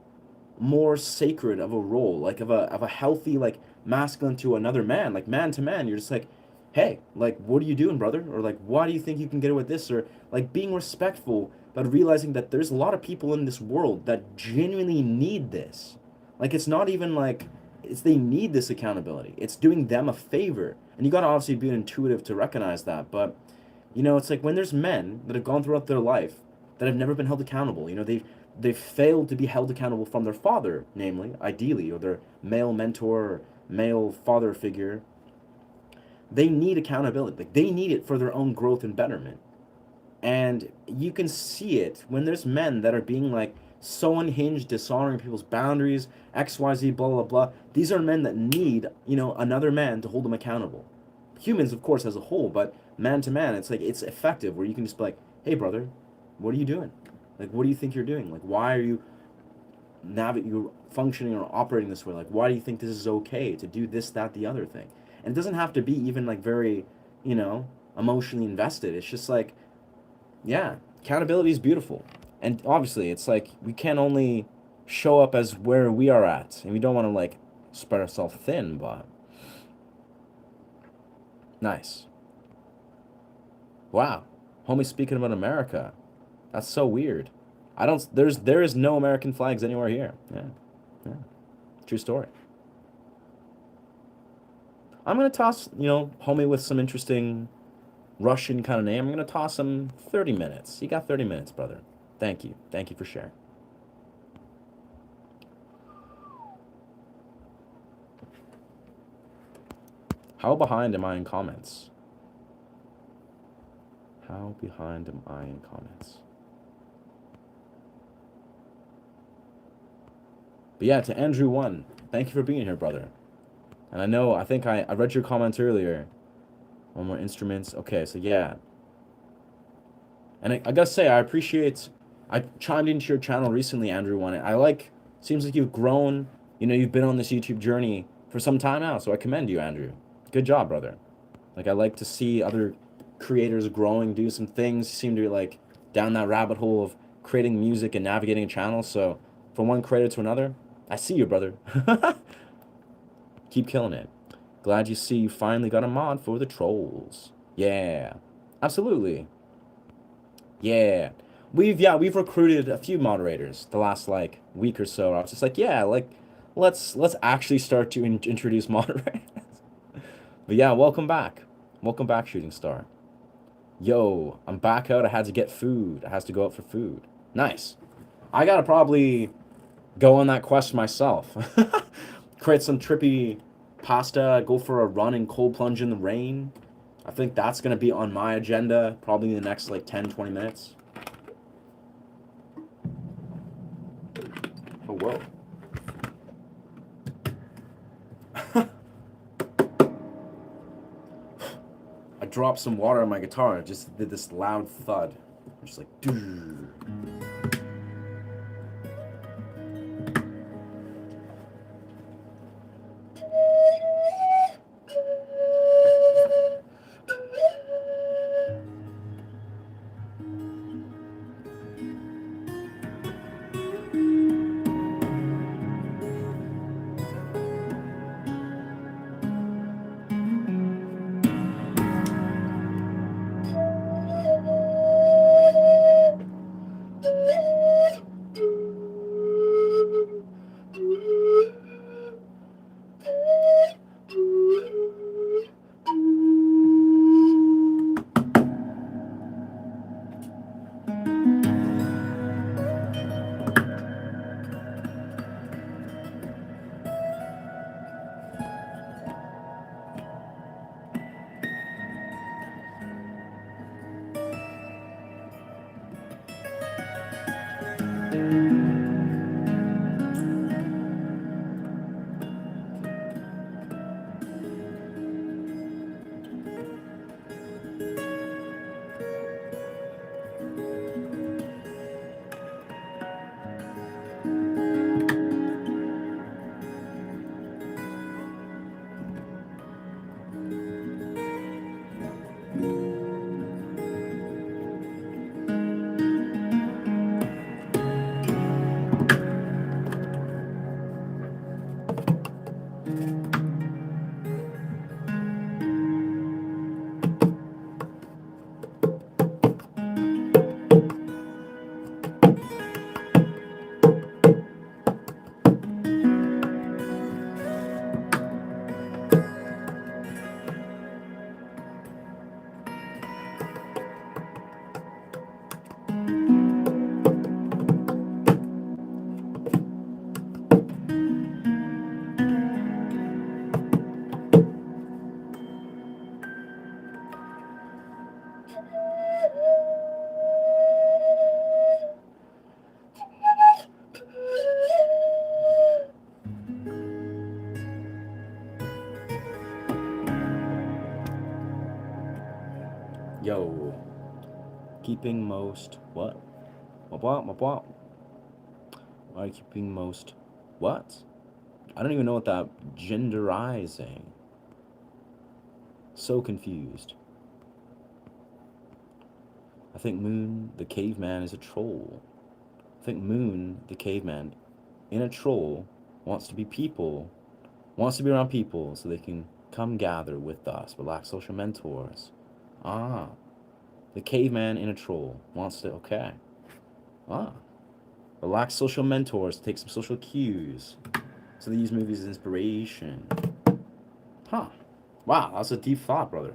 more sacred of a role, like of a healthy, like, masculine to another man, like man to man. You're just like, hey, like, what are you doing, brother? Or like, why do you think you can get away with this? Or like being respectful, but realizing that there's a lot of people in this world that genuinely need this. Like, it's not even like they need this accountability. It's doing them a favor. And you gotta obviously be intuitive to recognize that. But it's like when there's men that have gone throughout their life that have never been held accountable. They've failed to be held accountable from their father, namely, ideally, or their male mentor or male father figure. They need accountability. Like, they need it for their own growth and betterment. And you can see it when there's men that are being like so unhinged, dishonoring people's boundaries, XYZ, blah, blah, blah. These are men that need, another man to hold them accountable. Humans, of course, as a whole, but man to man, it's like, it's effective where you can just be like, hey, brother, what are you doing? Like, what do you think you're doing? Like, why are you you're functioning or operating this way? Like, why do you think this is okay to do this, that, the other thing? And it doesn't have to be even like very, emotionally invested. It's just like, yeah, accountability is beautiful. And obviously, it's like we can't only show up as where we are at, and we don't want to like spread ourselves thin, but nice. Wow. Homie speaking about America. That's so weird. I don't. There is no American flags anywhere here. Yeah. Yeah. True story. I'm gonna toss, homie with some interesting Russian kind of name. I'm gonna toss him 30 minutes. You got 30 minutes, brother. Thank you. Thank you for sharing. How behind am I in comments? How behind am I in comments? But yeah, to Andrew One, thank you for being here, brother. And I think I read your comments earlier. One more instruments. Okay, so yeah. And I gotta say, I chimed into your channel recently, Andrew One. Seems like you've grown, you've been on this YouTube journey for some time now. So I commend you, Andrew. Good job, brother. Like, I like to see other creators growing, do some things, seem to be like down that rabbit hole of creating music and navigating a channel. So from one creator to another, I see you, brother. Keep killing it. Glad you finally got a mod for the trolls. Yeah, absolutely. Yeah. We've recruited a few moderators the last like week or so. I was just like, yeah, like let's actually start to introduce moderators. But yeah, welcome back. Welcome back, Shooting Star. Yo, I'm back out. I had to get food. I has to go out for food. Nice. I gotta probably go on that quest myself. Create some trippy pasta, go for a run and cold plunge in the rain. I think that's gonna be on my agenda probably in the next like 10-20 minutes. Oh, whoa. I dropped some water on my guitar. It just did this loud thud. I'm just like, doo. Yo, keeping most what? What? Why keeping most what? I don't even know what that genderizing. So confused. I think Moon the caveman is a troll. I think Moon the caveman in a troll wants to be around people so they can come gather with us, relax social mentors. Ah, The caveman in a troll wants to. Okay. Ah. Relax social mentors. Take some social cues. So they use movies as inspiration. Huh. Wow, that's a deep thought, brother.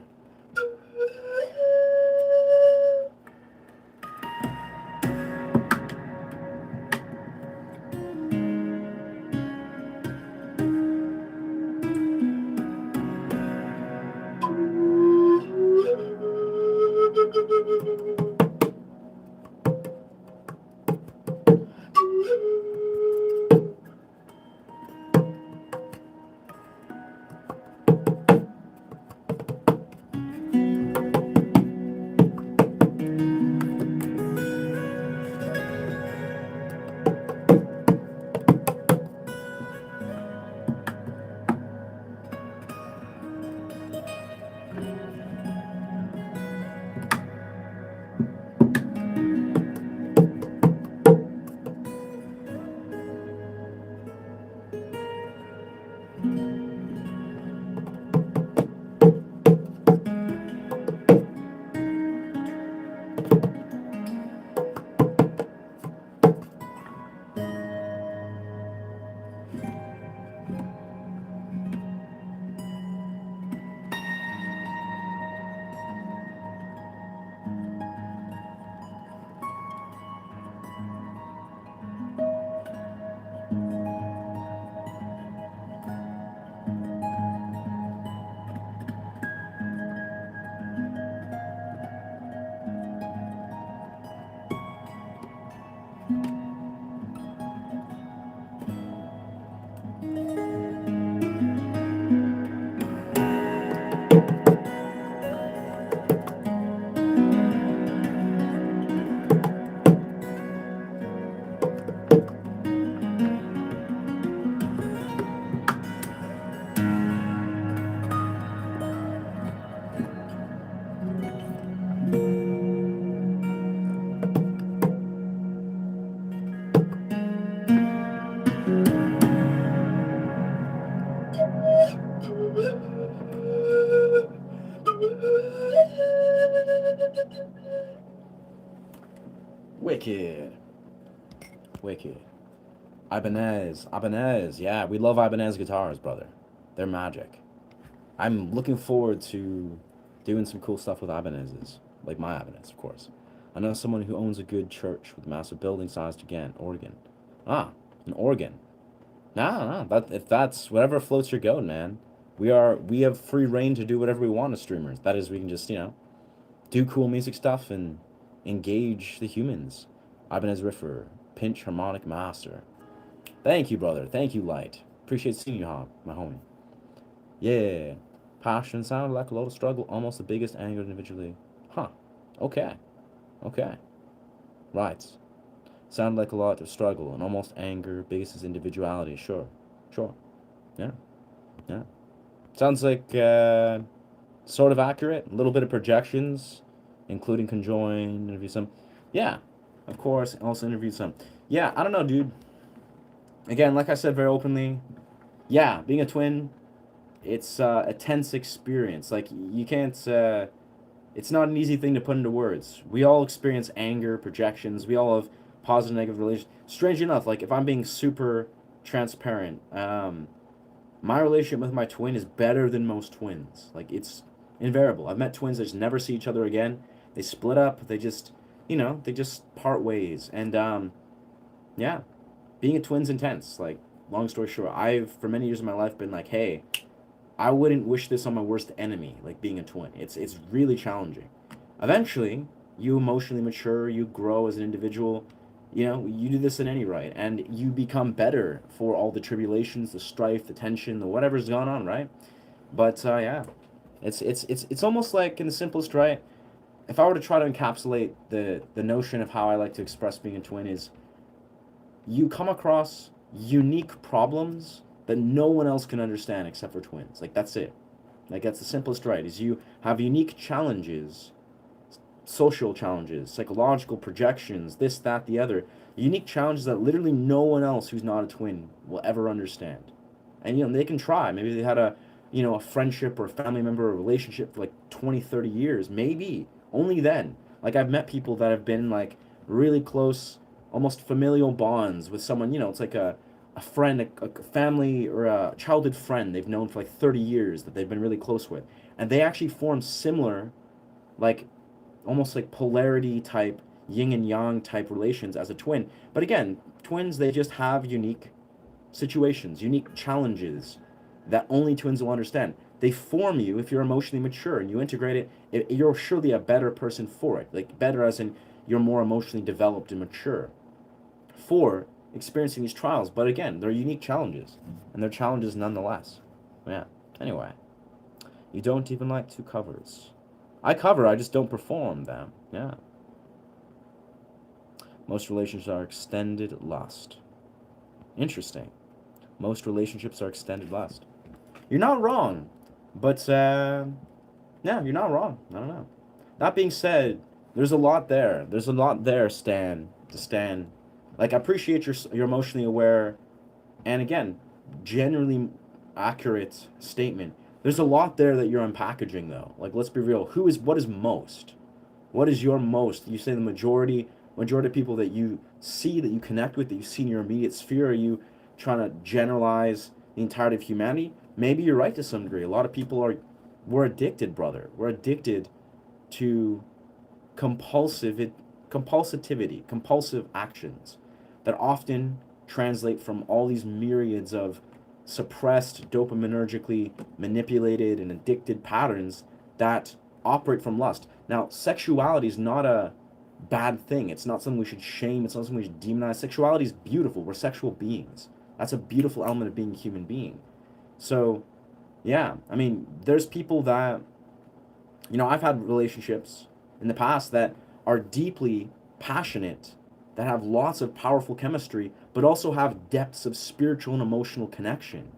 Wicked. Wicked. Ibanez. Ibanez. Yeah, we love Ibanez guitars, brother. They're magic. I'm looking forward to doing some cool stuff with Ibanez's. Like my Ibanez, of course. I know someone who owns a good church with massive building sized again, Oregon. Ah, an organ. Nah, that if that's whatever floats your goat, man. We have free reign to do whatever we want as streamers. That is, we can just do cool music stuff and engage the humans. Ibanez Riffer, pinch harmonic master. Thank you, brother. Thank you, Light. Appreciate seeing you, Hog, my homie. Yeah. Passion sounded like a lot of struggle, almost the biggest anger individually. Huh. Okay. Okay. Right. Sounded like a lot of struggle and almost anger, biggest is individuality. Sure. Sure. Yeah. Yeah. Sounds like sort of accurate. A little bit of projections, including conjoined, interview some. Yeah. Of course. Also interviewed some. Yeah. I don't know, dude. Again, like I said very openly, yeah, being a twin, it's a tense experience. Like you can't. It's not an easy thing to put into words. We all experience anger, projections. We all have positive, negative relations. Strange enough, like if I'm being super transparent, my relationship with my twin is better than most twins. Like it's invariable. I've met twins that just never see each other again. They split up. They just part ways. And yeah, being a twin's intense. Like long story short, I've for many years of my life been like, hey, I wouldn't wish this on my worst enemy, like being a twin. It's really challenging. Eventually, you emotionally mature, you grow as an individual. You do this in any right, and you become better for all the tribulations, the strife, the tension, the whatever's gone on, right? But yeah, it's almost like in the simplest right. If I were to try to encapsulate the notion of how I like to express being a twin is, you come across unique problems that no one else can understand except for twins. Like that's it. Like that's the simplest right. Is you have unique challenges, social challenges, psychological projections, this, that, the other. Unique challenges that literally no one else who's not a twin will ever understand. And they can try. Maybe they had a friendship or a family member or a relationship for like 20, 30 years. Maybe. Only then. Like, I've met people that have been like really close, almost familial bonds with someone, it's like a friend, a family, or a childhood friend they've known for like 30 years that they've been really close with. And they actually form similar, like almost like polarity type, yin and yang type relations as a twin. But again, twins, they just have unique situations, unique challenges that only twins will understand. They form you if you're emotionally mature and you integrate it, you're surely a better person for it. Like, better as in you're more emotionally developed and mature for experiencing these trials. But again, they're unique challenges, and they're challenges nonetheless. Yeah. Anyway, you don't even like two covers. I cover, I just don't perform them. Yeah. Most relationships are extended lust. Interesting. Most relationships are extended lust. You're not wrong, but yeah, you're not wrong. I don't know. That being said, there's a lot there. There's a lot there, Stan. To Stan, like, I appreciate you're emotionally aware, and again, genuinely accurate statement. There's a lot there that you're unpackaging, though. Like, let's be real. What is most? What is your most? You say the majority of people that you see, that you connect with, that you see in your immediate sphere. Are you trying to generalize the entirety of humanity? Maybe you're right to some degree. A lot of people we're addicted, brother. We're addicted to compulsive compulsivity, compulsive actions that often translate from all these myriads of suppressed, dopaminergically manipulated and addicted patterns that operate from lust. Now, sexuality is not a bad thing. It's not something we should shame. It's not something we should demonize. Sexuality is beautiful. We're sexual beings. That's a beautiful element of being a human being. So, yeah, I mean, there's people that, I've had relationships in the past that are deeply passionate, that have lots of powerful chemistry, but also have depths of spiritual and emotional connection.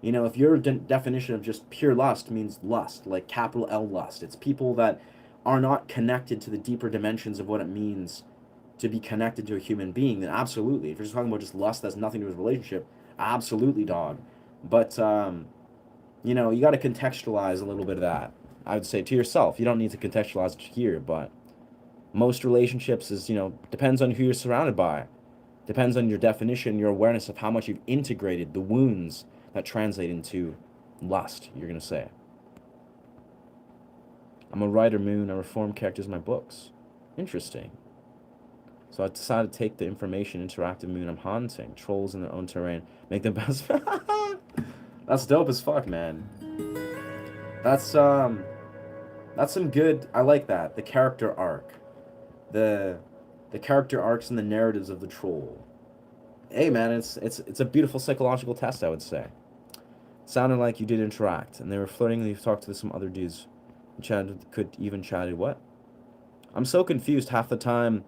If your definition of just pure lust means lust, like capital L lust, it's people that are not connected to the deeper dimensions of what it means to be connected to a human being, then absolutely. If you're just talking about just lust that's nothing to do with a relationship, absolutely, dog. But, you got to contextualize a little bit of that. I would say to yourself. You don't need to contextualize it here, but most relationships is, depends on who you're surrounded by. Depends on your definition, your awareness of how much you've integrated the wounds that translate into lust, you're going to say. I'm a writer, Moon. I reform characters in my books. Interesting. So I decided to take the information, interactive, Moon. I'm haunting trolls in their own terrain. Make them best. That's dope as fuck, man. That's some good. I like that. The character arc. The character arcs and the narratives of the troll. Hey, man, it's a beautiful psychological test, I would say. It sounded like you did interact, and they were flirting, and you've talked to some other dudes. Could even chatted what? I'm so confused half the time.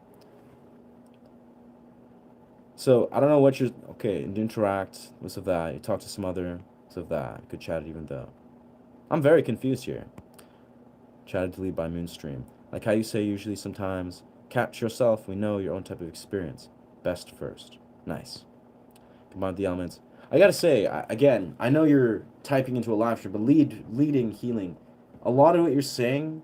So, I don't know what you're... Okay, interact, what's of that? You talk to some other... What's of that? Could chat even though. I'm very confused here. Chatted to lead by Moonstream. Like how you say usually sometimes, catch yourself, we know your own type of experience. Best first. Nice. Combine the elements. I gotta say, again, I know you're typing into a live stream, but leading healing, a lot of what you're saying,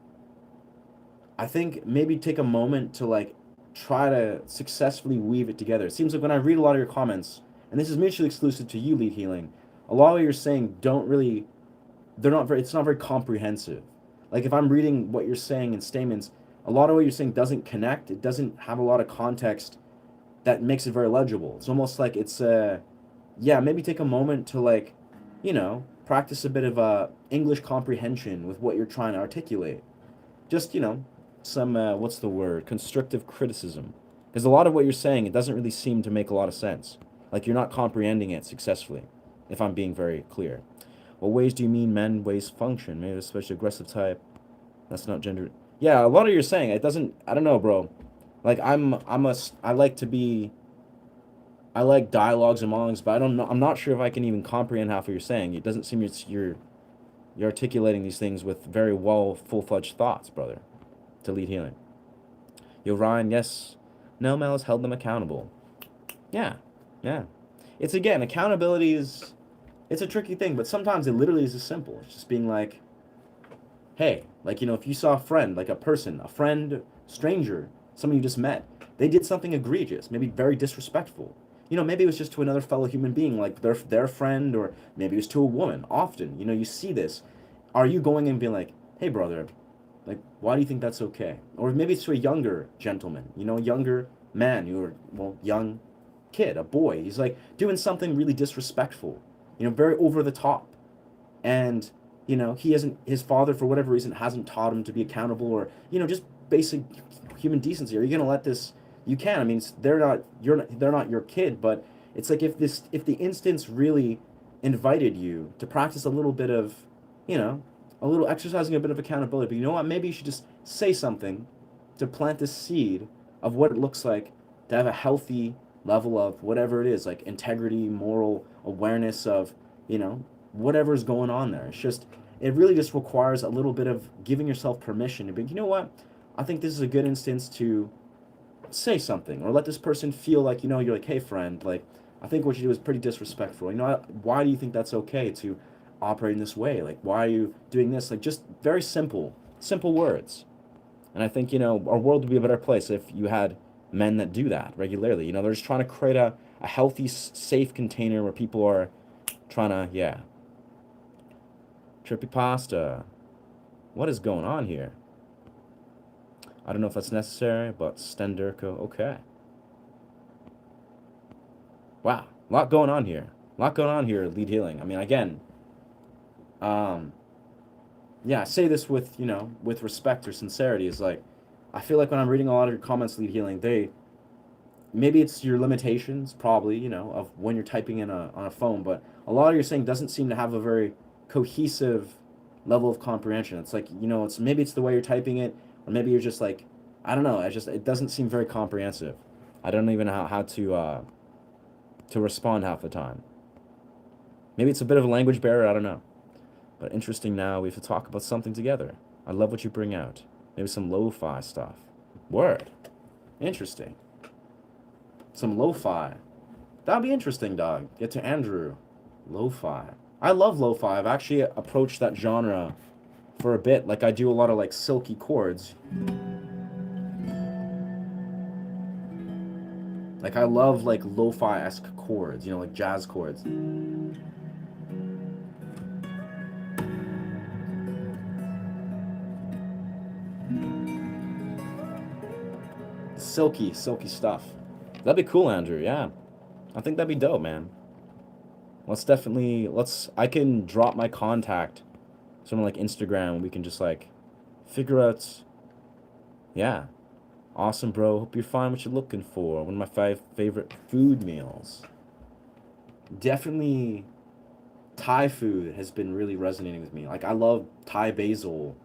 I think maybe take a moment to like try to successfully weave it together. It seems like when I read a lot of your comments, and this is mutually exclusive to you, lead healing, a lot of what you're saying it's not very comprehensive. Like if I'm reading what you're saying in statements, a lot of what you're saying doesn't connect. It doesn't have a lot of context that makes it very legible. It's almost like it's maybe take a moment to like, practice a bit of English comprehension with what you're trying to articulate. Just, some what's the word? Constructive criticism. Because a lot of what you're saying, it doesn't really seem to make a lot of sense. Like you're not comprehending it successfully, if I'm being very clear. What ways do you mean men ways function? Maybe especially aggressive type. That's not gender. Yeah, a lot of you're saying it doesn't. I don't know, bro. Like I like dialogues and monologues, but I don't know. I'm not sure if I can even comprehend half what you're saying. It doesn't seem you're articulating these things with very well full-fledged thoughts, brother. To lead healing. Yo, Ryan. Yes. No, Mel has held them accountable. Yeah. It's again accountability is. It's a tricky thing, but sometimes it literally is as simple. It's just being like, hey, like, if you saw a friend, like a person, a friend, stranger, someone you just met, they did something egregious, maybe very disrespectful. Maybe it was just to another fellow human being, like their friend, or maybe it was to a woman. Often, you see this. Are you going and being like, hey, brother, like, why do you think that's okay? Or maybe it's to a younger gentleman, a younger man, well, young kid, a boy. He's like doing something really disrespectful, very over the top. And, he hasn't, his father, for whatever reason, hasn't taught him to be accountable, or, just basic human decency. Are you going to let this, you can, I mean, they're not your kid, but it's like if the instance really invited you to practice a little bit of, you know, a little exercising a bit of accountability, but you know what? Maybe you should just say something to plant this seed of what it looks like to have a healthy level of whatever it is, like integrity, moral awareness of, whatever's going on there. It really just requires a little bit of giving yourself permission to be, you know what? I think this is a good instance to say something, or let this person feel like, you're like, hey, friend, like, I think what you do is pretty disrespectful. Why do you think that's okay to operate in this way? Like, why are you doing this? Like, just very simple words. And I think, our world would be a better place if you had men that do that regularly. They're just trying to create a healthy, safe container where people are trying to, yeah. Trippy pasta. What is going on here? I don't know if that's necessary, but Stenderko, okay. Wow, a lot going on here. A lot going on here, lead healing. I mean, again, um, yeah, I say this with, with respect or sincerity. Is like, I feel like when I'm reading a lot of your comments, lead healing, maybe it's your limitations, probably, of when you're typing on a phone, but a lot of your saying doesn't seem to have a very cohesive level of comprehension. It's like, maybe it's the way you're typing it, or maybe you're just like, I don't know. It doesn't seem very comprehensive. I don't even know how to respond half the time. Maybe it's a bit of a language barrier. I don't know. But interesting. Now we have to talk about something together. I love what you bring out. Maybe some lo-fi stuff. Word. Interesting. Some lo-fi. That'd be interesting, dog. Get to Andrew. Lo-fi. I love lo-fi. I've actually approached that genre for a bit. Like, I do a lot of like silky chords. Like, I love like lo-fi-esque chords, like jazz chords. Silky stuff. That'd be cool, Andrew. Yeah. I think that'd be dope, man. I can drop my contact, something like Instagram. We can just like figure out, yeah. Awesome, bro. Hope you find what you're looking for. One of my 5 favorite food meals. Definitely Thai food has been really resonating with me. Like, I love Thai basil,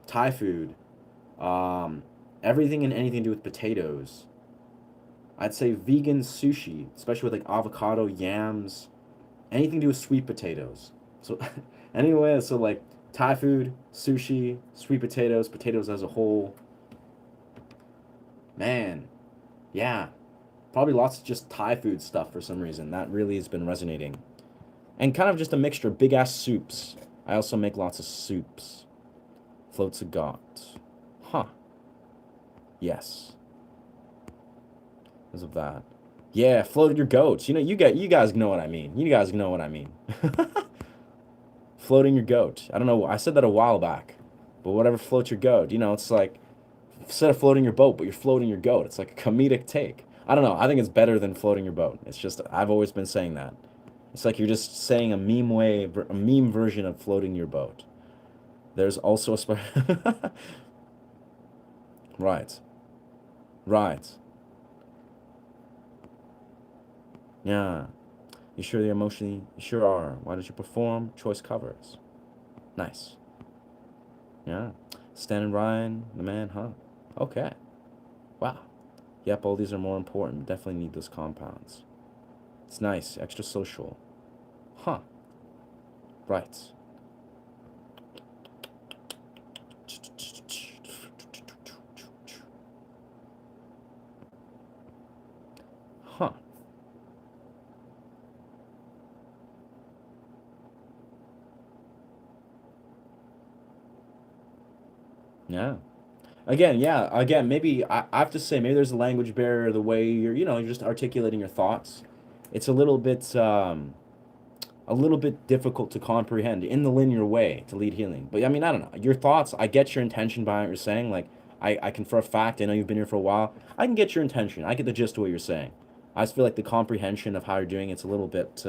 Thai food, um, everything and anything to do with potatoes. I'd say vegan sushi, especially with like avocado, yams, anything to do with sweet potatoes. So, anyway, so like Thai food, sushi, sweet potatoes, potatoes as a whole. Man, yeah, probably lots of just Thai food stuff for some reason. That really has been resonating. And kind of just a mixture, big ass soups. I also make lots of soups. Floats of God. Huh. Yes. Because of that. Yeah, floated your goats. You guys know what I mean. You guys know what I mean. Floating your goat. I don't know. I said that a while back. But whatever floats your goat. It's like, instead of floating your boat, but you're floating your goat. It's like a comedic take. I don't know. I think it's better than floating your boat. It's just, I've always been saying that. It's like you're just saying a meme version of floating your boat. There's also a right. Right. Yeah. You sure they're emotionally? You sure are. Why did you perform? Choice covers. Nice. Yeah. Stan and Ryan, the man, huh? Okay. Wow. Yep, all these are more important. Definitely need those compounds. It's nice. Extra social. Huh. Right. Huh. Yeah. Again, yeah. Again, maybe I have to say maybe there's a language barrier. The way you're just articulating your thoughts. It's a little bit difficult to comprehend in the linear way to lead healing. But I mean, I don't know. Your thoughts, I get your intention behind what you're saying. Like, I can for a fact, I know you've been here for a while. I can get your intention. I get the gist of what you're saying. I just feel like the comprehension of how you're doing it's a little bit,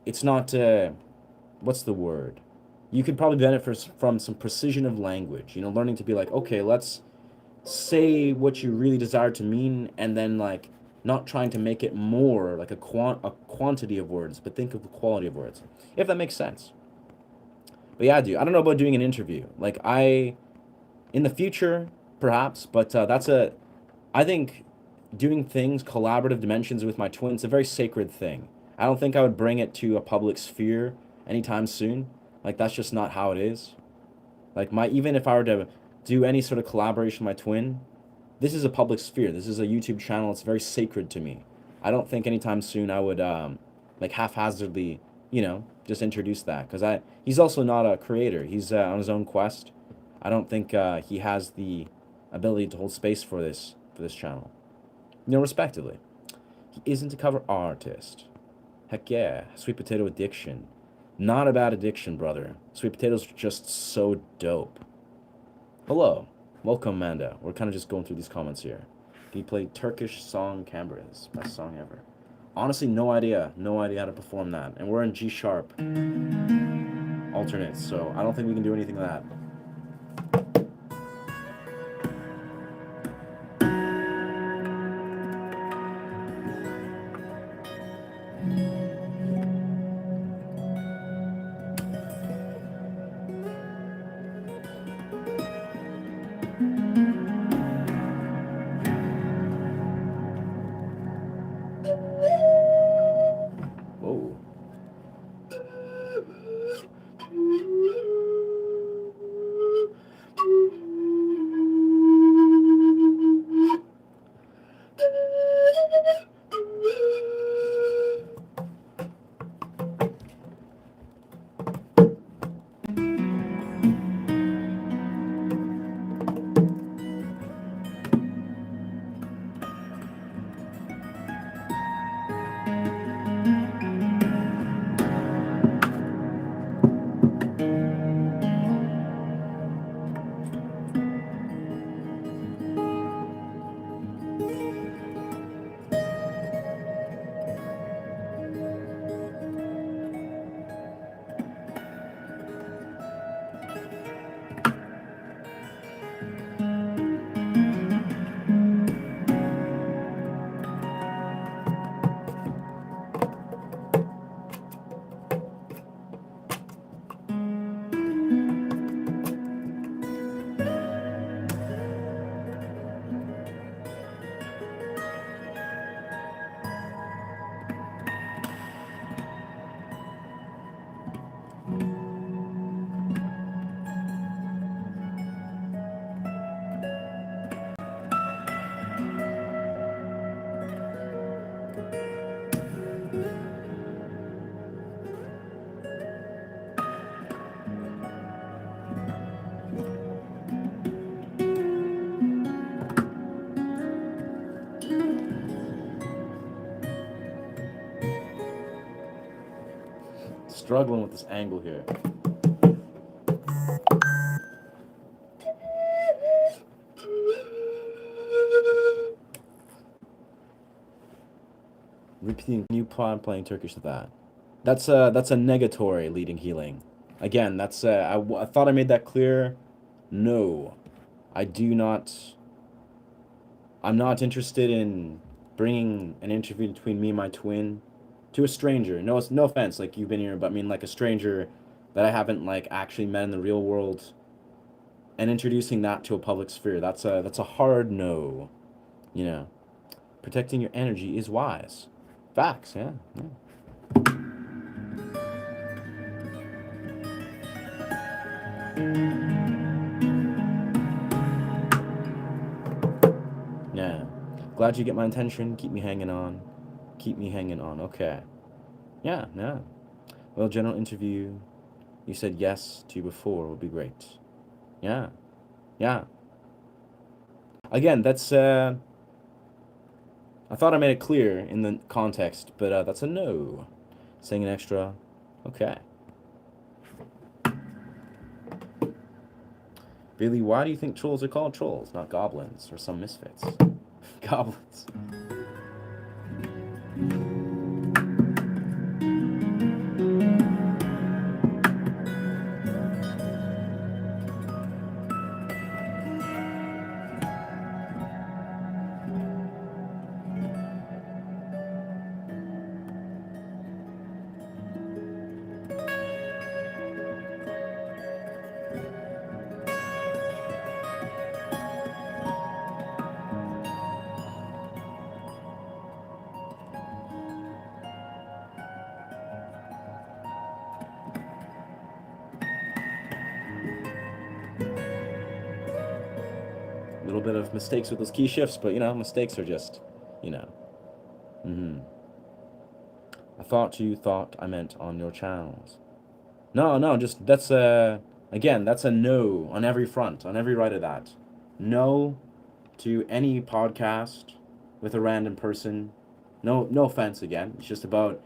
it's not, what's the word? You could probably benefit from some precision of language, learning to be like, okay, let's say what you really desire to mean and then like not trying to make it more like a quantity of words, but think of the quality of words, if that makes sense. But yeah, dude, I don't know about doing an interview like I in the future perhaps, but I think doing things collaborative dimensions with my twins a very sacred thing. I don't think I would bring it to a public sphere anytime soon. Like that's just not how it is. Like my even if I were to do any sort of collaboration with my twin, this is a public sphere. This is a YouTube channel. It's very sacred to me. I don't think anytime soon I would like haphazardly, just introduce that because I he's also not a creator. He's on his own quest. I don't think he has the ability to hold space for this channel. Respectively. He isn't a cover artist. Heck yeah, sweet potato addiction. Not a bad addiction, brother. Sweet potatoes are just so dope. Hello. Welcome, Amanda. We're kind of just going through these comments here. Can you play Turkish song Cambras? Best song ever. Honestly, no idea. No idea how to perform that. And we're in G sharp alternates, so I don't think we can do anything with that. Whoa. Struggling with this angle here. Repeating new pawn playing Turkish to that. That's a negatory leading healing. Again, I thought I made that clear. No, I do not. I'm not interested in bringing an interview between me and my twin to a stranger. No, it's no offense, like you've been here, but I mean like a stranger that I haven't like actually met in the real world, and introducing that to a public sphere. That's a hard no. You know, protecting your energy is wise. Facts, yeah. Yeah. Glad you get my attention. Keep me hanging on. Keep me hanging on. Okay. Yeah, yeah. Well, general interview. You said yes to before would be great. Yeah. Yeah. Again, that's I thought I made it clear in the context, but that's a no. Saying an extra. Okay. Billy, why do you think trolls are called trolls, not goblins or some misfits? Goblins. A little bit of mistakes with those key shifts, but mistakes are just, you know. Mm-hmm. I thought you thought I meant on your channels. No, no, just that's again, that's a no on every front, on every right of that. No to any podcast with a random person. No, no offense again. It's just about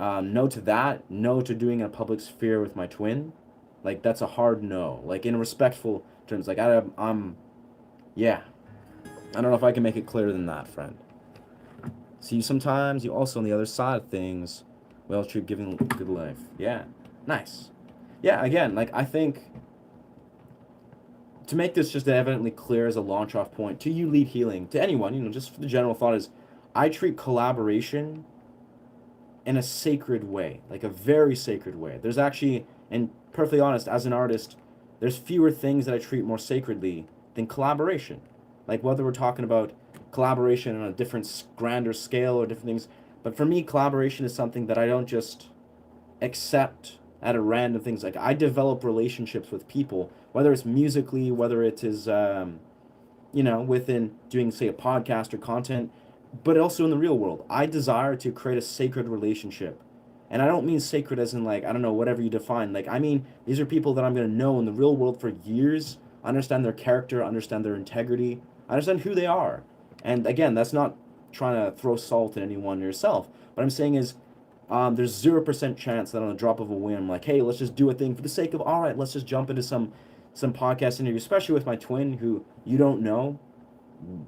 no to that. No to doing a public sphere with my twin. Like that's a hard no. Like in respectful terms. Like I'm yeah. I don't know if I can make it clearer than that, friend. See, sometimes you also on the other side of things, well, true, giving good life. Yeah, nice. Yeah, again, like I think to make this just evidently clear as a launch off point to you lead healing to anyone, just the general thought is I treat collaboration in a sacred way, like a very sacred way. There's actually, and perfectly honest, as an artist, there's fewer things that I treat more sacredly than collaboration. Like whether we're talking about collaboration on a different, grander scale or different things. But for me, collaboration is something that I don't just accept at a random things. Like I develop relationships with people, whether it's musically, whether it is, within doing, say, a podcast or content, but also in the real world. I desire to create a sacred relationship. And I don't mean sacred as in, like, I don't know, whatever you define. Like, I mean, these are people that I'm going to know in the real world for years, understand their character, understand their integrity, understand who they are. And again, that's not trying to throw salt in anyone yourself. What I'm saying is, there's 0% chance that on a drop of a whim, like, hey, let's just do a thing for the sake of, all right, let's just jump into some podcast interview, especially with my twin who you don't know.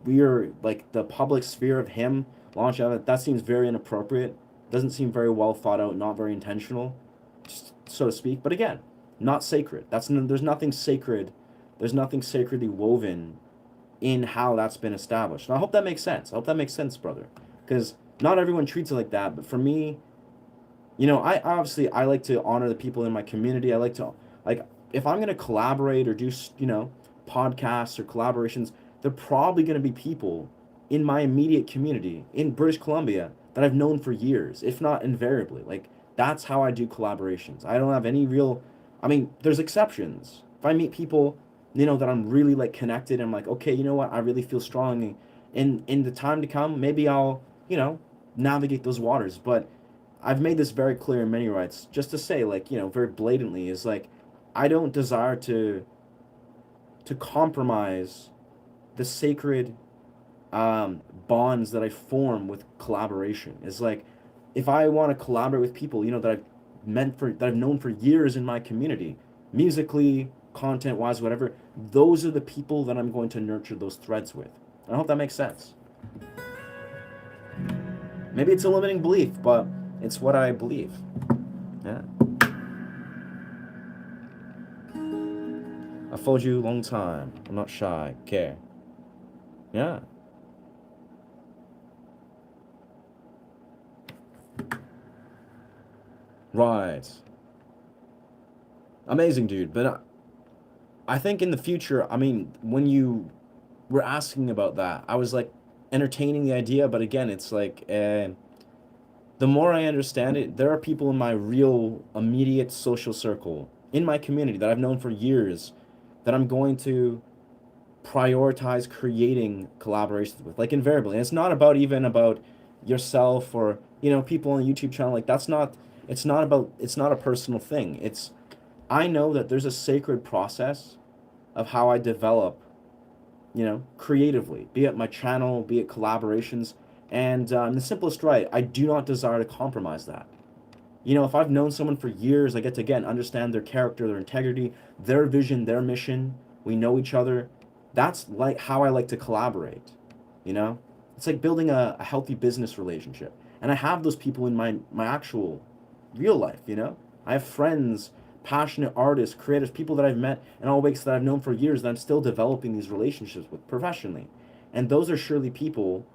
We're like the public sphere of him launching out. That seems very inappropriate. Doesn't seem very well thought out, not very intentional, so to speak. But again, not sacred. There's nothing sacred. There's nothing sacredly woven in how that's been established. And I hope that makes sense. I hope that makes sense, brother. Because not everyone treats it like that. But for me, I like to honor the people in my community. I like to, like, if I'm going to collaborate or do, podcasts or collaborations, they're probably going to be people in my immediate community in British Columbia that I've known for years, if not invariably. Like, that's how I do collaborations. I don't have any real, I mean, there's exceptions. If I meet people, that I'm really, like, connected, I'm like, okay, you know what, I really feel strongly. In the time to come, maybe I'll, navigate those waters. But I've made this very clear in many rights, just to say, like, very blatantly, is like, I don't desire to compromise the sacred bonds that I form with collaboration. Is like, if I want to collaborate with people, that I've known for years in my community, musically, content wise, whatever, those are the people that I'm going to nurture those threads with. I hope that makes sense. Maybe it's a limiting belief, but it's what I believe. Yeah. I followed you a long time. I'm not shy. Care. Yeah. Right. Amazing, dude. But I think in the future, I mean, when you were asking about that, I was like entertaining the idea. But again, it's like the more I understand it, there are people in my real immediate social circle, in my community that I've known for years, that I'm going to prioritize creating collaborations with, like invariably. And it's not about even about yourself or people on the YouTube channel. Like that's not. It's not a personal thing. I know that there's a sacred process of how I develop, creatively, be it my channel, be it collaborations. And in the simplest way, I do not desire to compromise that. If I've known someone for years, I get to, again, understand their character, their integrity, their vision, their mission. We know each other. That's like how I like to collaborate. You know? It's like building a healthy business relationship. And I have those people in my actual real life, I have friends, passionate artists, creators, people that I've met in all wakes that I've known for years that I'm still developing these relationships with professionally. And those are surely people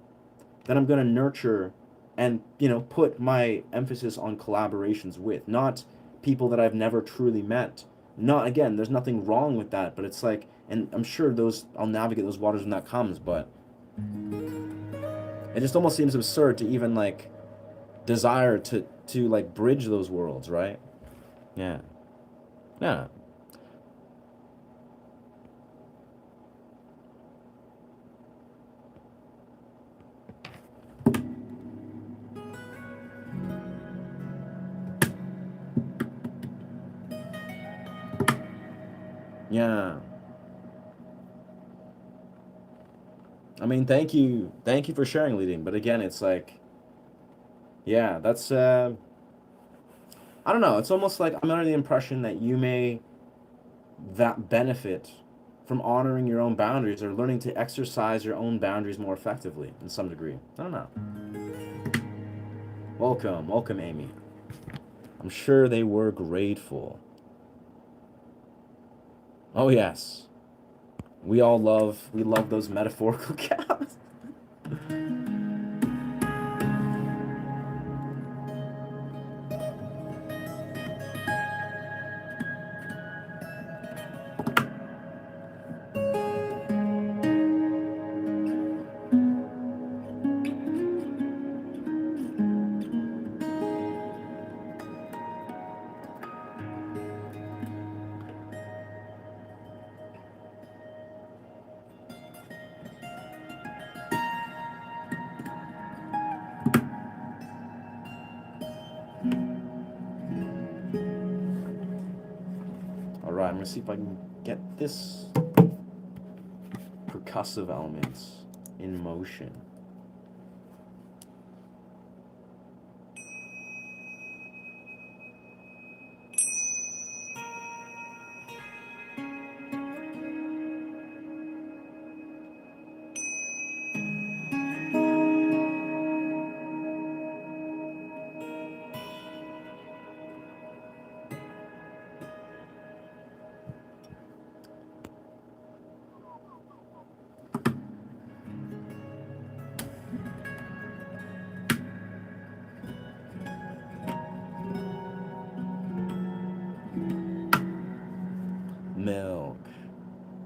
that I'm going to nurture and, put my emphasis on collaborations with, not people that I've never truly met. Not, again, there's nothing wrong with that, but it's like, and I'm sure I'll navigate those waters when that comes, but it just almost seems absurd to even like desire to like bridge those worlds, right? Yeah. Yeah. Yeah. I mean, thank you for sharing, leading. But again, it's like, yeah, that's I don't know. It's almost like I'm under the impression that you may that benefit from honoring your own boundaries or learning to exercise your own boundaries more effectively in some degree. I don't know. Welcome, welcome, Amy. I'm sure they were grateful. Oh yes, we love those metaphorical cows. All right, I'm gonna see if I can get this percussive elements in motion. Milk.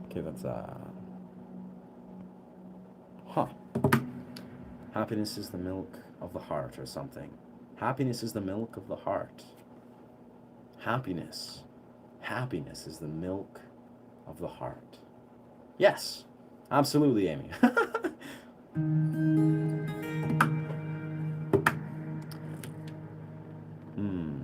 Okay, that's huh. Happiness is the milk of the heart or something. Happiness is the milk of the heart. Happiness. Happiness is the milk of the heart. Yes, absolutely, Amy. Hmm.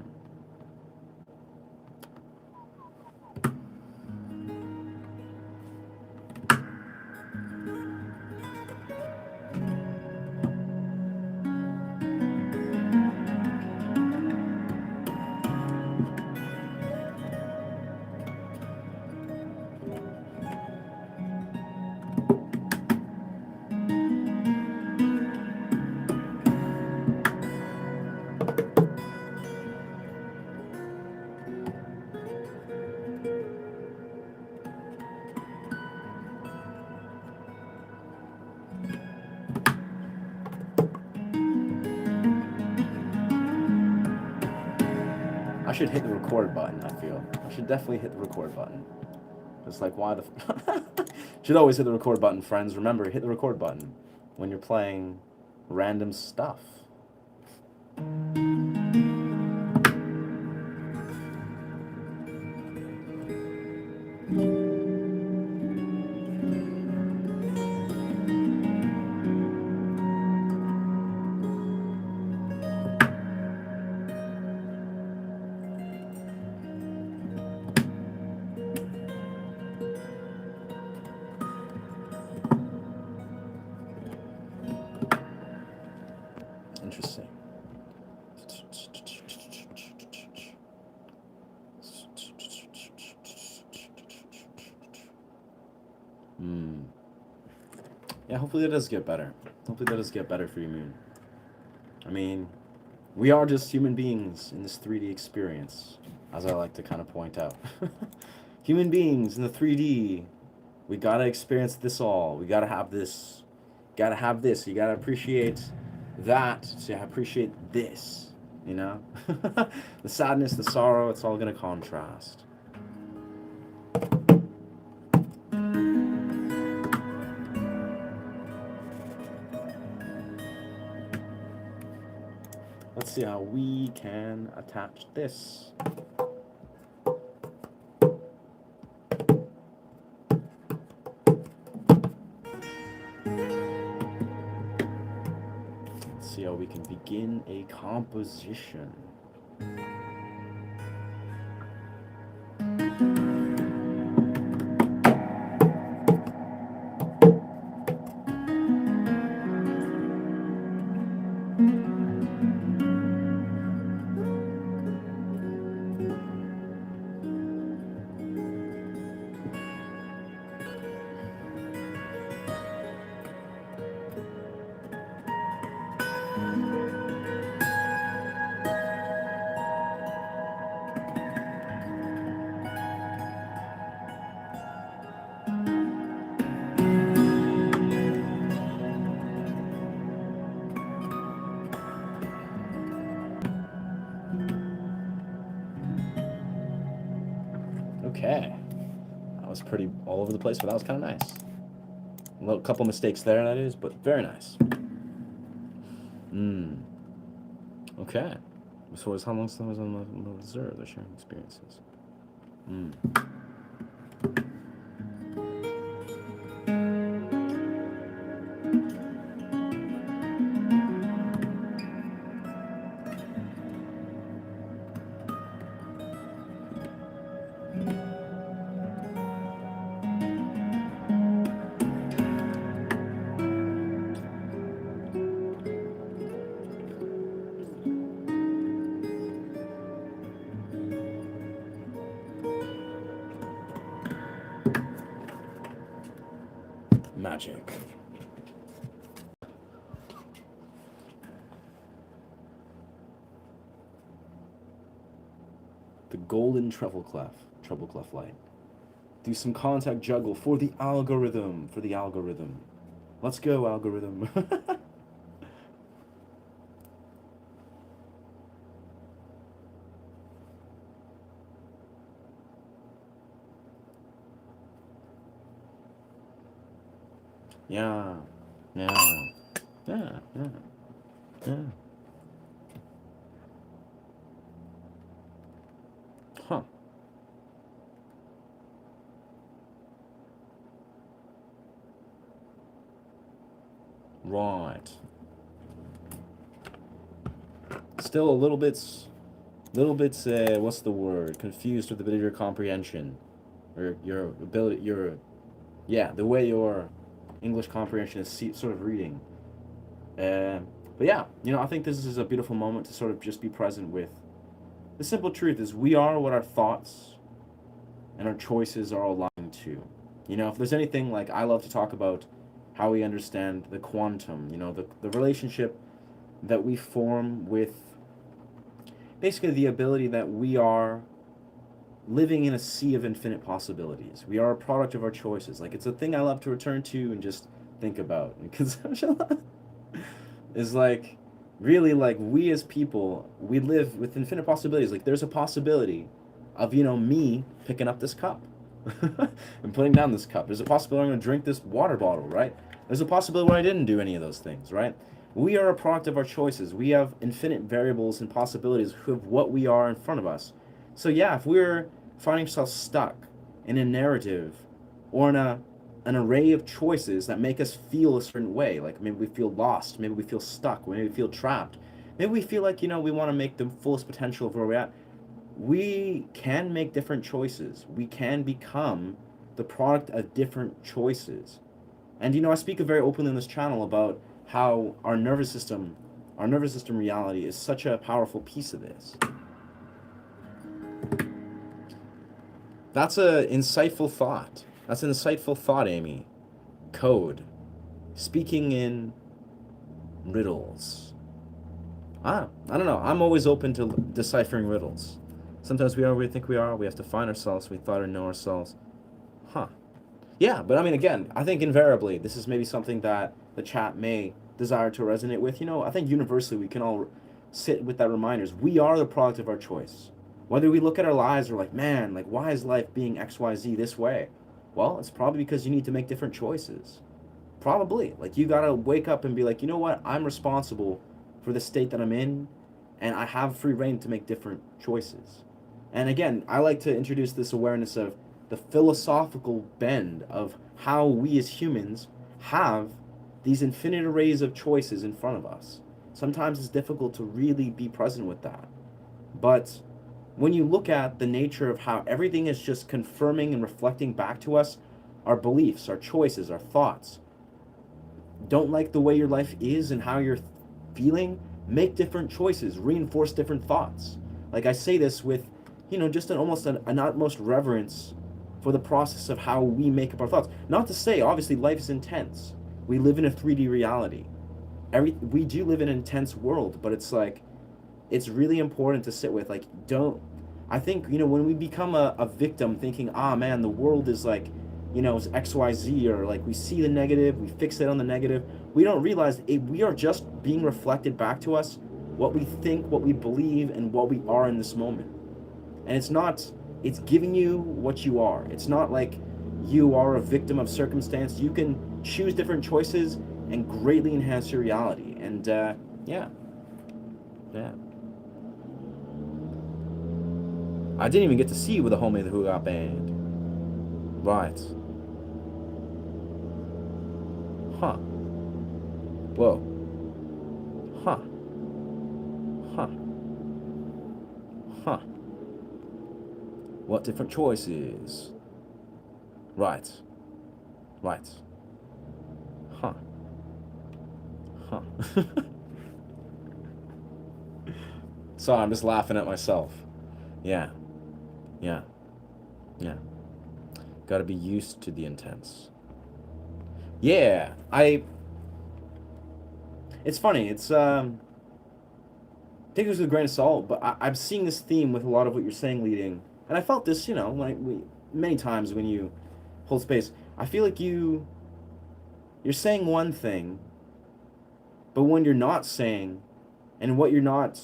I should hit the record button, I feel. I should definitely hit the record button. It's like, why the... should always hit the record button, friends. Remember, hit the record button when you're playing random stuff. Yeah, hopefully that does get better. Hopefully that does get better for you, Moon. I mean, we are just human beings in this 3D experience, as I like to kind of point out. Human beings in the 3D, we gotta experience this all. We gotta have this. Gotta have this. You gotta appreciate that to appreciate this. You know? The sadness, the sorrow, it's all gonna contrast. Let's see how we can attach this. Let's see how we can begin a composition. Okay. That was pretty all over the place, but that was kind of nice. A little couple mistakes there, that is, but very nice. Okay. So how long was on the reserve? The sharing experiences. Magic. The golden treble clef light. Do some contact juggle for the algorithm. Let's go, algorithm. Yeah. Yeah. Yeah. Yeah. Yeah. Huh. Right. Still a little bit, what's the word? Confused with a bit of your comprehension, or your ability, the way your English comprehension is sort of reading. But yeah, I think this is a beautiful moment to sort of just be present with. The simple truth is we are what our thoughts and our choices are aligned to. If there's anything, like, I love to talk about how we understand the quantum, the relationship that we form with basically the ability that we are living in a sea of infinite possibilities. We are a product of our choices. Like, it's a thing I love to return to and just think about, because is like, really, like, we as people, we live with infinite possibilities. Like, there's a possibility of, me picking up this cup and putting down this cup. There's a possibility I'm going to drink this water bottle, right? There's a possibility when I didn't do any of those things, right? We are a product of our choices. We have infinite variables and possibilities of what we are in front of us. So yeah, if we're finding ourselves stuck in a narrative or in an array of choices that make us feel a certain way, like maybe we feel lost, maybe we feel stuck, maybe we feel trapped, maybe we feel like, we want to make the fullest potential of where we're at, we can make different choices. We can become the product of different choices. And I speak very openly in this channel about how our nervous system reality is such a powerful piece of this. That's an insightful thought. Amy. Code. Speaking in riddles. I don't know. I'm always open to deciphering riddles. Sometimes we are where we think we are. We have to find ourselves. We thought or know ourselves. Huh. Yeah, but I mean, again, I think invariably this is maybe something that the chat may desire to resonate with. I think universally we can all sit with that reminders. We are the product of our choice. Whether we look at our lives or like, man, like, why is life being XYZ this way? Well, it's probably because you need to make different choices. Probably. Like, you gotta wake up and be like, you know what? I'm responsible for the state that I'm in, and I have free reign to make different choices. And again, I like to introduce this awareness of the philosophical bend of how we as humans have these infinite arrays of choices in front of us. Sometimes it's difficult to really be present with that. But when you look at the nature of how everything is just confirming and reflecting back to us our beliefs, our choices, our thoughts, don't like the way your life is and how you're feeling, make different choices, reinforce different thoughts. Like, I say this with, just an utmost reverence for the process of how we make up our thoughts. Not to say, obviously, life is intense. We live in a 3D reality. We do live in an intense world, but it's like, it's really important to sit with, like, I think, when we become a victim thinking, man, the world is like, is XYZ, or like we see the negative, we fixate on the negative, we don't realize we are just being reflected back to us what we think, what we believe, and what we are in this moment. And it's giving you what you are. It's not like you are a victim of circumstance. You can choose different choices and greatly enhance your reality. And yeah. I didn't even get to see you with the homie who got banned. Right. Huh. Whoa. Huh. Huh. Huh. What different choices? Right. Right. Huh. Huh. Sorry, I'm just laughing at myself. Yeah. Yeah. Yeah. Gotta be used to the intense. Yeah. It's funny. Take this with a grain of salt, but I'm seeing this theme with a lot of what you're saying leading. And I felt this, many times when you hold space. I feel like you're saying one thing, but when you're not saying, and what you're not,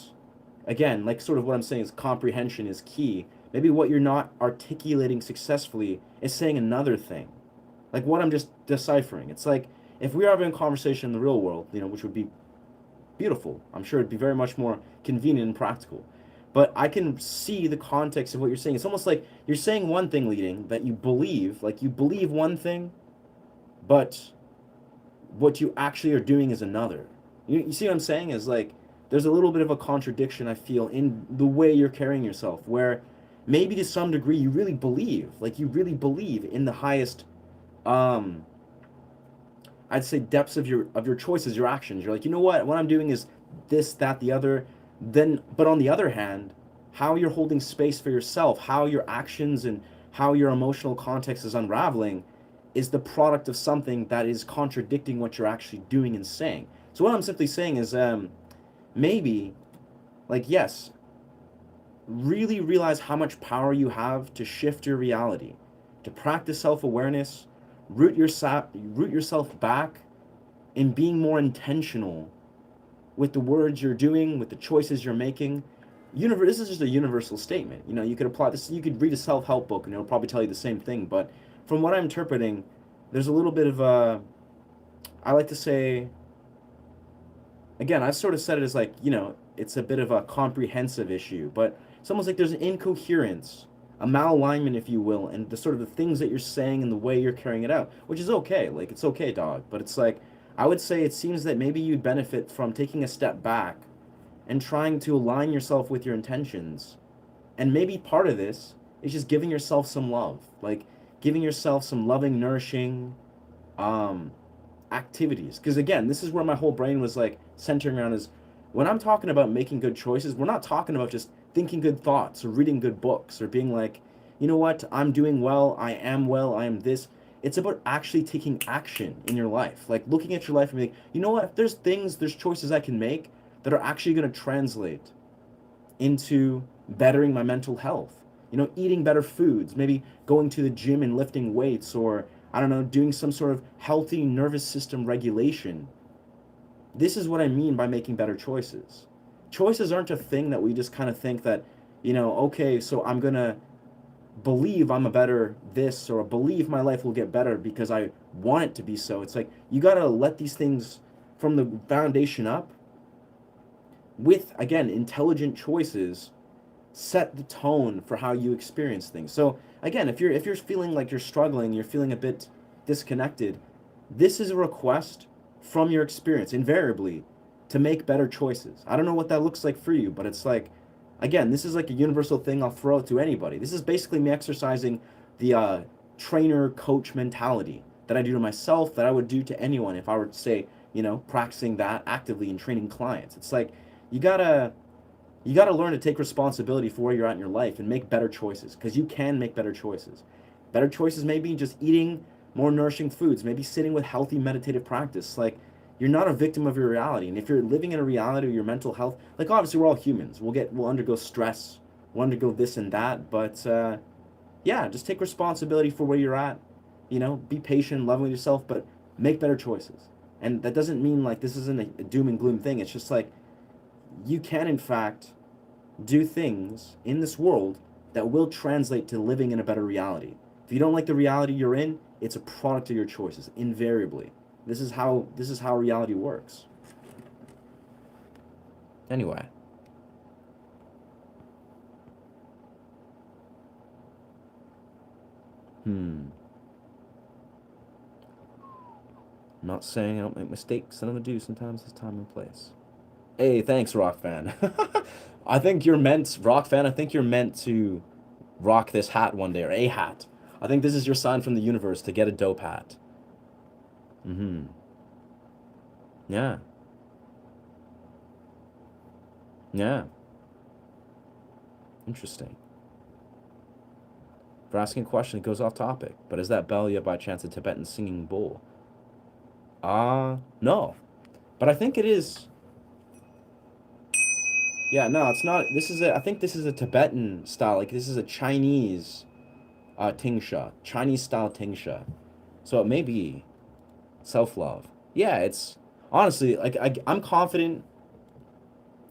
again, like sort of what I'm saying is comprehension is key. Maybe what you're not articulating successfully is saying another thing. Like what I'm just deciphering. It's like if we were having a conversation in the real world, which would be beautiful. I'm sure it'd be very much more convenient and practical. But I can see the context of what you're saying. It's almost like you're saying one thing leading that you believe, like you believe one thing, but what you actually are doing is another. You see what I'm saying? Is like there's a little bit of a contradiction I feel in the way you're carrying yourself, where maybe to some degree you really believe in the highest I'd say depths of your choices, your actions. You're like, you know what I'm doing is this, that, the other. But on the other hand, how you're holding space for yourself, how your actions and how your emotional context is unraveling is the product of something that is contradicting what you're actually doing and saying. So what I'm simply saying is maybe, like, yes, really realize how much power you have to shift your reality, to practice self-awareness, root yourself back in being more intentional with the words you're doing, with the choices you're making. This is just a universal statement. You could apply this. You could read a self-help book, and it'll probably tell you the same thing. But from what I'm interpreting, there's a little bit of a. I like to say. Again, I've sort of said it as like it's a bit of a comprehensive issue, but it's almost like there's an incoherence, a malalignment, if you will, and the sort of the things that you're saying and the way you're carrying it out, which is okay. Like, it's okay, dog. But it's like, I would say it seems that maybe you'd benefit from taking a step back and trying to align yourself with your intentions. And maybe part of this is just giving yourself some love, like giving yourself some loving, nourishing activities. Because again, this is where my whole brain was like centering around is when I'm talking about making good choices, we're not talking about just thinking good thoughts or reading good books or being like, you know what, I'm doing well, I am this. It's about actually taking action in your life, like looking at your life and being, you know what, if there's things, there's choices I can make that are actually going to translate into bettering my mental health. You know, eating better foods, maybe going to the gym and lifting weights, or I don't know, doing some sort of healthy nervous system regulation. This is what I mean by making better choices. Choices aren't a thing that we just kind of think that, you know, okay, so I'm going to believe I'm a better this, or believe my life will get better because I want it to be so. It's like you got to let these things from the foundation up with, again, intelligent choices set the tone for how you experience things. So again, if you're feeling like you're struggling, you're feeling a bit disconnected, this is a request from your experience invariably to make better choices. I don't know what that looks like for you, but it's like, again, this is like a universal thing I'll throw out to anybody. This is basically me exercising the trainer coach mentality that I do to myself, that I would do to anyone if I were to say, you know, practicing that actively and training clients. It's like you gotta you got to learn to take responsibility for where you're at in your life and make better choices, because you can make better choices. Better choices may be just eating more nourishing foods, maybe sitting with healthy meditative practice. Like, you're not a victim of your reality. And if you're living in a reality of your mental health, like obviously we're all humans. We'll undergo stress, we'll undergo this and that, but yeah, just take responsibility for where you're at. You know, be patient, loving with yourself, but make better choices. And that doesn't mean like this isn't a doom and gloom thing. It's just like you can in fact do things in this world that will translate to living in a better reality. If you don't like the reality you're in, it's a product of your choices, invariably. This is how reality works. Anyway. I'm not saying I don't make mistakes. Some of them do. Sometimes there's time and place. Hey, thanks, rock fan. Rock fan. I think you're meant to rock this hat one day, or a hat. I think this is your sign from the universe to get a dope hat. Mm-hmm. Yeah. Yeah. Interesting. For asking a question, it goes off topic. But is that bell yet by chance a Tibetan singing bowl? No. But I think it is. Yeah, no, it's not. I think this is a Tibetan style. Like, this is a Chinese tingsha. Chinese style tingsha. So it may be self-love. Yeah, it's honestly, like, I'm confident.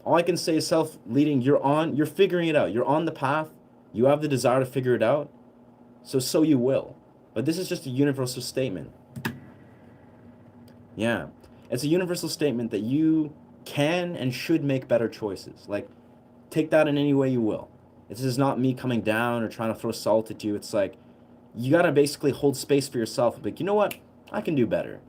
All I can say is self-leading. You're figuring it out. You're on the path. You have the desire to figure it out. So you will. But this is just a universal statement. Yeah. It's a universal statement that you can and should make better choices. Like, take that in any way you will. This is not me coming down or trying to throw salt at you. It's like, you got to basically hold space for yourself and be like, you know what? I can do better.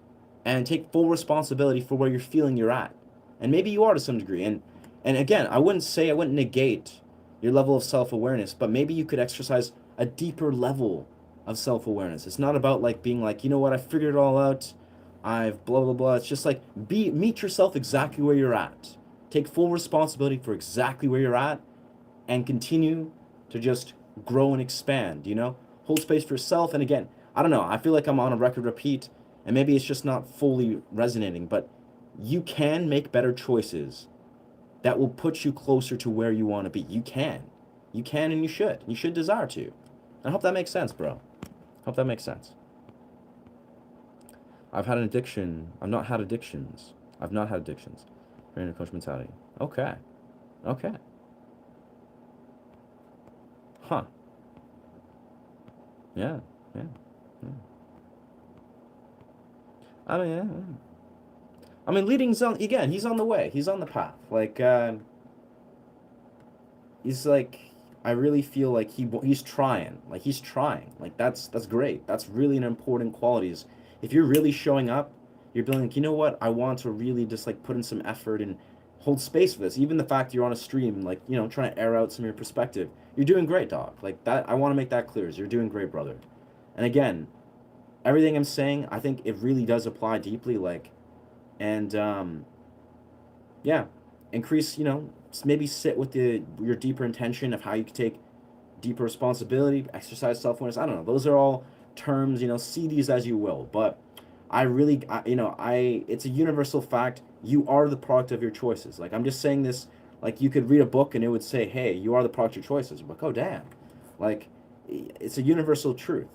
And take full responsibility for where you're feeling you're at. And maybe you are to some degree. And again, I wouldn't negate your level of self-awareness, but maybe you could exercise a deeper level of self-awareness. It's not about like being like, you know what, I figured it all out. I've blah blah blah. It's just like meet yourself exactly where you're at. Take full responsibility for exactly where you're at and continue to just grow and expand, you know? Hold space for yourself. And again, I don't know, I feel like I'm on a record repeat, and maybe it's just not fully resonating, but you can make better choices that will put you closer to where you want to be. You can. You can and you should. You should desire to. I hope that makes sense, bro. Hope that makes sense. I've had an addiction. I've not had addictions. I've not had addictions. Trainer coach mentality. Okay. Okay. Huh. Yeah. Yeah. Yeah. I mean, yeah. Yeah. I mean, leading's on again. He's on the way. He's on the path. Like, he's like, I really feel like he's trying. Like, he's trying. Like, that's great. That's really an important quality. Is if you're really showing up, you're being like, you know what? I want to really just like put in some effort and hold space for this. Even the fact you're on a stream, like, you know, trying to air out some of your perspective. You're doing great, dog. Like that. I want to make that clear. Is you're doing great, brother. And again, everything I'm saying, I think it really does apply deeply. Like, and yeah, increase, you know, maybe sit with your deeper intention of how you can take deeper responsibility, exercise self-awareness. I don't know, those are all terms, see these as you will. But I really, it's a universal fact. You are the product of your choices. Like, I'm just saying this, like, you could read a book and it would say, hey, you are the product of your choices. I'm like, oh, damn. Like, it's a universal truth.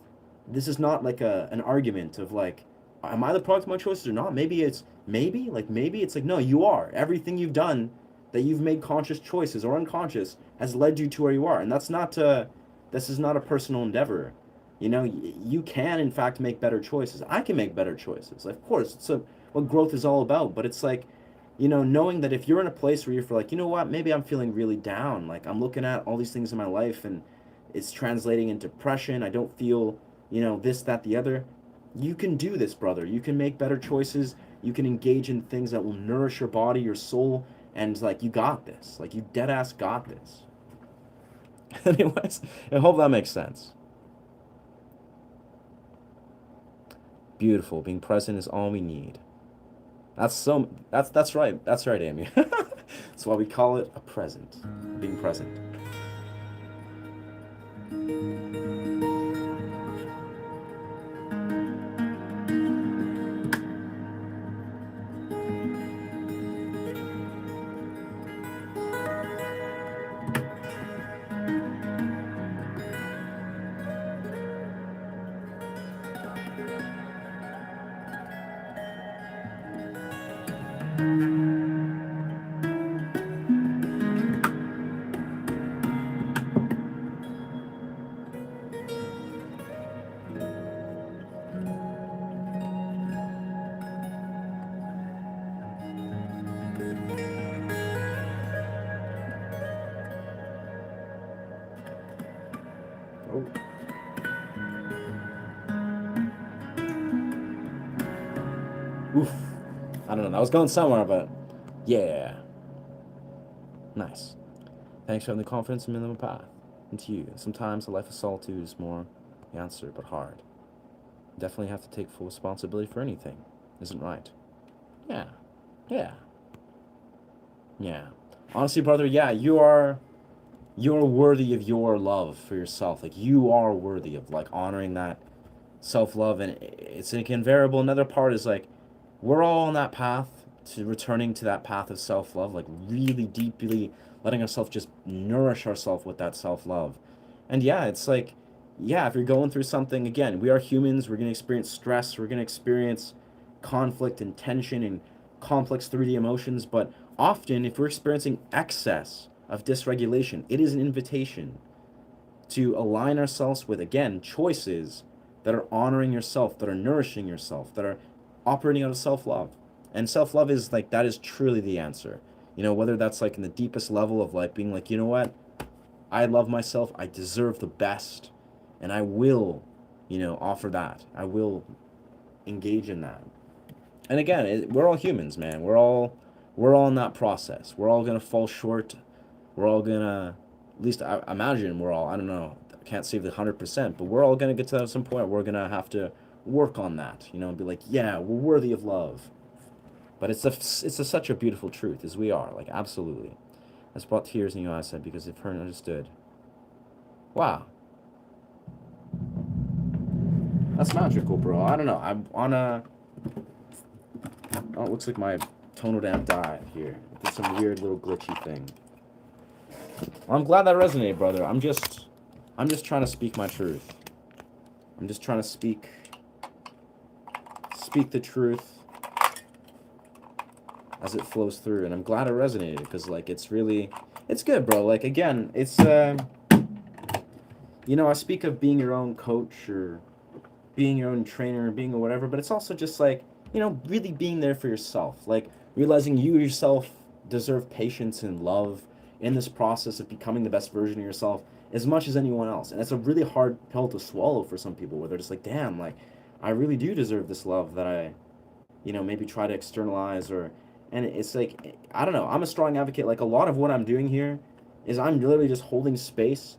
This is not like an argument of like, am I the product of my choices or not? Maybe it's like, no, you are. Everything you've done, that you've made conscious choices or unconscious, has led you to where you are. And this is not a personal endeavor. You can in fact make better choices. I can make better choices. Of course, what growth is all about. But it's like, knowing that if you're in a place where you're like, you know what, maybe I'm feeling really down. Like, I'm looking at all these things in my life and it's translating into depression. I don't feel, this, that, the other. You can do this, brother. You can make better choices. You can engage in things that will nourish your body, your soul, and like, you got this. Like, you dead ass got this. Anyways, I hope that makes sense. Beautiful. Being present is all we need. That's right. That's right, Amy. That's why we call it a present. Being present. Oh. Oof. I don't know. That was going somewhere, but yeah. Nice. Thanks for having the confidence in me on the path. And to you. Sometimes a life of solitude is more the answer, but hard. Definitely have to take full responsibility for anything. Isn't right. Yeah. Yeah. Yeah. Honestly, brother, yeah, you're worthy of your love for yourself. Like, you are worthy of like honoring that self-love, and it's like invariable. Another part is like, we're all on that path to returning to that path of self-love, like really deeply letting ourselves just nourish ourselves with that self-love. And yeah, it's like, yeah, if you're going through something, again, we are humans, we're going to experience stress, we're going to experience conflict and tension and complex 3D emotions, but often if we're experiencing excess of dysregulation, it is an invitation to align ourselves with, again, choices that are honoring yourself, that are nourishing yourself, that are operating out of self-love. And self-love is like, that is truly the answer. Whether that's like in the deepest level of like being like, you know what, I love myself, I deserve the best, and I will, offer that. I will engage in that. And again, we're all humans, man. We're all in that process. We're all gonna fall short. We're all gonna, at least I imagine we're all, I don't know, I can't say the 100%, but we're all gonna get to some point where we're gonna have to work on that, and be like, yeah, we're worthy of love. But it's such a beautiful truth, as we are, like, absolutely. That's brought tears in your eyes, said, because if her understood. Wow. That's magical, bro. I don't know. I'm on a... Oh, it looks like my tonal amp died here. It's some weird little glitchy thing. Well, I'm glad that resonated, brother. I'm just trying to speak my truth. I'm just trying to speak the truth as it flows through, and I'm glad it resonated, because like it's good, bro. Like, again, it's I speak of being your own coach or being your own trainer or being or whatever, but it's also just like, really being there for yourself, like realizing you yourself deserve patience and love in this process of becoming the best version of yourself as much as anyone else. And it's a really hard pill to swallow for some people, where they're just like, damn, like, I really do deserve this love that I, maybe try to externalize. And it's like, I don't know, I'm a strong advocate. Like, a lot of what I'm doing here is I'm literally just holding space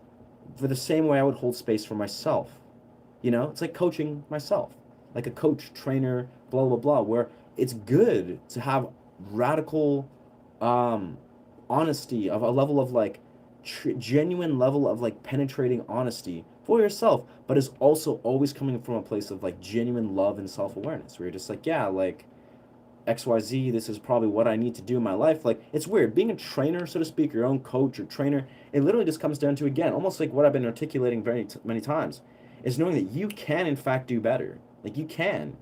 for the same way I would hold space for myself. It's like coaching myself, like a coach, trainer, blah, blah, blah, where it's good to have radical honesty of a level of like genuine level of like penetrating honesty for yourself, but is also always coming from a place of like genuine love and self-awareness, where you're just like, yeah, like XYZ, this is probably what I need to do in my life. Like, it's weird. Being a trainer, so to speak, your own coach or trainer, it literally just comes down to, again, almost like what I've been articulating many times, is knowing that you can, in fact, do better. Like, you can.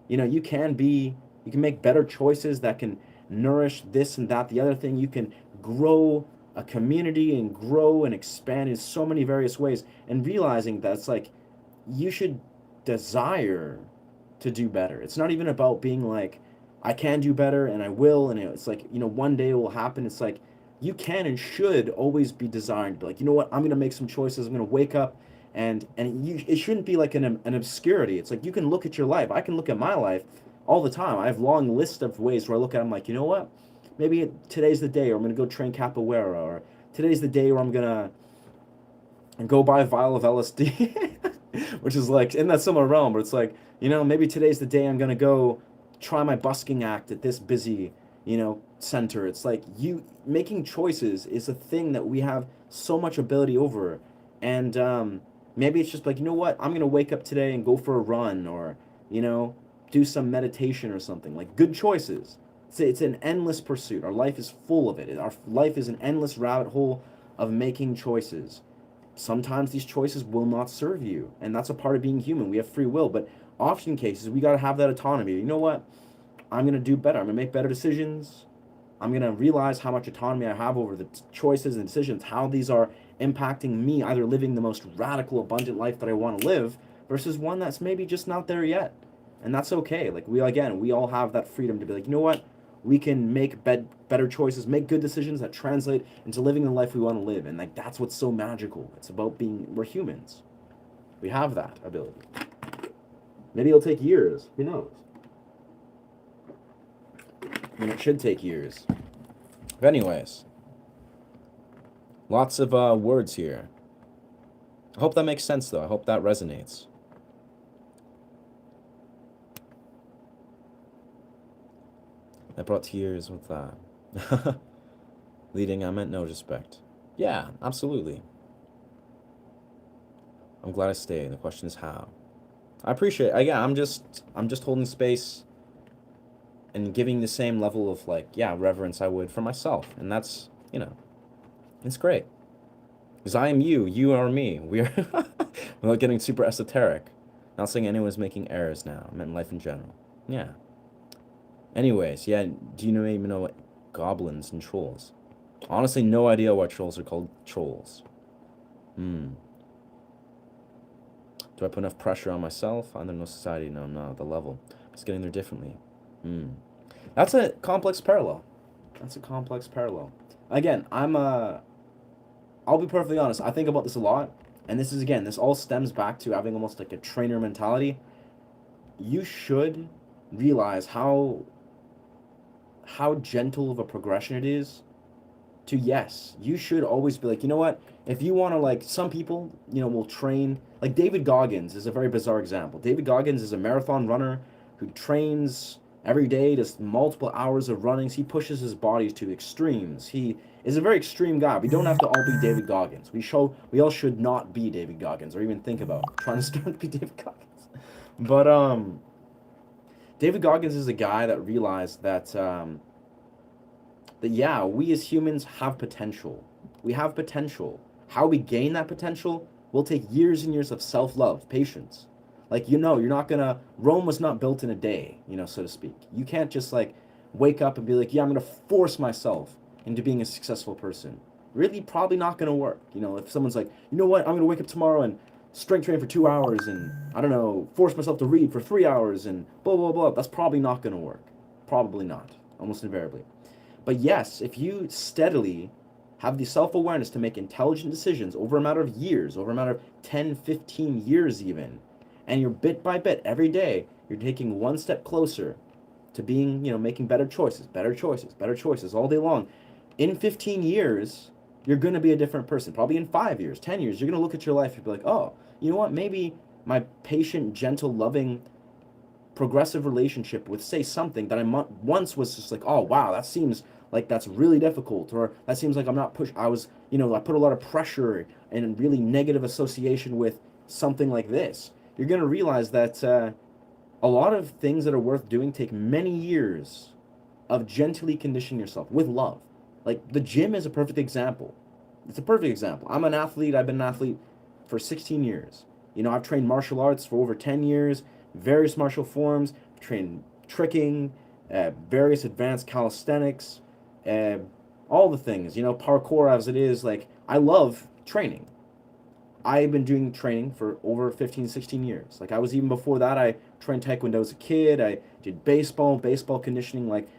You can make better choices that can nourish this and that, the other thing. You can grow a community and grow and expand in so many various ways. And realizing that it's like, you should desire to do better. It's not even about being like, I can do better and I will. And it's like, one day it will happen. It's like, you can and should always be designed to be like, you know what, I'm going to make some choices. I'm going to wake up it shouldn't be like an obscurity. It's like, you can look at your life. I can look at my life all the time. I have long lists of ways where I look at it, I'm like, you know what? Maybe today's the day, or I'm going to go train capoeira, or today's the day where I'm going to go buy a vial of LSD, which is like in that similar realm, but it's like, maybe today's the day I'm gonna go try my busking act at this busy, center. It's like, you making choices is a thing that we have so much ability over. And maybe it's just like, you know what, I'm gonna wake up today and go for a run, or, do some meditation or something. Like, good choices. It's an endless pursuit. Our life is full of it. Our life is an endless rabbit hole of making choices. Sometimes these choices will not serve you, and that's a part of being human. We have free will, but often cases we got to have that autonomy. You know what, I'm going to do better. I'm going to make better decisions. I'm going to realize how much autonomy I have over the choices and decisions, how these are impacting me, either living the most radical abundant life that I want to live versus one that's maybe just not there yet. And that's okay. Like, we all have that freedom to be like, you know what, we can make better choices, make good decisions that translate into living the life we want to live. And like, that's what's so magical. It's about we're humans. We have that ability. Maybe it'll take years. Who knows? I mean, it should take years. But anyways, lots of words here. I hope that makes sense, though. I hope that resonates. I brought tears with that. Leading, I meant no respect. Yeah, absolutely. I'm glad I stayed. The question is how. I appreciate it. Yeah, I'm just holding space and giving the same level of reverence I would for myself. And that's, it's great. Because I am you, you are me. Without getting super esoteric. Not saying anyone's making errors now. I meant life in general. Yeah. Anyways, yeah, do you even know what goblins and trolls? Honestly, no idea why trolls are called trolls. Do I put enough pressure on myself? I don't know society. No, the level. It's getting there differently. That's a complex parallel. Again, I'll be perfectly honest. I think about this a lot. And this all stems back to having almost like a trainer mentality. You should realize how gentle of a progression it is to, yes, you should always be like, you know what, if you want to, some people, will train, like David Goggins is a very bizarre example. David Goggins is a marathon runner who trains every day, does multiple hours of runnings. He pushes his body to extremes. He is a very extreme guy. We don't have to all be David Goggins. We all should not be David Goggins, or even think about trying to start to be David Goggins. But David Goggins is a guy that realized that we as humans have potential. We have potential. How we gain that potential will take years and years of self-love, patience. You're not gonna, Rome was not built in a day, so to speak. You can't just wake up and be like, yeah, I'm gonna force myself into being a successful person. Really, probably not gonna work. If someone's like, you know what, I'm gonna wake up tomorrow and strength train for 2 hours and, I don't know, force myself to read for 3 hours and blah, blah, blah. That's probably not going to work. Probably not. Almost invariably. But yes, if you steadily have the self-awareness to make intelligent decisions over a matter of years, over a matter of 10, 15 years even, and you're bit by bit, every day, you're taking one step closer to being, making better choices all day long. In 15 years, you're going to be a different person. Probably in 5 years, 10 years, you're going to look at your life and be like, oh, you know what, maybe my patient, gentle, loving, progressive relationship with, say, something that I once was just like, oh, wow, that seems like that's really difficult, or that seems like I'm not push. I was, I put a lot of pressure and really negative association with something like this. You're gonna realize that a lot of things that are worth doing take many years of gently conditioning yourself with love. Like the gym is a perfect example. It's a perfect example. I'm an athlete. I've been an athlete for 16 years. I've trained martial arts for over 10 years, various martial forms, trained tricking, various advanced calisthenics, uh, all the things, parkour as it is. Like, I love training. I've been doing training for over 15, 16 years. Like, I was even before that, I trained Taekwondo as a kid. I did baseball conditioning. Like,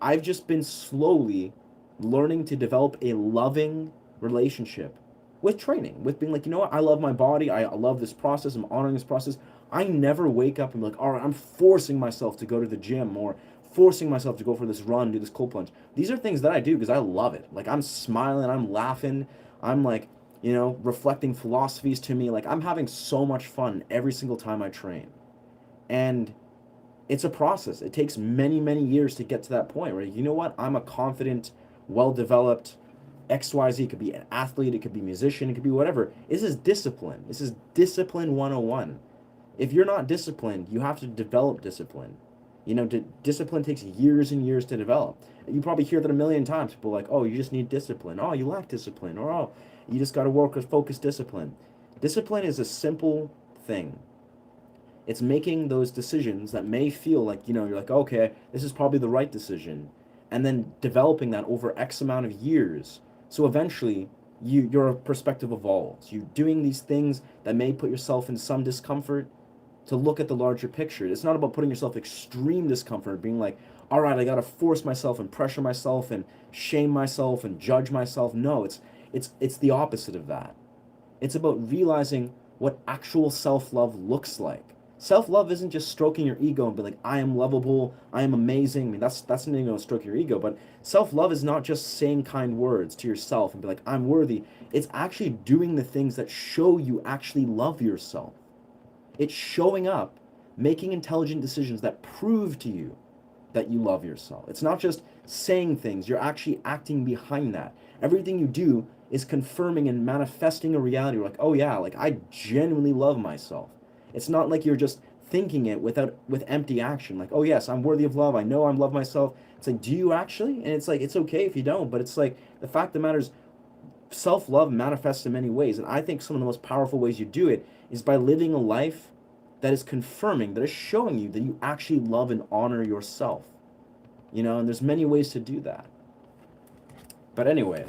I've just been slowly learning to develop a loving relationship with training, with being like, I love my body. I love this process. I'm honoring this process. I never wake up and be like, all right, I'm forcing myself to go to the gym or forcing myself to go for this run, do this cold plunge. These are things that I do because I love it. Like, I'm smiling, I'm laughing, I'm like, reflecting philosophies to me. Like, I'm having so much fun every single time I train. And it's a process. It takes many, many years to get to that point where, I'm a confident, well-developed XYZ. It could be an athlete, it could be a musician, it could be whatever. This is discipline. This is discipline 101. If you're not disciplined, you have to develop discipline. Discipline takes years and years to develop. You probably hear that a million times. People are like, oh, you just need discipline. Oh, you lack discipline. Or, oh, you just got to work with focused discipline. Discipline is a simple thing. It's making those decisions that may feel like, you're like, okay, this is probably the right decision. And then developing that over X amount of years. So eventually, your perspective evolves. You're doing these things that may put yourself in some discomfort to look at the larger picture. It's not about putting yourself extreme discomfort, being like, all right, I got to force myself and pressure myself and shame myself and judge myself. No, it's the opposite of that. It's about realizing what actual self-love looks like. Self-love isn't just stroking your ego and be like, I am lovable, I am amazing. I mean, that's something going to stroke your ego. But self-love is not just saying kind words to yourself and be like, I'm worthy. It's actually doing the things that show you actually love yourself. It's showing up, making intelligent decisions that prove to you that you love yourself. It's not just saying things, you're actually acting behind that. Everything you do is confirming and manifesting a reality. You're like, oh yeah, like I genuinely love myself. It's not like you're just thinking it with empty action. Like, oh yes, I'm worthy of love. I know I love myself. It's like, do you actually? And it's like, it's okay if you don't, but it's like, the fact of the matter is, self-love manifests in many ways. And I think some of the most powerful ways you do it is by living a life that is confirming, that is showing you that you actually love and honor yourself. And there's many ways to do that. But anyways,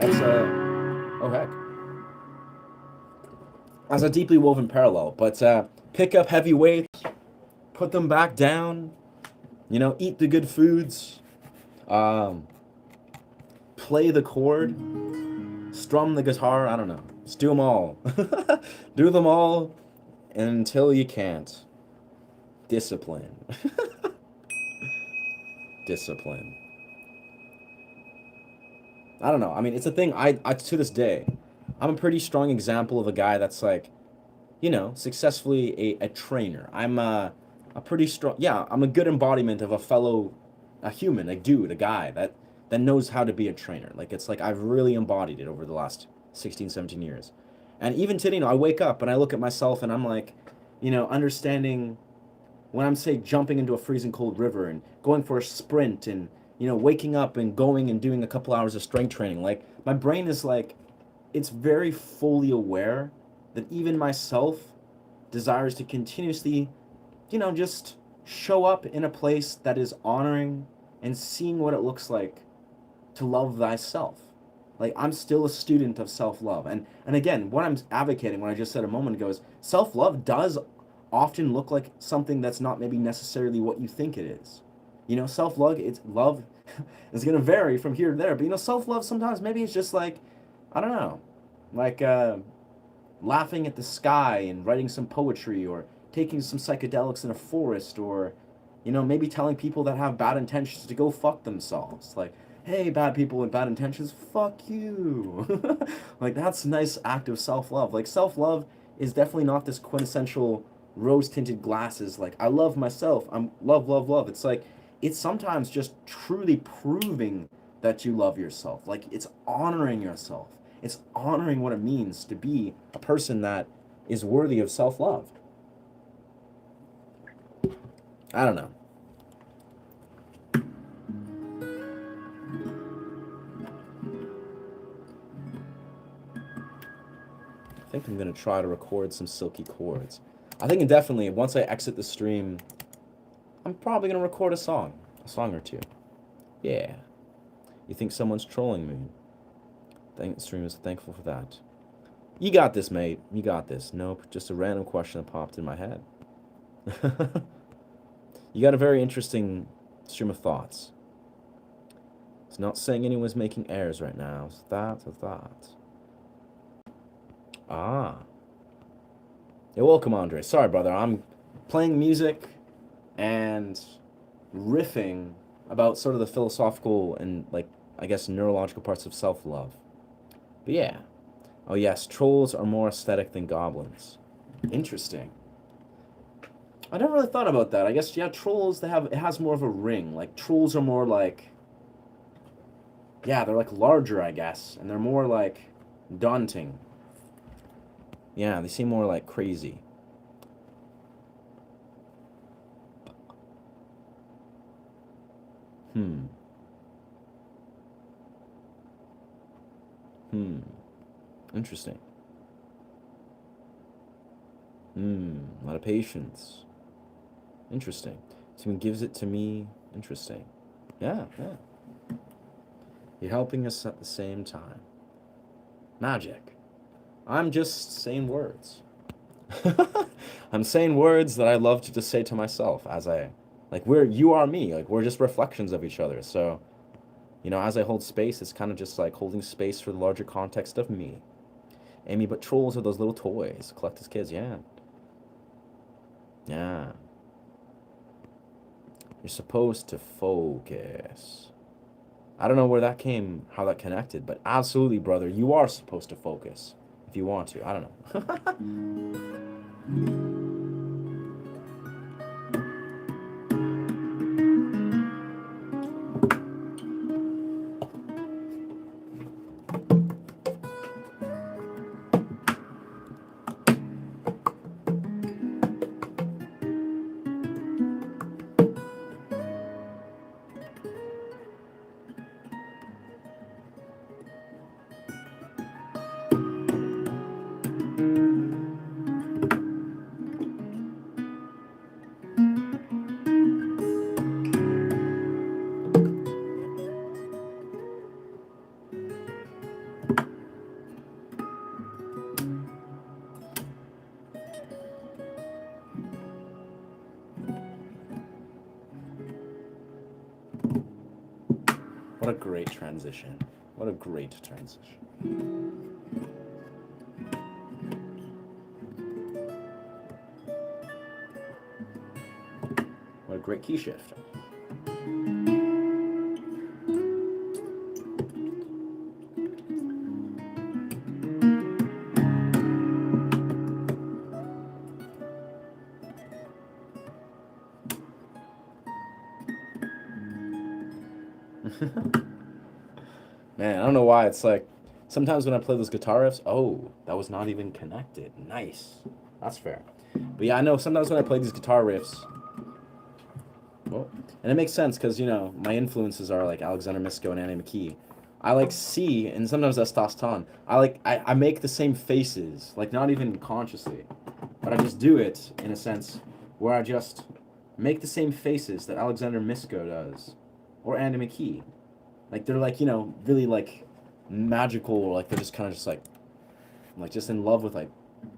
that's oh heck. That's a deeply woven parallel. But pick up heavy weights, put them back down, eat the good foods, play the chord, strum the guitar, I don't know. Just do them all. Do them all until you can't. Discipline. Discipline. I don't know. I mean, it's a thing. I to this day, I'm a pretty strong example of a guy that's like, successfully a trainer. I'm a pretty strong, yeah, I'm a good embodiment of a human, a dude, a guy that knows how to be a trainer. Like, it's like I've really embodied it over the last 16, 17 years. And even today, I wake up and I look at myself and I'm like, understanding when I'm, say, jumping into a freezing cold river and going for a sprint and, waking up and going and doing a couple hours of strength training. Like, my brain is like, it's very fully aware that even myself desires to continuously, just show up in a place that is honoring and seeing what it looks like to love thyself. Like, I'm still a student of self-love. And again, what I'm advocating, what I just said a moment ago, is self-love does often look like something that's not maybe necessarily what you think it is. Self-love, it's love is going to vary from here to there. But, self-love sometimes maybe it's just like, I don't know, like laughing at the sky and writing some poetry, or taking some psychedelics in a forest, or, maybe telling people that have bad intentions to go fuck themselves. Like, hey, bad people with bad intentions, fuck you. Like, that's a nice act of self-love. Like, self-love is definitely not this quintessential rose-tinted glasses, like, I love myself, I'm love, love, love. It's like, it's sometimes just truly proving that you love yourself. Like, it's honoring yourself. It's honoring what it means to be a person that is worthy of self-love. I don't know. I think I'm going to try to record some silky chords. I think definitely, once I exit the stream, I'm probably going to record a song or two. Yeah. You think someone's trolling me? The stream is thankful for that. You got this, mate. You got this. Nope, just a random question that popped in my head. You got a very interesting stream of thoughts. It's not saying anyone's making errors right now. It's that. Ah. Yeah, welcome, Andre. Sorry, brother. I'm playing music and riffing about sort of the philosophical and, like, I guess, neurological parts of self-love. But yeah. Oh, yes, trolls are more aesthetic than goblins. Interesting. I never really thought about that. I guess, yeah, trolls, it has more of a ring. Like, trolls are more like, yeah, they're like larger, I guess. And they're more like daunting. Yeah, they seem more like crazy. Interesting. A lot of patience. Interesting. Someone gives it to me. Interesting. Yeah. You're helping us at the same time. Magic. I'm just saying words. I'm saying words that I love to just say to myself as you are me. Like, we're just reflections of each other. So, as I hold space, it's kind of just like holding space for the larger context of me. Amy, but trolls are those little toys. Collect as kids, yeah. Yeah. You're supposed to focus. I don't know how that connected, but absolutely, brother, you are supposed to focus if you want to. I don't know. What a great transition. What a great transition. What a great key shift. Man, I don't know why. It's like, sometimes when I play those guitar riffs, oh, that was not even connected. Nice. That's fair. But yeah, I know sometimes when I play these guitar riffs, well, and it makes sense because, my influences are like Alexander Misko and Annie McKee. I like see, and sometimes that's Tostan. I make the same faces, like not even consciously, but I just do it in a sense where I just make the same faces that Alexander Misko does, or Andy McKee. Like, they're like, really like magical, or like they're just kind of just like just in love with like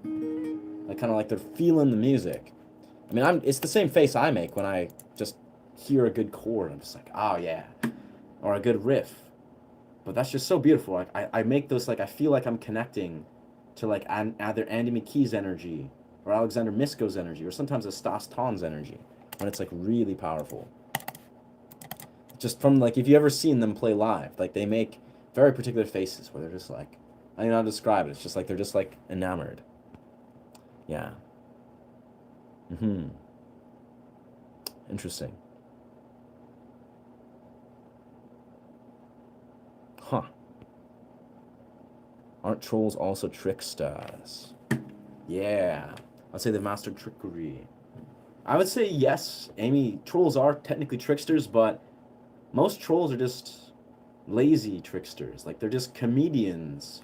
kind of like they're feeling the music. I mean, it's the same face I make when I just hear a good chord. I'm just like, oh yeah, or a good riff. But that's just so beautiful. Like, I make those, like, I feel like I'm connecting to like either Andy McKee's energy or Alexander Misko's energy, or sometimes a Stas Ton's energy, when it's like really powerful. Just from, like, if you ever seen them play live, like, they make very particular faces where they're just like, I don't know how to describe it. It's just like they're just like enamored. Yeah. Interesting. Huh. Aren't trolls also tricksters? Yeah. I'd say they've mastered trickery. I would say yes, Amy, trolls are technically tricksters, but most trolls are just lazy tricksters. Like, they're just comedians.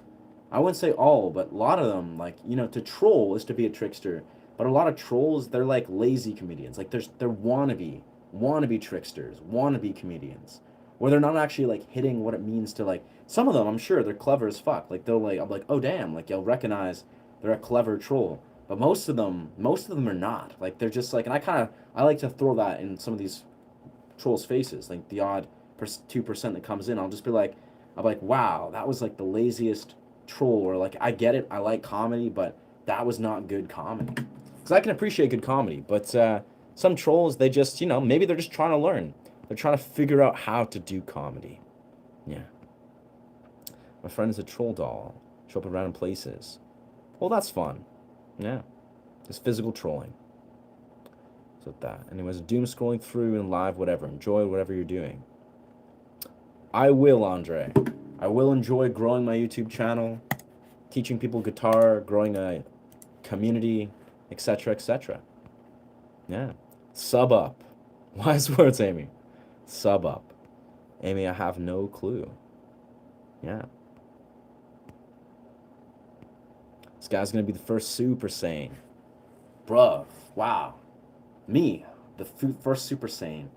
I wouldn't say all, but a lot of them, like, to troll is to be a trickster. But a lot of trolls, they're like lazy comedians. Like, they're wannabe tricksters, wannabe comedians. Where they're not actually, like, hitting what it means to, like, some of them, I'm sure, they're clever as fuck. Like, I'm like, oh, damn, like, you'll recognize they're a clever troll. But most of them are not. Like, they're just, like, and I like to throw that in some of these trolls' faces. Like, the odd 2% that comes in, I'm like, wow, that was, like, the laziest troll. Or, like, I get it, I like comedy, but that was not good comedy. Because I can appreciate good comedy, but some trolls, they just, maybe they're just trying to learn. They're trying to figure out how to do comedy. Yeah. My friend is a troll doll. Show up in random places. Well, that's fun. Yeah. Just physical trolling. So that. Anyways, doom scrolling through and live, whatever. Enjoy whatever you're doing. I will, Andre. I will enjoy growing my YouTube channel, teaching people guitar, growing a community, etc., etc. Yeah. Sub up. Wise words, Amy. Sub up. Amy, I have no clue. Yeah. This guy's gonna be the first Super Saiyan. Bruh. Wow. Me. The first Super Saiyan.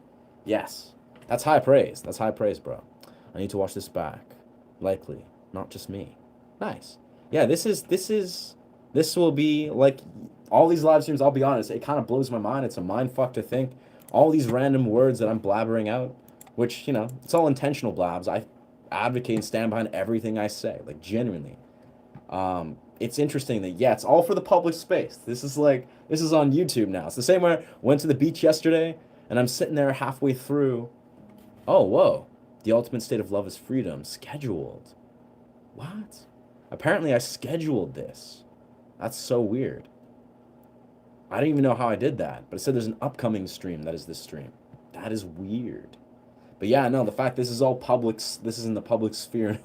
Yes. That's high praise. That's high praise, bro. I need to watch this back. Likely. Not just me. Nice. Yeah, this will be like all these live streams, I'll be honest, it kind of blows my mind. It's a mind fuck to think all these random words that I'm blabbering out, which, it's all intentional blabs. I advocate and stand behind everything I say, like, genuinely. It's interesting that, yeah, it's all for the public space. This is on YouTube now. It's the same way I went to the beach yesterday, and I'm sitting there halfway through. Oh, whoa. The ultimate state of love is freedom. Scheduled. What? Apparently I scheduled this. That's so weird. I didn't even know how I did that, but it said there's an upcoming stream that is this stream. That is weird. But yeah, no, the fact this is all public, this is in the public sphere.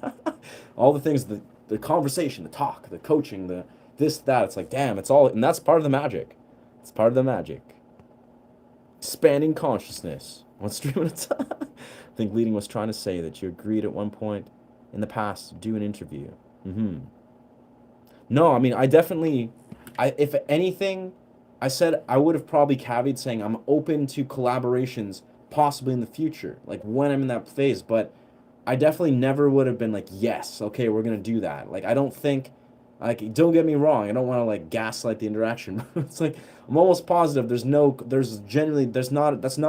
All the things, the conversation, the talk, the coaching, the this, that, it's like, damn, it's all, and that's part of the magic. It's part of the magic. Expanding consciousness. One stream at a time. I think Leading was trying to say that you agreed at one point in the past to do an interview. No, I mean, if anything, I said I would have probably caveated saying I'm open to collaborations possibly in the future, like when I'm in that phase, but I definitely never would have been like, yes, okay, we're going to do that. Like, I don't think, like, don't get me wrong, I don't want to, like, gaslight the interaction. It's like, I'm almost positive that's not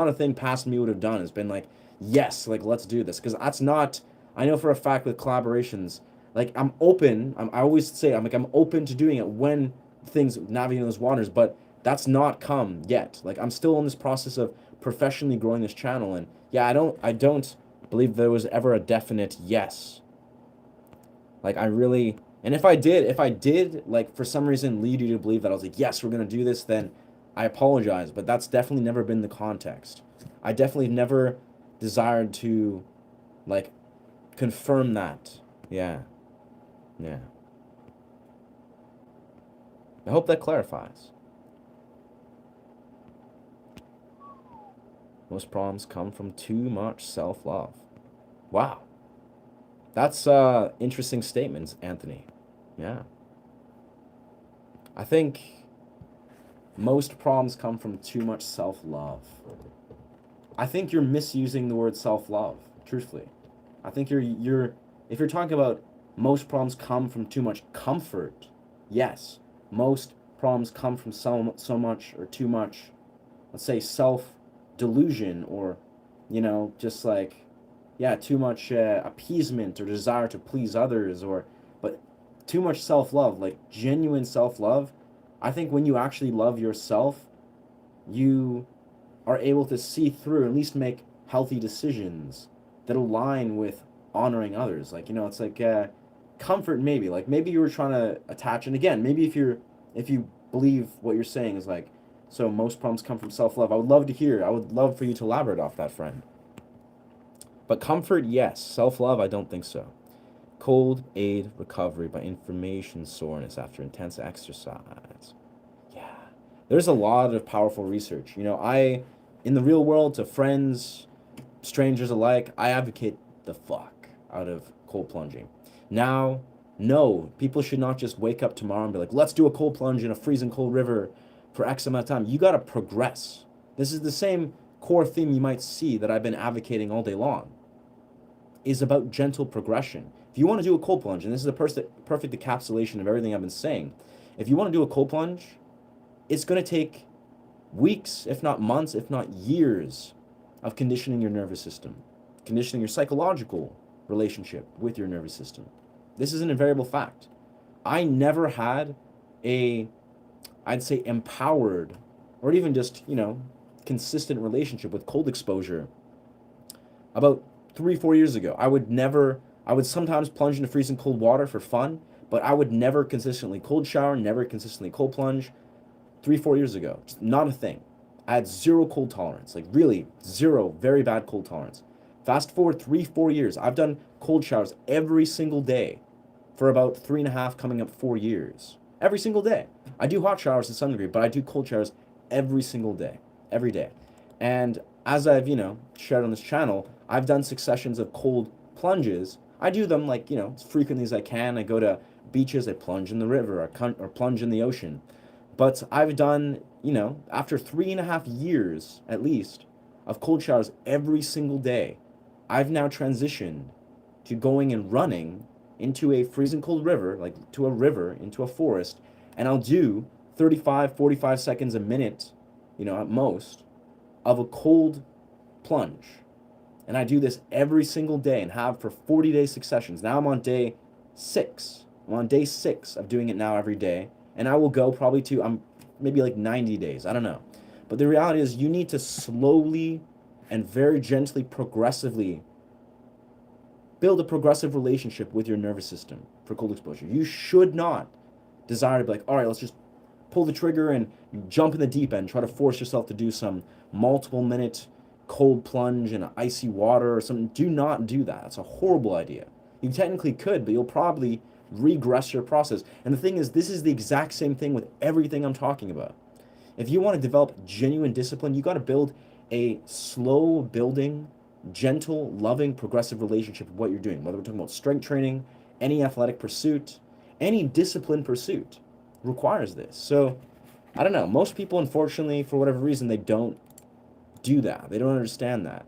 a thing past me would have done. It's been like, yes, like, let's do this. Because that's not, I know for a fact with collaborations, like, I'm open, I always say, I'm open to doing it when things navigating those waters, but that's not come yet. Like, I'm still in this process of professionally growing this channel, and yeah, I don't believe there was ever a definite yes. Like, and if I did, like, for some reason lead you to believe that I was like, yes, we're going to do this, then I apologize, but that's definitely never been the context. I definitely never desired to, like, confirm that. Yeah. I hope that clarifies. Most problems come from too much self-love. Wow. That's interesting statements, Anthony. Yeah. I think most problems come from too much self-love. I think you're misusing the word self-love, truthfully. I think if you're talking about most problems come from too much comfort, yes. Most problems come from so much or too much, let's say, self-delusion, or, just like, yeah, too much appeasement or desire to please others, but too much self-love, like genuine self-love. I think when you actually love yourself, you are able to see through, at least make healthy decisions that align with honoring others. Like, it's like comfort, maybe. Like, maybe you were trying to attach, and again, maybe if you believe what you're saying is like, so most problems come from self-love. I would love for you to elaborate off that, friend. But comfort, yes. Self-love, I don't think so. Cold aid recovery by inflammation soreness after intense exercise. Yeah. There's a lot of powerful research. In the real world, to friends, strangers alike, I advocate the fuck out of cold plunging. Now, no, people should not just wake up tomorrow and be like, let's do a cold plunge in a freezing cold river for X amount of time. You got to progress. This is the same core theme you might see that I've been advocating all day long, is about gentle progression. If you want to do a cold plunge, and this is a perfect encapsulation of everything I've been saying, if you want to do a cold plunge, it's going to take weeks, if not months, if not years of conditioning your nervous system, conditioning your psychological relationship with your nervous system. This is an invariable fact. I never had I'd say empowered, or even just, consistent relationship with cold exposure about 3-4 years ago. I would sometimes plunge into freezing cold water for fun, but I would never consistently cold shower, never consistently cold plunge. 3-4 years ago, just not a thing. I had zero cold tolerance, like really zero, very bad cold tolerance. Fast forward 3-4 years, I've done cold showers every single day for about 3.5, coming up 4 years. Every single day. I do hot showers to some degree, but I do cold showers every single day, every day. And as I've, shared on this channel, I've done successions of cold plunges. I do them as frequently as I can. I go to beaches, I plunge in the river, or plunge in the ocean. But I've done, after 3.5 years at least of cold showers every single day, I've now transitioned to going and running into a freezing cold river, like to a river, into a forest, and I'll do 35, 45 seconds a minute, at most, of a cold plunge. And I do this every single day and have for 40-day successions. Now I'm on day 6. I'm on day 6 of doing it now every day. And I will go probably to maybe like 90 days. I don't know. But the reality is you need to slowly and very gently, progressively build a progressive relationship with your nervous system for cold exposure. You should not desire to be like, all right, let's just pull the trigger and jump in the deep end, try to force yourself to do some multiple minute cold plunge in icy water or something. Do not do that. It's a horrible idea. You technically could, but you'll probably regress your process. And the thing is, this is the exact same thing with everything I'm talking about. If you want to develop genuine discipline, you got to build a slow building, gentle, loving, progressive relationship with what you're doing. Whether we're talking about strength training, any athletic pursuit, any disciplined pursuit requires this. So, I don't know. Most people, unfortunately, for whatever reason, they don't do that. They don't understand that.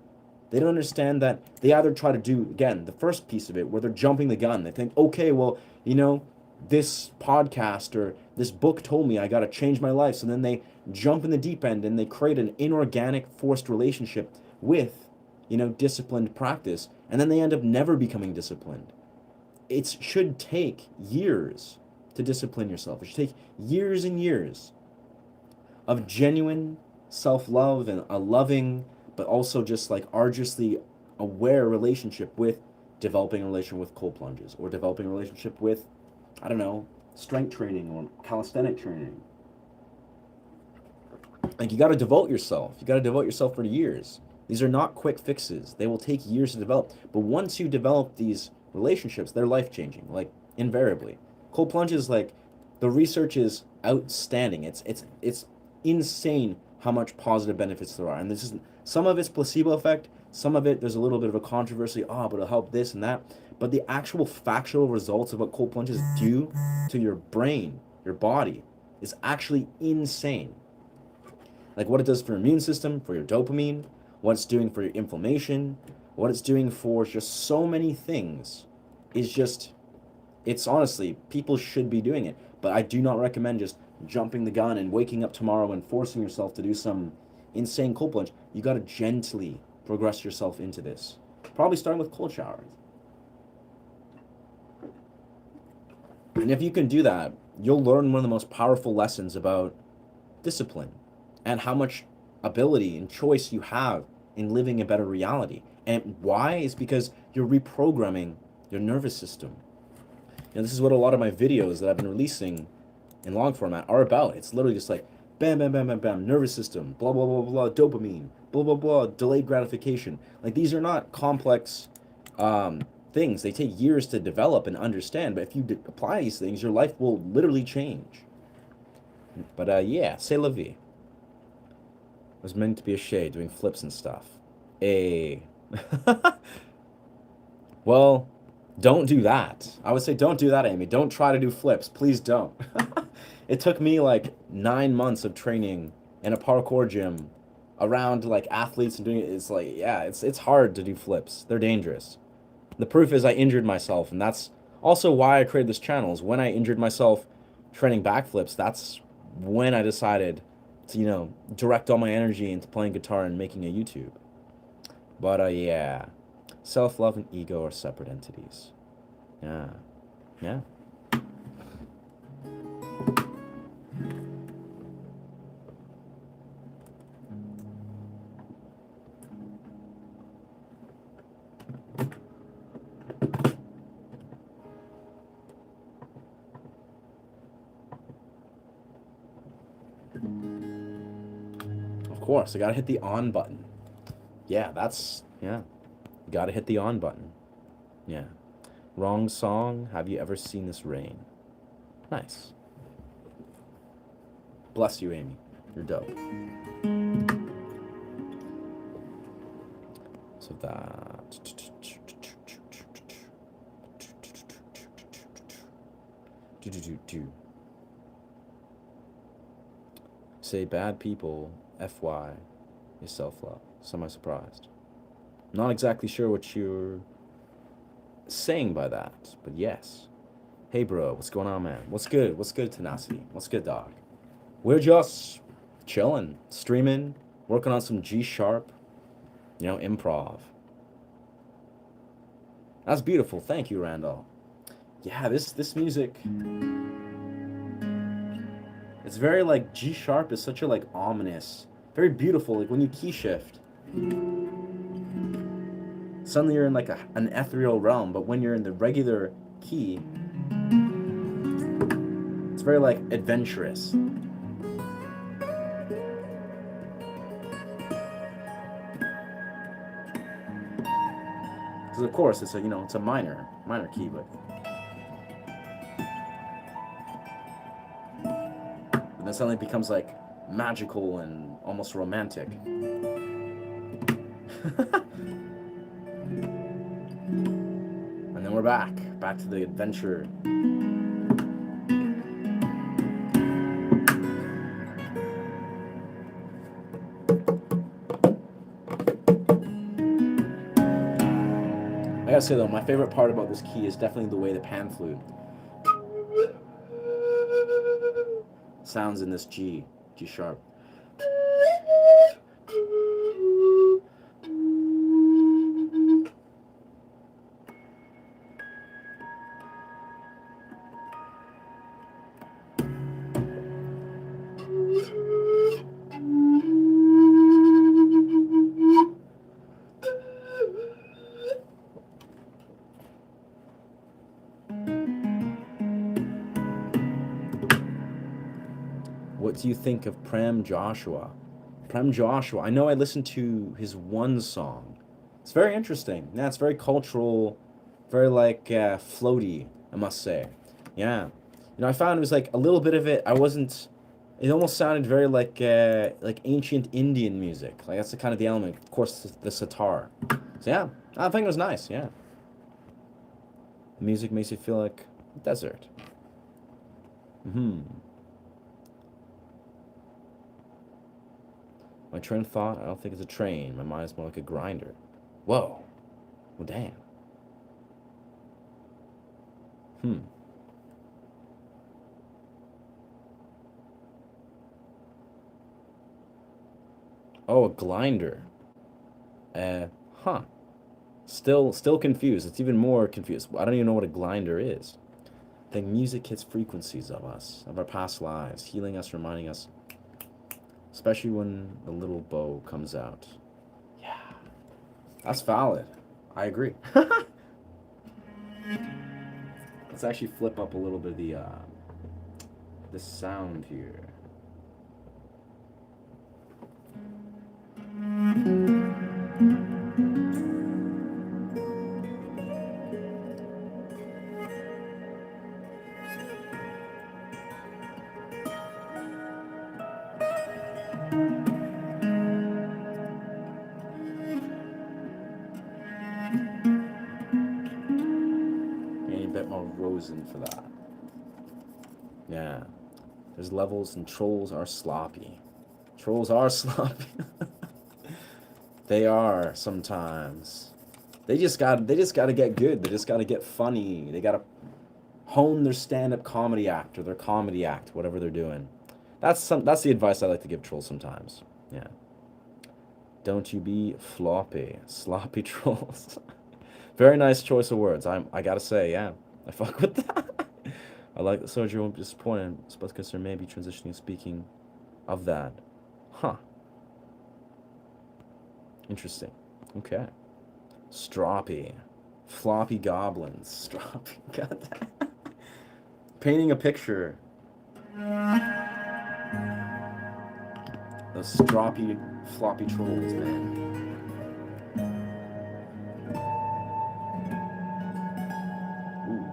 They don't understand that they either try to do, again, the first piece of it, where they're jumping the gun. They think, okay, well, this podcast or this book told me I got to change my life. So then they jump in the deep end and they create an inorganic, forced relationship with, disciplined practice. And then they end up never becoming disciplined. It should take years to discipline yourself. It should take years and years of genuine self-love and a loving, but also just like arduously aware relationship with developing a relationship with cold plunges, or developing a relationship with, I don't know, strength training or calisthenic training. Like, you got to devote yourself. You got to devote yourself for years. These are not quick fixes. They will take years to develop. But once you develop these relationships, they're life-changing, like invariably. Cold plunges, like, the research is outstanding. It's insane how much positive benefits there are. And this is some of it's placebo effect, some of it there's a little bit of a controversy, but it'll help this and that. But the actual factual results of what cold plunges do to your brain, your body, is actually insane. Like what it does for your immune system, for your dopamine, what it's doing for your inflammation, what it's doing for just so many things is just, it's honestly, people should be doing it. But I do not recommend just jumping the gun and waking up tomorrow and forcing yourself to do some insane cold plunge. You got to gently progress yourself into this. Probably starting with cold showers. And if you can do that, you'll learn one of the most powerful lessons about discipline and how much ability and choice you have in living a better reality. And why? Is because you're reprogramming your nervous system. This is what a lot of my videos that I've been releasing in long format are about. It's literally just like bam, bam, bam, bam, bam, nervous system, blah, blah, blah, blah, dopamine, blah, blah, blah, delayed gratification. Like, these are not complex things. They take years to develop and understand, but if you apply these things, your life will literally change. But yeah, c'est la vie. It was meant to be a shade doing flips and stuff. A. Well, don't do that. I would say don't do that, Amy. Don't try to do flips. Please don't. It took me like 9 months of training in a parkour gym around like athletes and doing it. It's like, yeah, it's hard to do flips. They're dangerous. The proof is I injured myself, and that's also why I created this channel. Is when I injured myself training backflips, that's when I decided to, direct all my energy into playing guitar and making a YouTube. But yeah, self-love and ego are separate entities. Yeah, yeah. Of course, I gotta hit the on button. Yeah, yeah. You gotta hit the on button. Yeah. Wrong song. Have you ever seen this rain? Nice. Bless you, Amy. You're dope. So that. Say bad people, FY, is self-love. Semi-surprised. Not exactly sure what you're saying by that, but yes. Hey bro, what's going on, man? What's good? What's good, Tenacity? What's good, dog? We're just chilling, streaming, working on some G sharp, improv. That's beautiful. Thank you, Randall. Yeah, this music, it's very like G sharp is such a like ominous, very beautiful. Like when you key shift, suddenly you're in like an ethereal realm. But when you're in the regular key, it's very like adventurous. Because of course it's a minor key, but then suddenly it becomes like magical and almost romantic. And then we're back to the adventure. I gotta say though, my favorite part about this key is definitely the way the pan flute sounds in this G sharp. What do you think of Prem Joshua? Prem Joshua, I know I listened to his one song. It's very interesting. Yeah, it's very cultural, very like floaty, I must say. Yeah. I found it was like a little bit of it, it almost sounded very like ancient Indian music. Like that's the kind of the element. Of course, the sitar. So yeah, I think it was nice, yeah. The music makes you feel like a desert. My train of thought, I don't think it's a train. My mind is more like a grinder. Whoa. Well, damn. Oh, a glinder. Huh. Still confused. It's even more confused. I don't even know what a glinder is. I think music hits frequencies of us, of our past lives, healing us, reminding us, especially when the little bow comes out. Yeah. That's valid. I agree. Let's actually flip up a little bit of the sound here. chosen for that. Yeah. There's levels, and trolls are sloppy. Trolls are sloppy. They are sometimes. They just got to get good. They just got to get funny. They got to hone their stand-up comedy act or their comedy act, whatever they're doing. That's the advice I like to give trolls sometimes. Yeah. Don't you be floppy. Sloppy trolls. Very nice choice of words. I gotta say, yeah. I fuck with that. I like that Soju won't be disappointed. Supposed to consider maybe transitioning speaking of that. Huh. Interesting. Okay. Stroppy. Floppy goblins. Stroppy. Got that. Painting a picture. Those stroppy, floppy trolls, man. Ooh.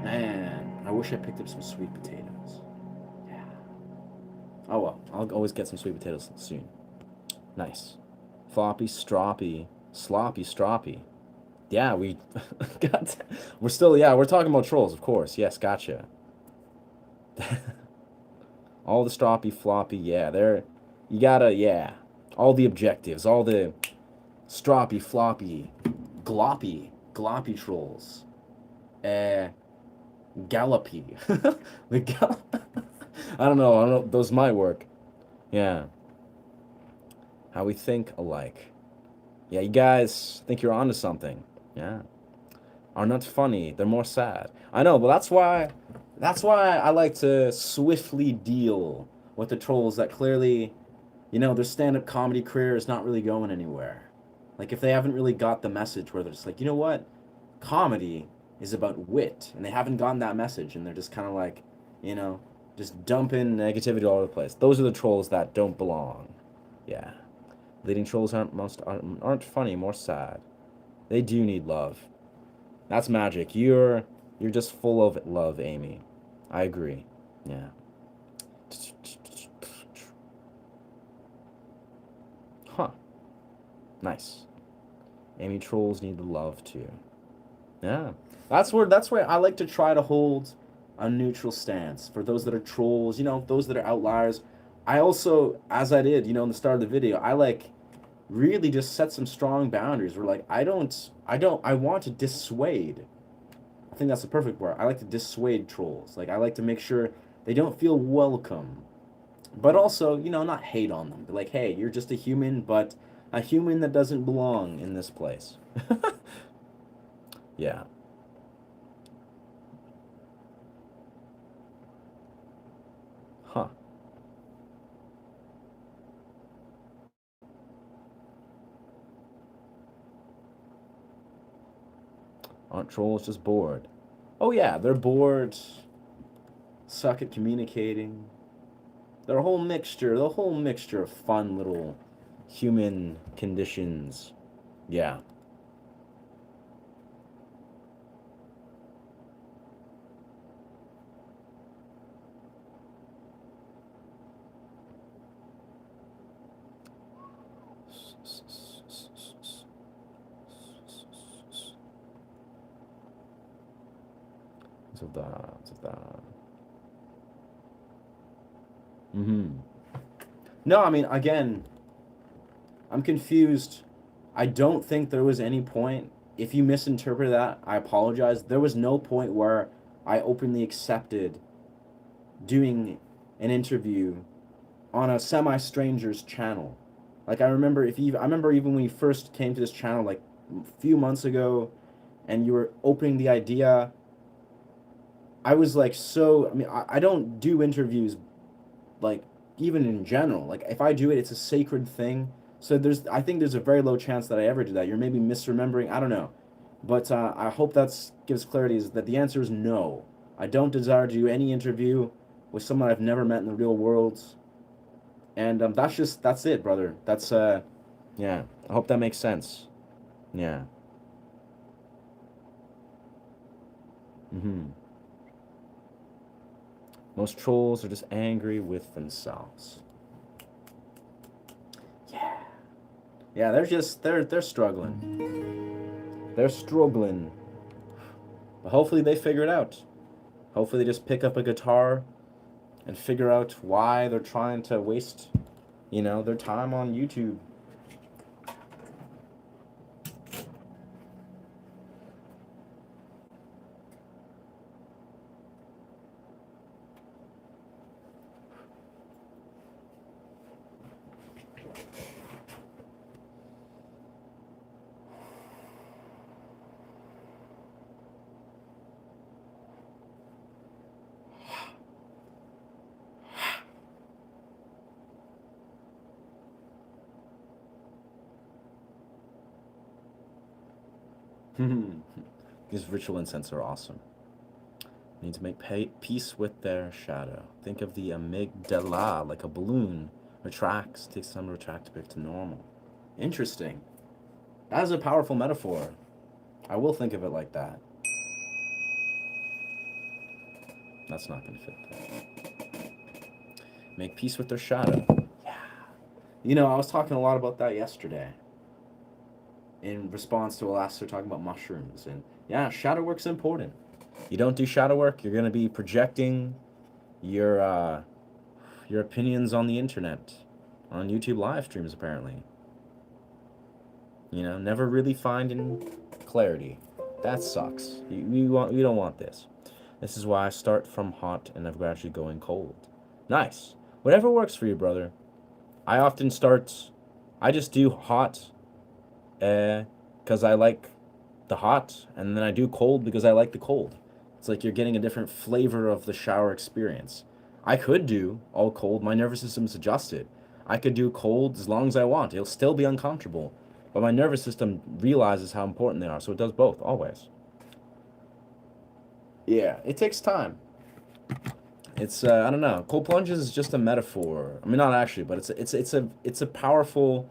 Man, I wish I picked up some sweet potatoes. Yeah. Oh well, I'll always get some sweet potatoes soon. Nice. Floppy, stroppy, sloppy, stroppy. Yeah, we got. We're still, yeah, we're talking about trolls, of course. Yes, gotcha. All the stroppy, floppy, yeah, they're. You gotta, yeah. All the objectives, all the stroppy, floppy, gloppy trolls. Uh, Gallopy. the gal- I don't know. I don't know. Those might work. Yeah. How we think alike. Yeah, you guys think you're onto something. Yeah. Are not funny. They're more sad. I know, but that's why I like to swiftly deal with the trolls that clearly, their stand-up comedy career is not really going anywhere. Like if they haven't really got the message where they're just like, you know what? Comedy is about wit, and they haven't gotten that message, and they're just kind of like, you know, just dumping negativity all over the place. Those are the trolls that don't belong. Yeah. Leading trolls aren't funny, more sad. They do need love. That's magic. You're just full of love, Amy. I agree. Yeah. Huh. Nice. Amy, trolls need the love too. Yeah. That's where I like to try to hold a neutral stance for those that are trolls, those that are outliers. I also, as I did, in the start of the video, I like really just set some strong boundaries where like I want to dissuade. I think that's the perfect word. I like to dissuade trolls. Like I like to make sure they don't feel welcome. But also, not hate on them. But like, hey, you're just a human, but a human that doesn't belong in this place. Yeah. Huh. Aren't trolls just bored? Oh yeah, they're bored, suck at communicating. They're the whole mixture of fun little human conditions. Yeah. So that. Mm-hmm. No, I mean, again, I'm confused. I don't think there was any point. If you misinterpreted that, I apologize. There was no point where I openly accepted doing an interview on a semi-stranger's channel. Like I remember even when you first came to this channel like a few months ago and you were opening the idea, I was like I mean I don't do interviews like even in general. Like if I do it, it's a sacred thing. So I think there's a very low chance that I ever do that. You're maybe misremembering. I don't know, but I hope that gives clarity. Is that the answer is no. I don't desire to do any interview with someone I've never met in the real world. And that's it, brother. Yeah. I hope that makes sense. Yeah. Mm-hmm. Most trolls are just angry with themselves. Yeah. Yeah, they're struggling. They're struggling. But hopefully they figure it out. Hopefully they just pick up a guitar and figure out why they're trying to waste, their time on YouTube. These ritual incense are awesome. Need to make peace with their shadow. Think of the amygdala like a balloon. Retracts. Takes time to retract back to normal. Interesting. That is a powerful metaphor. I will think of it like that. That's not going to fit there. Make peace with their shadow. Yeah. I was talking a lot about that yesterday in response to Alastair talking about mushrooms. And yeah, shadow work's important. You don't do shadow work, you're going to be projecting your opinions on the internet, on YouTube live streams, apparently. Never really finding clarity. That sucks. We don't want this. This is why I start from hot and I'm gradually going cold. Nice. Whatever works for you, brother. I just do hot because I like the hot, and then I do cold because I like the cold. It's like you're getting a different flavor of the shower experience. I could do all cold. My nervous system's adjusted. I could do cold as long as I want. It'll still be uncomfortable. But my nervous system realizes how important they are, so it does both, always. Yeah, it takes time. It's I don't know. Cold plunges is just a metaphor. I mean, not actually, but it's a powerful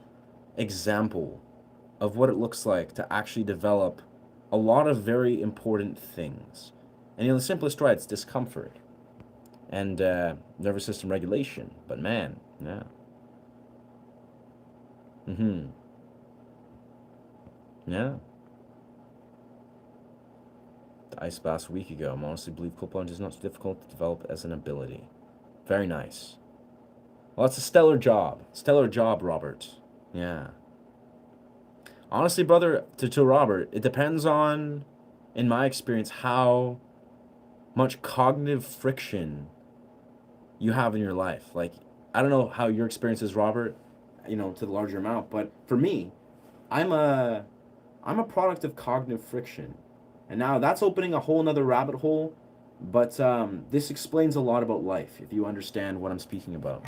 example of what it looks like to actually develop a lot of very important things. And the simplest way, it's discomfort and nervous system regulation. But man, yeah. Mm-hmm. Yeah. The ice bath a week ago. I honestly believe cold plunge is not so difficult to develop as an ability. Very nice. Well, it's a stellar job. Stellar job, Robert. Yeah. Honestly, brother, to Robert, it depends on, in my experience, how much cognitive friction you have in your life. Like, I don't know how your experience is, Robert, to the larger amount, but for me, I'm a product of cognitive friction. And now that's opening a whole nother rabbit hole, but this explains a lot about life, if you understand what I'm speaking about.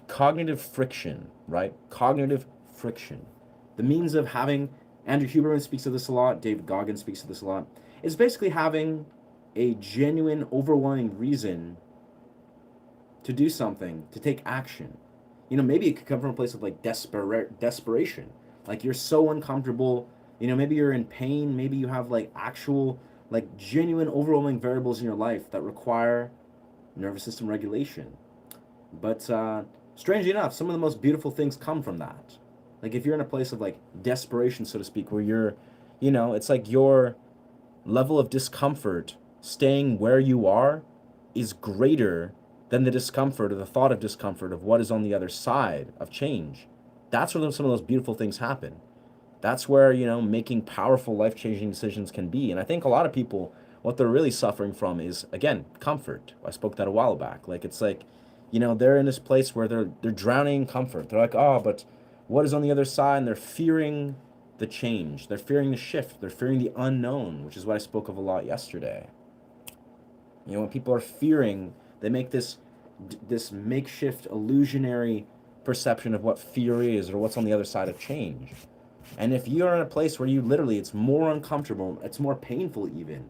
Cognitive friction, right? Cognitive friction. The means of having, Andrew Huberman speaks of this a lot, David Goggins speaks of this a lot, is basically having a genuine, overwhelming reason to do something, to take action. Maybe it could come from a place of like desperation. Like you're so uncomfortable, maybe you're in pain, maybe you have like actual, like genuine, overwhelming variables in your life that require nervous system regulation. But strangely enough, some of the most beautiful things come from that. Like if you're in a place of like desperation, so to speak, where you're, it's like your level of discomfort staying where you are is greater than the discomfort or the thought of discomfort of what is on the other side of change. That's where some of those beautiful things happen. That's where, making powerful, life-changing decisions can be. And I think a lot of people, what they're really suffering from is, again, comfort. I spoke that a while back. Like, it's like, they're in this place where they're drowning in comfort. They're like, oh, but what is on the other side? And they're fearing the change. They're fearing the shift. They're fearing the unknown, which is what I spoke of a lot yesterday. When people are fearing, they make this makeshift, illusionary perception of what fear is or what's on the other side of change. And if you're in a place where you literally, it's more uncomfortable, it's more painful even,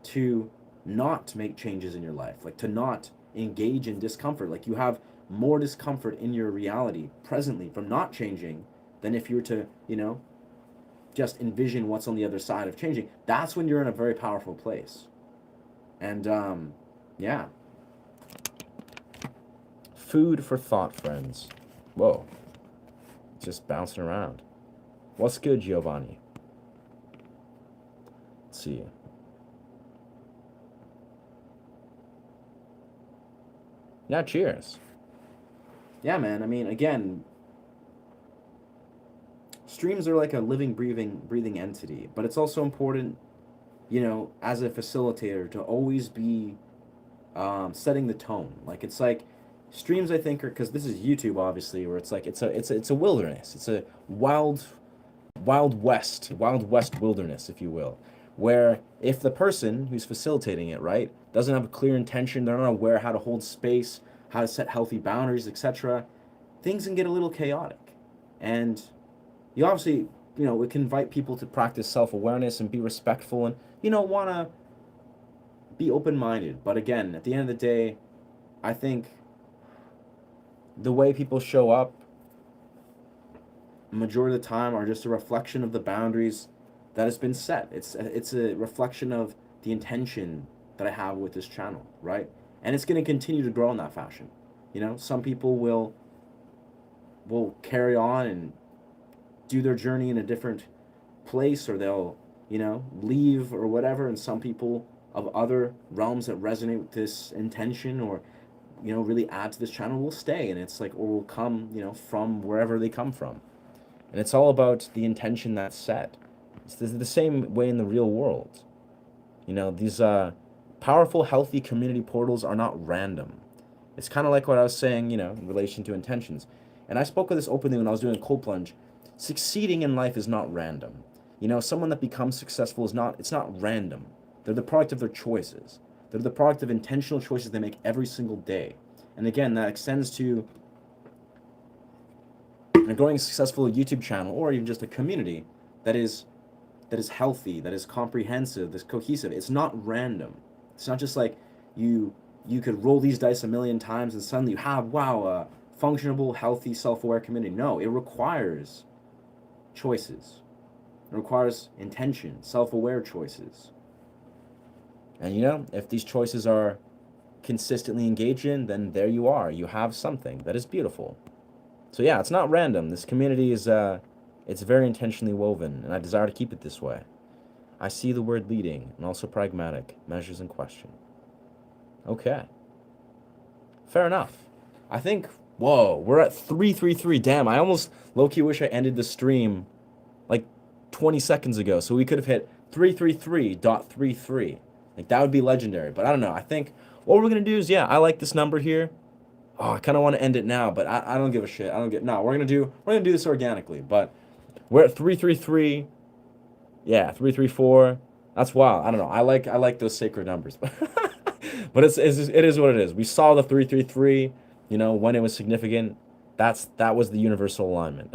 to not make changes in your life, like to not engage in discomfort. Like you have more discomfort in your reality presently from not changing than if you were to, just envision what's on the other side of changing. That's when you're in a very powerful place. And yeah. Food for thought, friends. Whoa. Just bouncing around. What's good, Giovanni? Let's see. Yeah, cheers. Yeah, man. I mean, again, streams are like a living, breathing entity, but it's also important, as a facilitator, to always be setting the tone. Like it's like streams, I think, are because this is YouTube, obviously, where it's like it's a wilderness. It's a wild west wilderness, if you will, where if the person who's facilitating it, right, doesn't have a clear intention, they're not aware how to hold space, how to set healthy boundaries, etc., things can get a little chaotic. And you obviously, it can invite people to practice self-awareness and be respectful and, want to be open-minded. But again, at the end of the day, I think the way people show up majority of the time are just a reflection of the boundaries that has been set. It's a reflection of the intention that I have with this channel, right? And it's going to continue to grow in that fashion. Some people will carry on and do their journey in a different place, or they'll, leave or whatever, and some people of other realms that resonate with this intention or, really add to this channel will stay, and it's like, or will come, from wherever they come from. And it's all about the intention that's set. It's the same way in the real world. These powerful, healthy community portals are not random. It's kind of like what I was saying, in relation to intentions. And I spoke of this openly when I was doing a cold plunge. Succeeding in life is not random. Someone that becomes successful it's not random. They're the product of their choices. They're the product of intentional choices they make every single day. And again, that extends to a growing successful YouTube channel, or even just a community that is healthy, that is comprehensive, that's cohesive. It's not random. It's not just like you could roll these dice a million times and suddenly you have, a functional, healthy, self-aware community. No, it requires choices. It requires intention, self-aware choices. And if these choices are consistently engaged in, then there you are. You have something that is beautiful. So yeah, it's not random. This community is it's very intentionally woven, and I desire to keep it this way. I see the word leading, and also pragmatic, measures in question. Okay. Fair enough. I think, we're at 333. Damn, I almost low-key wish I ended the stream like 20 seconds ago, so we could have hit 333.33. Like, that would be legendary, but I don't know. I think what we're going to do is, I like this number here. Oh, I kind of want to end it now, but I don't give a shit. No, we're going to do this organically, but we're at 333. Yeah, 334. That's wild. I don't know. I like those sacred numbers. But it is what it is. We saw the 333, when it was significant. That was the universal alignment.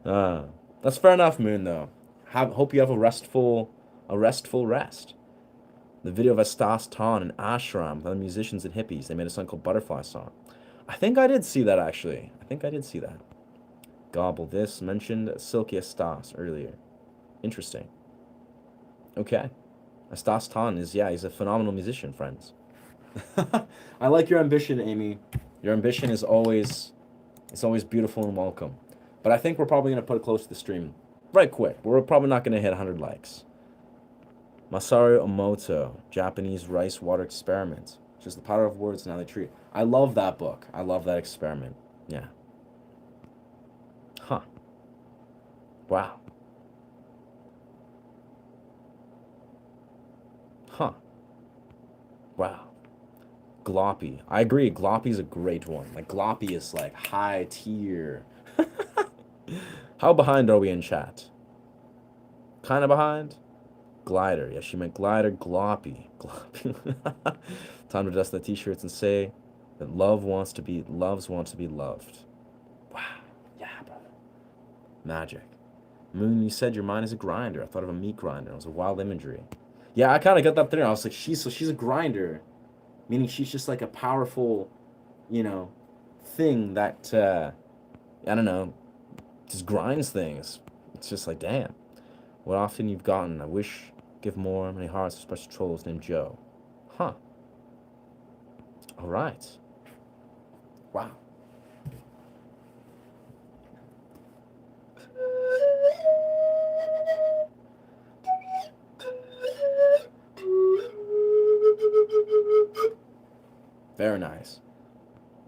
That's fair enough, Moon, though. Hope you have a restful rest. The video of Astas Tan and Ashram, the musicians and hippies, they made a song called Butterfly Song. I think I did see that, actually. Gobble this mentioned Silky Astas earlier. Interesting. Okay. Astas Tan he's a phenomenal musician, friends. I like your ambition, Amy. Your ambition is always beautiful and welcome. But I think we're probably going to put it close to the stream right quick. We're probably not going to hit 100 likes. Masaru Emoto, Japanese Rice Water Experiment. Just the power of words and how they treat. I love that book. I love that experiment. Yeah. Huh. Wow. Huh. Wow. Gloppy. I agree. Gloppy's a great one. Like, Gloppy is, like, high tier. How behind are we in chat? Kind of behind? Glider. Yeah, she meant glider. Gloppy. Time to dust the t-shirts and say that loves wants to be loved. Wow. Yeah, brother. Magic. Moon, you said your mind is a grinder. I thought of a meat grinder. It was a wild imagery. Yeah, I kind of got that there. I was like, she's a grinder, meaning she's just like a powerful, you know, thing that I don't know, just grinds things. It's just like, damn, what often you've gotten. I wish, give more, many hearts, for special trolls named Joe. Huh. All right. Wow. Very nice.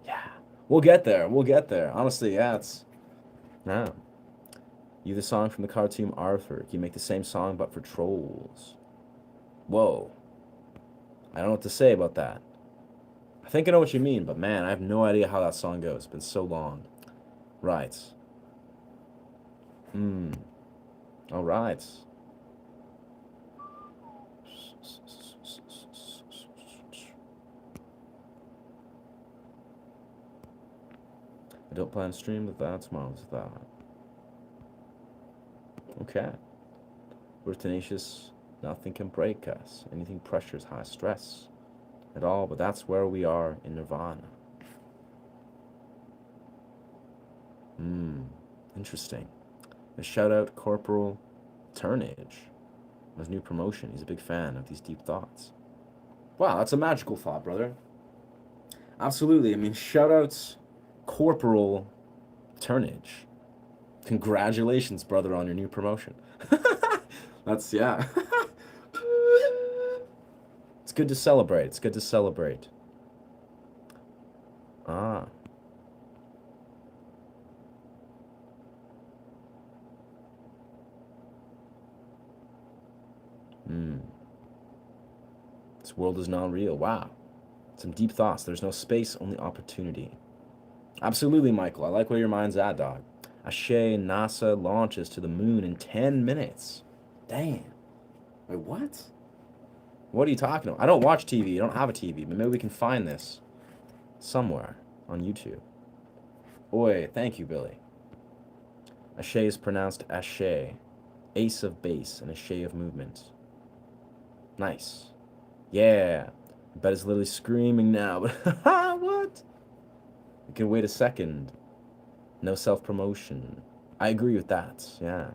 Yeah. We'll get there. We'll get there. Honestly, yeah, it's. Yeah. You the song from the cartoon Arthur. Can you make the same song but for trolls? Whoa. I don't know what to say about that. I think I know what you mean, but man, I have no idea how that song goes. It's been so long. Right. Hmm. All right. I don't plan to stream with that. Tomorrow's that. Okay. We're tenacious. Nothing can break us. Anything pressures high stress at all, but that's where we are in nirvana. Interesting. A shout out Corporal Turnage. His new promotion. He's a big fan of these deep thoughts. Wow, that's a magical thought, brother. Absolutely. I mean, shout outs Corporal Turnage. Congratulations, brother, on your new promotion. That's, yeah. It's good to celebrate. It's good to celebrate. Ah. This world is not real. Wow. Some deep thoughts. There's no space, only opportunity. Absolutely, Michael. I like where your mind's at, dog. Ashe, NASA launches to the moon in 10 minutes. Damn. Wait, what? What are you talking about? I don't watch TV. I don't have a TV, but maybe we can find this somewhere on YouTube. Oi, thank you, Billy. Ashe is pronounced Ashe. Ace of base and Ashe of movement. Nice. Yeah. I bet it's literally screaming now, but what? You can wait a second. No self-promotion. I agree with that, yeah.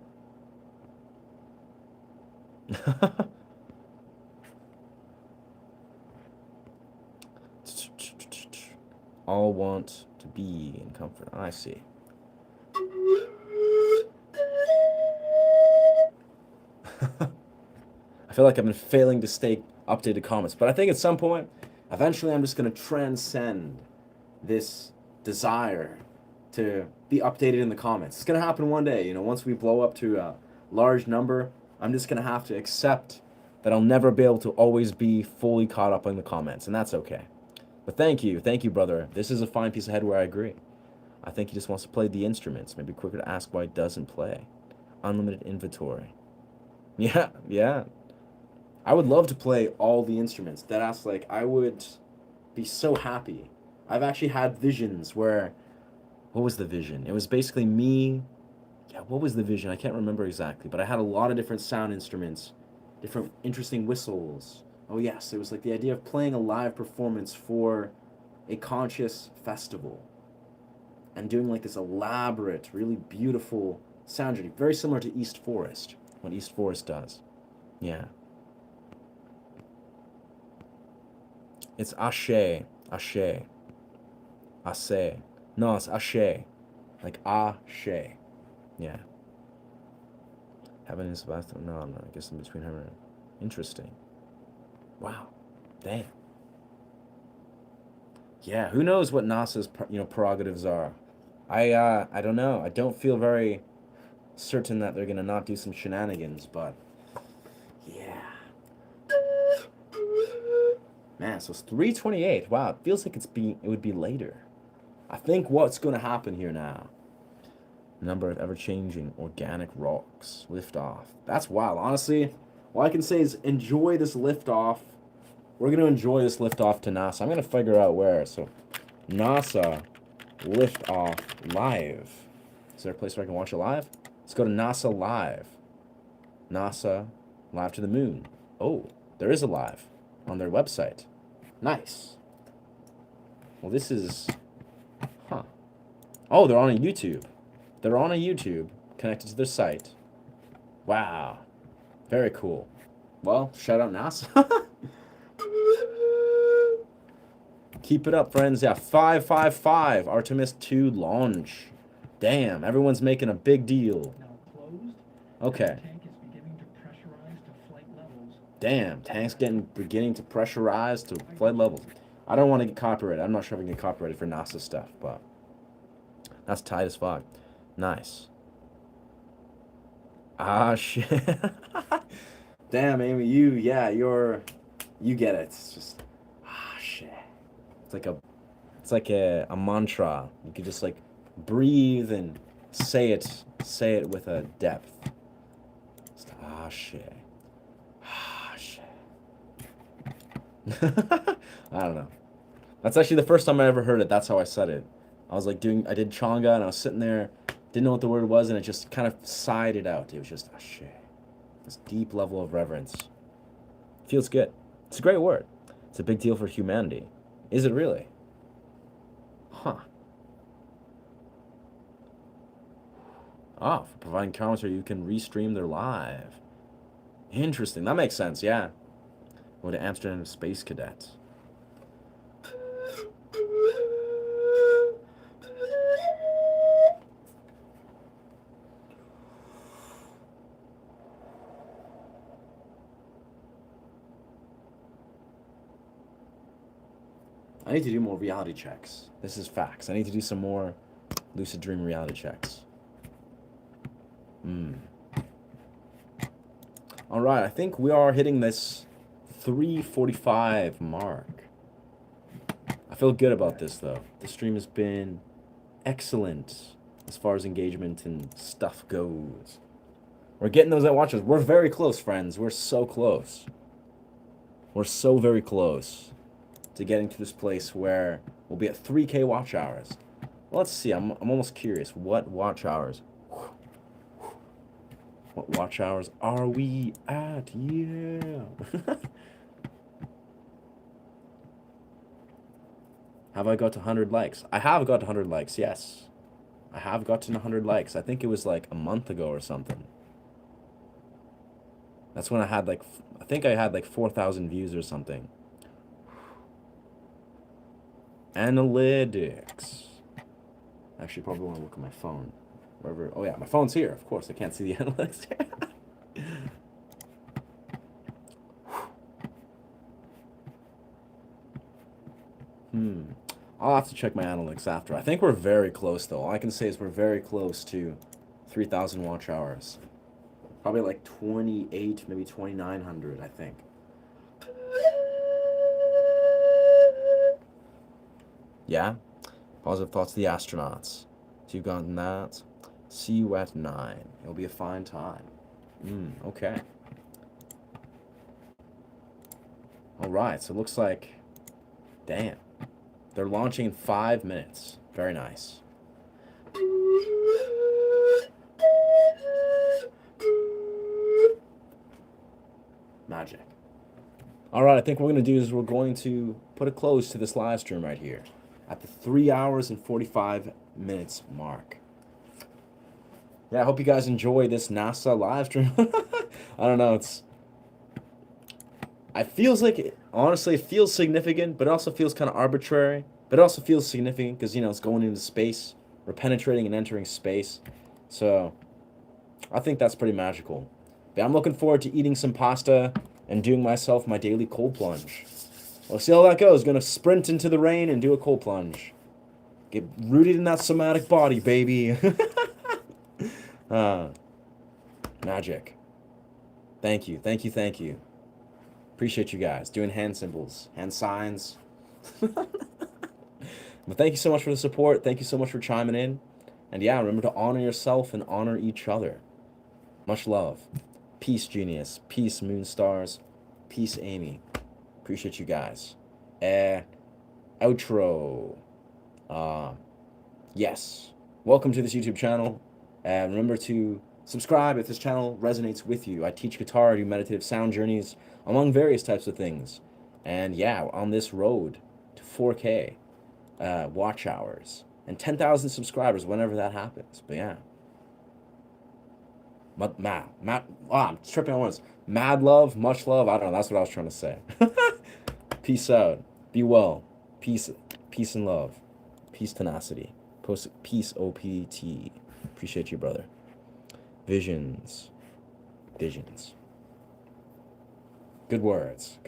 All want to be in comfort. I see. I feel like I've been failing to stay updated comments, but I think at some point, eventually I'm just going to transcend this desire to be updated in the comments. It's going to happen one day, you know, once we blow up to a large number, I'm just going to have to accept that I'll never be able to always be fully caught up in the comments, and that's okay. But thank you, brother. This is a fine piece of headwear, I agree. I think he just wants to play the instruments. Maybe quicker to ask why he doesn't play. Unlimited inventory. Yeah, yeah. I would love to play all the instruments. Deadass, like, I would be so happy. I've actually had visions where, what was the vision? It was basically me, yeah, what was the vision? I can't remember exactly, but I had a lot of different sound instruments, different interesting whistles. Oh yes, it was like the idea of playing a live performance for a conscious festival and doing like this elaborate, really beautiful sound journey, very similar to East Forest, what East Forest does. Yeah. It's Ashe, Ashe, Ase. No, it's Ashe, like Ashe. Yeah. Heaven is about no, I guess in between heaven. Interesting. Wow. Damn. Yeah, who knows what NASA's prerogatives are? I don't know. I don't feel very certain that they're gonna not do some shenanigans, but yeah. Man, so it's 3:28. Wow, it feels like it would be later. I think what's gonna happen here now. Number of ever-changing organic rocks. Lift off. That's wild. Honestly, all I can say is enjoy this lift off. We're going to enjoy this lift off to NASA. I'm going to figure out where. So, NASA lift off live. Is there a place where I can watch it live? Let's go to NASA live. NASA live to the moon. Oh, There is a live on their website. Nice. Well, this is... Huh. Oh, they're on a YouTube. They're on a YouTube connected to their site. Wow. Very cool. Well, shout out NASA. Keep it up, friends. Yeah, 555 Artemis 2 launch. Damn, everyone's making a big deal. Now closed. Okay. Tank is beginning to pressurize to flight levels. Damn, tank's beginning to pressurize to flight levels. I don't want to get copyrighted. I'm not sure if I can get copyrighted for NASA stuff, but that's tight as fuck. Nice. Ah, shit. Damn, Amy, you get it. It's just, shit. It's like a mantra. You could just like breathe and say it with a depth. Just, shit. Shit. I don't know. That's actually the first time I ever heard it. That's how I said it. I was like I did changa and I was sitting there, didn't know what the word was, and it just kind of sighed it out. It was just, shit. This deep level of reverence. Feels good. It's a great word. It's a big deal for humanity. Is it really? Huh. For providing commentary, you can restream their live. Interesting. That makes sense, yeah. Go to Amsterdam Space Cadet. I need to do more reality checks. This is facts. I need to do some more lucid dream reality checks. All right, I think we are hitting this 3:45 mark. I feel good about this, though. The stream has been excellent as far as engagement and stuff goes. We're getting those watchers. We're very close, friends. We're so close. We're so very close to getting to this place where we'll be at 3K watch hours. Well, let's see. I'm almost curious. What watch hours? What watch hours are we at? Yeah. Have I got to 100 likes? I have got to 100 likes, yes. I have gotten 100 likes. I think it was like a month ago or something. That's when I had like, I think I had like 4,000 views or something. Analytics. Actually, probably want to look at my phone. Wherever. Oh yeah, my phone's here. Of course, I can't see the analytics. I'll have to check my analytics after. I think we're very close, though. All I can say is we're very close to 3,000 watch hours. Probably like 28, maybe 2,900, I think. Yeah? Positive thoughts to the astronauts. So you've gotten that. See you at 9. It'll be a fine time. Okay. Alright, so it looks like... Damn. They're launching in 5 minutes. Very nice. Magic. Alright, I think what we're going to do is we're going to put a close to this live stream right here at the 3 hours and 45 minutes mark. Yeah, I hope you guys enjoy this NASA live stream. I don't know, it feels like, honestly, it feels significant, but it also feels kind of arbitrary. But it also feels significant because, it's going into space. We're penetrating and entering space. So, I think that's pretty magical. But I'm looking forward to eating some pasta and doing myself my daily cold plunge. We'll see how that goes. Gonna sprint into the rain and do a cold plunge. Get rooted in that somatic body, baby. Magic. Thank you. Appreciate you guys doing hand symbols, hand signs. But thank you so much for the support. Thank you so much for chiming in. And yeah, remember to honor yourself and honor each other. Much love. Peace, Genius. Peace, Moonstars. Peace, Amy. Appreciate you guys. Outro. Yes. Welcome to this YouTube channel. Remember to Subscribe if this channel resonates with you. I teach guitar, I do meditative sound journeys, among various types of things. And yeah, on this road to 4K watch hours and 10,000 subscribers whenever that happens. But yeah. I'm tripping on words. Mad love, much love. I don't know. That's what I was trying to say. Peace out. Be well. Peace and love. Peace tenacity. Peace OPT. Appreciate you, brother. Visions. Good words.